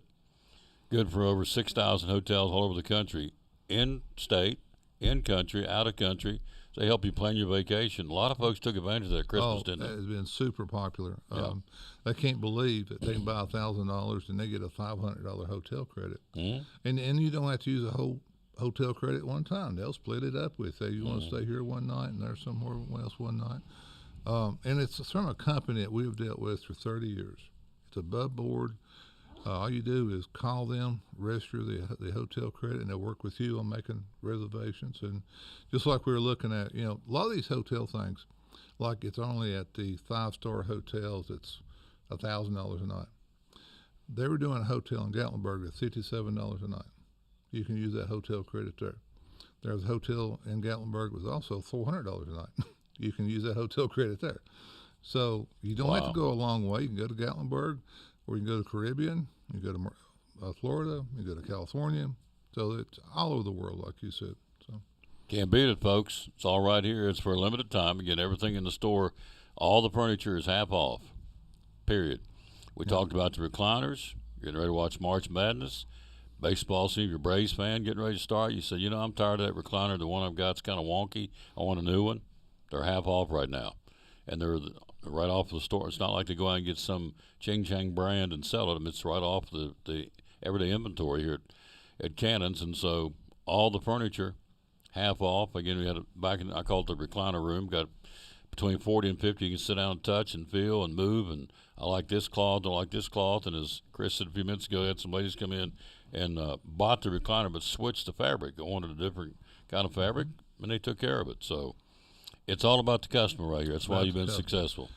[SPEAKER 1] good for over 6,000 hotels all over the country, in state, in country, out of country. They help you plan your vacation. A lot of folks took advantage of that at Christmas, didn't they?
[SPEAKER 21] That has been super popular.
[SPEAKER 1] Yeah.
[SPEAKER 21] They can't believe that they can buy $1,000 and they get a $500 hotel credit. And you don't have to use a whole hotel credit at one time. They'll split it up with you. You want to stay here one night and there somewhere else one night. And it's from a company that we've dealt with for 30 years. It's above board. All you do is call them, register the hotel credit, and they'll work with you on making reservations. And just like we were looking at, a lot of these hotel things, like it's only at the 5-star hotels, it's $1,000 a night. They were doing a hotel in Gatlinburg at $57 a night. You can use that hotel credit there. There's a hotel in Gatlinburg that was also $400 a night. You can use that hotel credit there. So you don't have to go a long way. You can go to Gatlinburg, or you can go to the Caribbean, you can go to Florida, you can go to California. So it's all over the world, like you said. So
[SPEAKER 1] Can't beat it, folks. It's all right here. It's for a limited time. Again, everything in the store, all the furniture is half off, period. We talked about the recliners. You're getting ready to watch March Madness. Baseball season, you're a Braves fan, getting ready to start. You said, I'm tired of that recliner. The one I've got's kind of wonky. I want a new one. They're half off right now. And they're right off the store. It's not like they go out and get some Ching Chang brand and sell it. It's right off the everyday inventory here at Cannon's. And so all the furniture, half off. Again, we had I call it the recliner room. Got between 40 and 50. You can sit down and touch and feel and move. And I like this cloth. I like this cloth. And as Chris said a few minutes ago, had some ladies come in and bought the recliner but switched the fabric. They wanted a different kind of fabric, and they took care of it. So it's all about the customer right here. That's why you've been successful.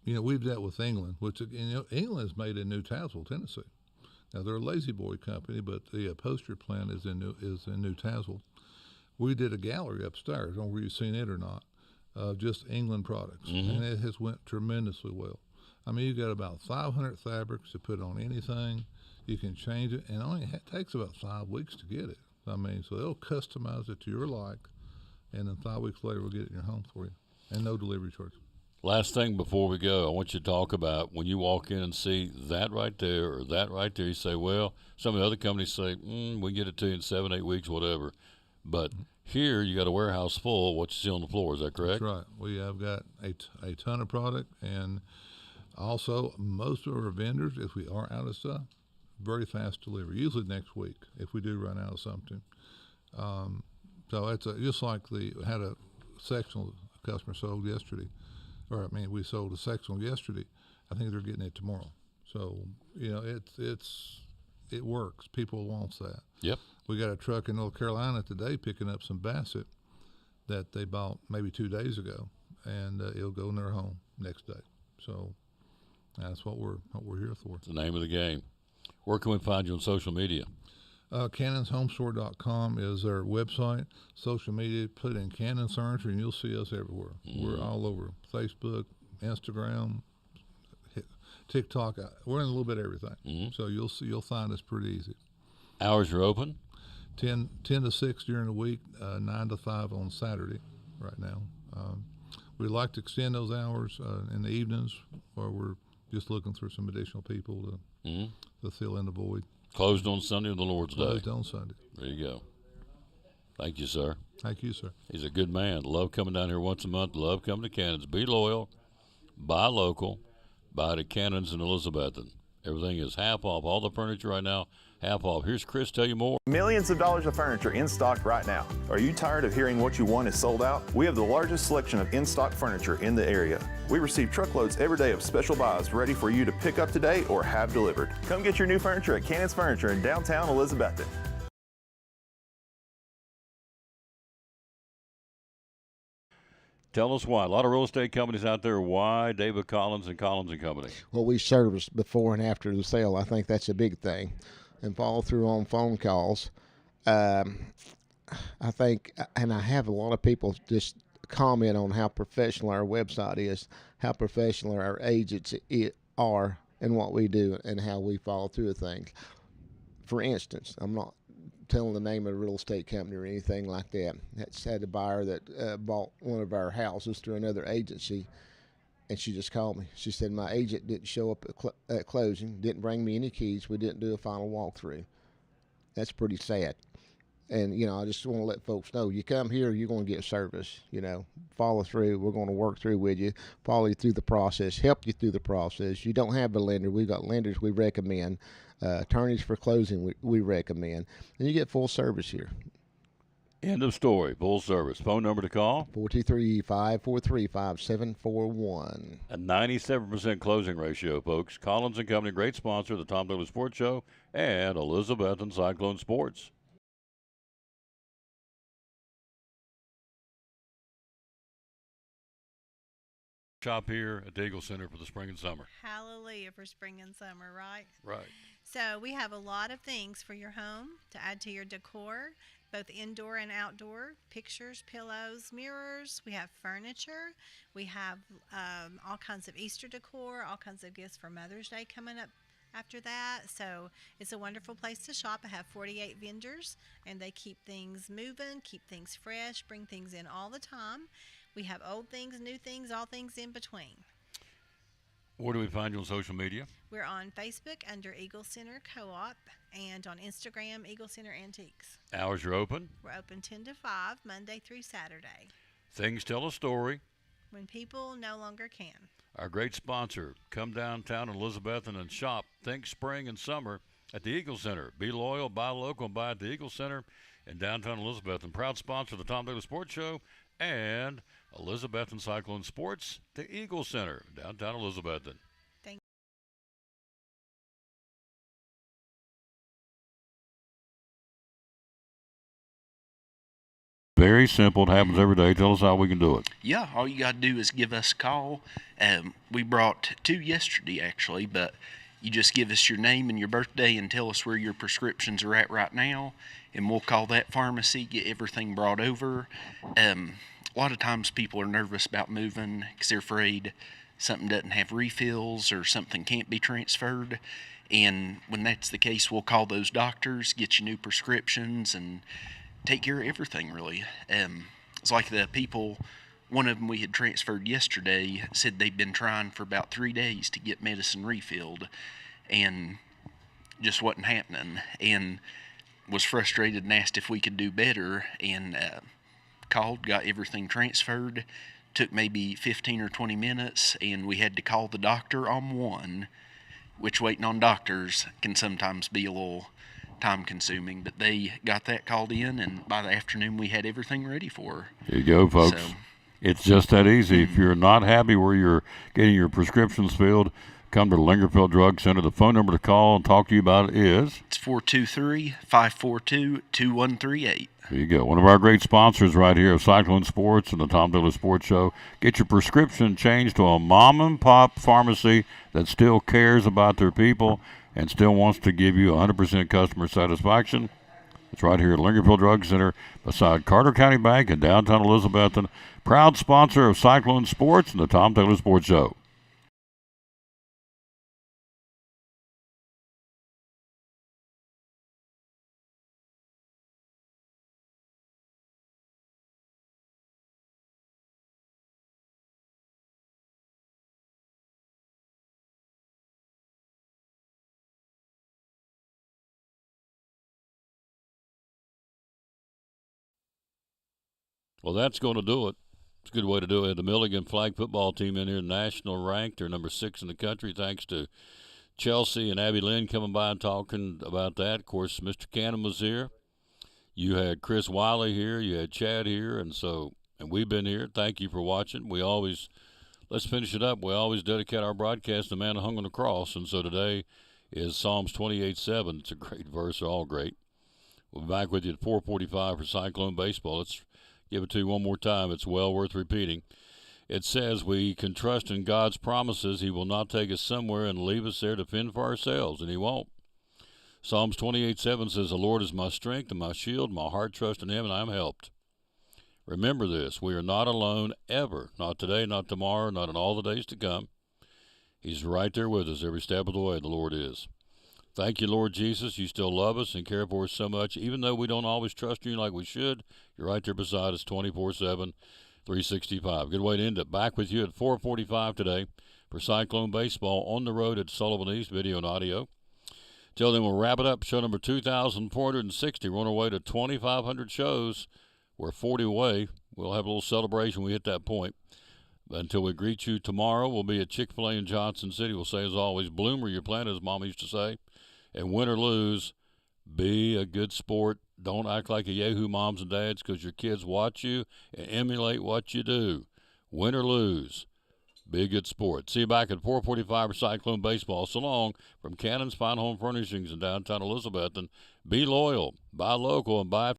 [SPEAKER 21] We've dealt with England, which England is made in New Tazewell, Tennessee. Now they're a lazy boy company, but the upholstery plant is in New Tazewell. We did a gallery upstairs. I don't know if you've seen it or not. Just England products, and it has went tremendously well. I mean, you got about 500 fabrics to put on anything. You can change it, and it only takes about 5 weeks to get it. I mean, so they'll customize it to your like, and then 5 weeks later we'll get it in your home for you, and no delivery charge.
[SPEAKER 1] Last thing before we go, I want you to talk about when you walk in and see that right there or that right there, you say, well, some of the other companies say, we get it to you in 7, 8 weeks, whatever. But here you got a warehouse full of what you see on the floor. Is that correct?
[SPEAKER 21] That's right. We have got a ton of product, and also most of our vendors, if we are out of stuff, very fast delivery, usually next week if we do run out of something. So it's just like had a sectional customer sold yesterday, we sold a sectional yesterday. I think they're getting it tomorrow. So it works. People want that.
[SPEAKER 1] Yep.
[SPEAKER 21] We got a truck in North Carolina today picking up some Bassett that they bought maybe 2 days ago, and it'll go in their home next day. So that's what we're here for.
[SPEAKER 1] It's the name of the game. Where can we find you on social media?
[SPEAKER 21] CannonsHomestore.com is our website. Social media, put in Cannons Furniture, and you'll see us everywhere. We're all over Facebook, Instagram, TikTok. We're in a little bit of everything. So you'll find us pretty easy.
[SPEAKER 1] Hours are open?
[SPEAKER 21] 10 to 6 during the week, 9 to 5 on Saturday right now. We'd like to extend those hours in the evenings, where we're just looking for some additional people to fill in the void.
[SPEAKER 1] Closed on Sunday or the Lord's Day?
[SPEAKER 21] Closed on Sunday.
[SPEAKER 1] There you go. Thank you, sir.
[SPEAKER 21] Thank you, sir.
[SPEAKER 1] He's a good man. Love coming down here once a month. Love coming to Cannons. Be loyal. Buy local. Buy to Cannons and Elizabethton. Everything is half off. All the furniture right now, half off. Here's Chris tell you more.
[SPEAKER 15] Millions of dollars of furniture in stock right now. Are you tired of hearing what you want is sold out? We have the largest selection of in-stock furniture in the area. We receive truckloads every day of special buys ready for you to pick up today or have delivered. Come get your new furniture at Cannons Furniture in downtown Elizabethton.
[SPEAKER 1] Tell us why. A lot of real estate companies out there. Why David Collins and Collins & Company?
[SPEAKER 5] Well, we service before and after the sale. I think that's a big thing. And follow through on phone calls. I think, and I have a lot of people just comment on how professional our website is, how professional our agents are, and what we do, and how we follow through with things. For instance, I'm not telling the name of a real estate company or anything like that. That's had a buyer that bought one of our houses through another agency, and she just called me. She said, my agent didn't show up at closing, didn't bring me any keys, we didn't do a final walkthrough. That's pretty sad. And, I just want to let folks know, you come here, you're going to get service, follow through. We're going to work through with you, follow you through the process, help you through the process. You don't have a lender. We've got lenders we recommend. Attorneys for closing we recommend. And you get full service here.
[SPEAKER 1] End of story. Full service. Phone number to call?
[SPEAKER 5] 423-543-5741.
[SPEAKER 1] A 97% closing ratio, folks. Collins & Company, great sponsor of the Tom Dooley Sports Show and Elizabethton Cyclone Sports. Shop here at the Eagle Center for the spring and summer.
[SPEAKER 10] Hallelujah for spring and summer, right?
[SPEAKER 1] Right.
[SPEAKER 10] So we have a lot of things for your home to add to your decor, both indoor and outdoor. Pictures, pillows, mirrors. We have furniture. We have all kinds of Easter decor, all kinds of gifts for Mother's Day coming up after that. So it's a wonderful place to shop. I have 48 vendors, and they keep things moving, keep things fresh, bring things in all the time. We have old things, new things, all things in between.
[SPEAKER 1] Where do we find you on social media?
[SPEAKER 10] We're on Facebook under Eagle Center Co-op and on Instagram, Eagle Center Antiques.
[SPEAKER 1] Hours are open?
[SPEAKER 10] We're open 10 to 5, Monday through Saturday.
[SPEAKER 1] Things tell a story.
[SPEAKER 10] When people no longer can.
[SPEAKER 1] Our great sponsor, come downtown in Elizabethton and shop. Think spring and summer at the Eagle Center. Be loyal, buy local, and buy at the Eagle Center in downtown Elizabethton. Proud sponsor of the Tom Daly Sports Show and Elizabethton Cyclone Sports, the Eagle Center, downtown Elizabethton. Very simple. It happens every day. Tell us how we can do it.
[SPEAKER 2] Yeah, all you got to do is give us a call. We brought 2 yesterday, actually, but you just give us your name and your birthday and tell us where your prescriptions are at right now, and we'll call that pharmacy, get everything brought over. A lot of times people are nervous about moving because they're afraid something doesn't have refills or something can't be transferred. And when that's the case, we'll call those doctors, get you new prescriptions, and take care of everything, really. It's like the people, one of them we had transferred yesterday, said they'd been trying for about 3 days to get medicine refilled and just wasn't happening, and was frustrated and asked if we could do better, and called, got everything transferred. Took maybe 15 or 20 minutes, and we had to call the doctor on one, which waiting on doctors can sometimes be a little time consuming, but they got that called in, and by the afternoon we had everything ready for her.
[SPEAKER 1] There you go, folks.
[SPEAKER 2] So,
[SPEAKER 1] it's just that easy. If you're not happy where you're getting your prescriptions filled, come to the Lingerfield Drug Center. The phone number to call and talk to you about it is?
[SPEAKER 2] It's 423-542-2138.
[SPEAKER 1] There you go. One of our great sponsors right here of Cyclone Sports and the Tom Daly Sports Show. Get your prescription changed to a mom-and-pop pharmacy that still cares about their people and still wants to give you 100% customer satisfaction. It's right here at Lingerfield Drug Center beside Carter County Bank in downtown Elizabethton. Proud sponsor of Cyclone Sports and the Tom Daly Sports Show. Well, that's going to do it. It's a good way to do it. The Milligan flag football team in here, national ranked. They're number 6 in the country, thanks to Chelsea and Abby Lynn coming by and talking about that. Of course, Mr. Cannon was here. You had Chris Wiley here. You had Chad here. And we've been here. Thank you for watching. Let's finish it up. We always dedicate our broadcast to the man who hung on the cross. And so today is Psalms 28:7. It's a great verse. They're all great. We'll be back with you at 4:45 for Cyclone Baseball. Let's give it to you one more time. It's well worth repeating. It says we can trust in God's promises. He will not take us somewhere and leave us there to fend for ourselves, and he won't. Psalms 28:7 says, the Lord is my strength and my shield. My heart trusts in him, and I am helped. Remember this. We are not alone ever. Not today, not tomorrow, not in all the days to come. He's right there with us every step of the way. The Lord is. Thank you, Lord Jesus. You still love us and care for us so much. Even though we don't always trust you like we should, you're right there beside us 24/7, 365. Good way to end it. Back with you at 4:45 today for Cyclone Baseball on the road at Sullivan East, video and audio. Till then, we'll wrap it up. Show number 2,460. We're on our way to 2,500 shows. We're 40 away. We'll have a little celebration when we hit that point. Until we greet you tomorrow, we'll be at Chick-fil-A in Johnson City. We'll say, as always, bloom where you plant, as Mama used to say. And win or lose, be a good sport. Don't act like a yahoo moms and dads because your kids watch you and emulate what you do. Win or lose, be a good sport. See you back at 4:45 for Cyclone Baseball. So long from Cannon's Fine Home Furnishings in downtown Elizabethton. Be loyal, buy local, and buy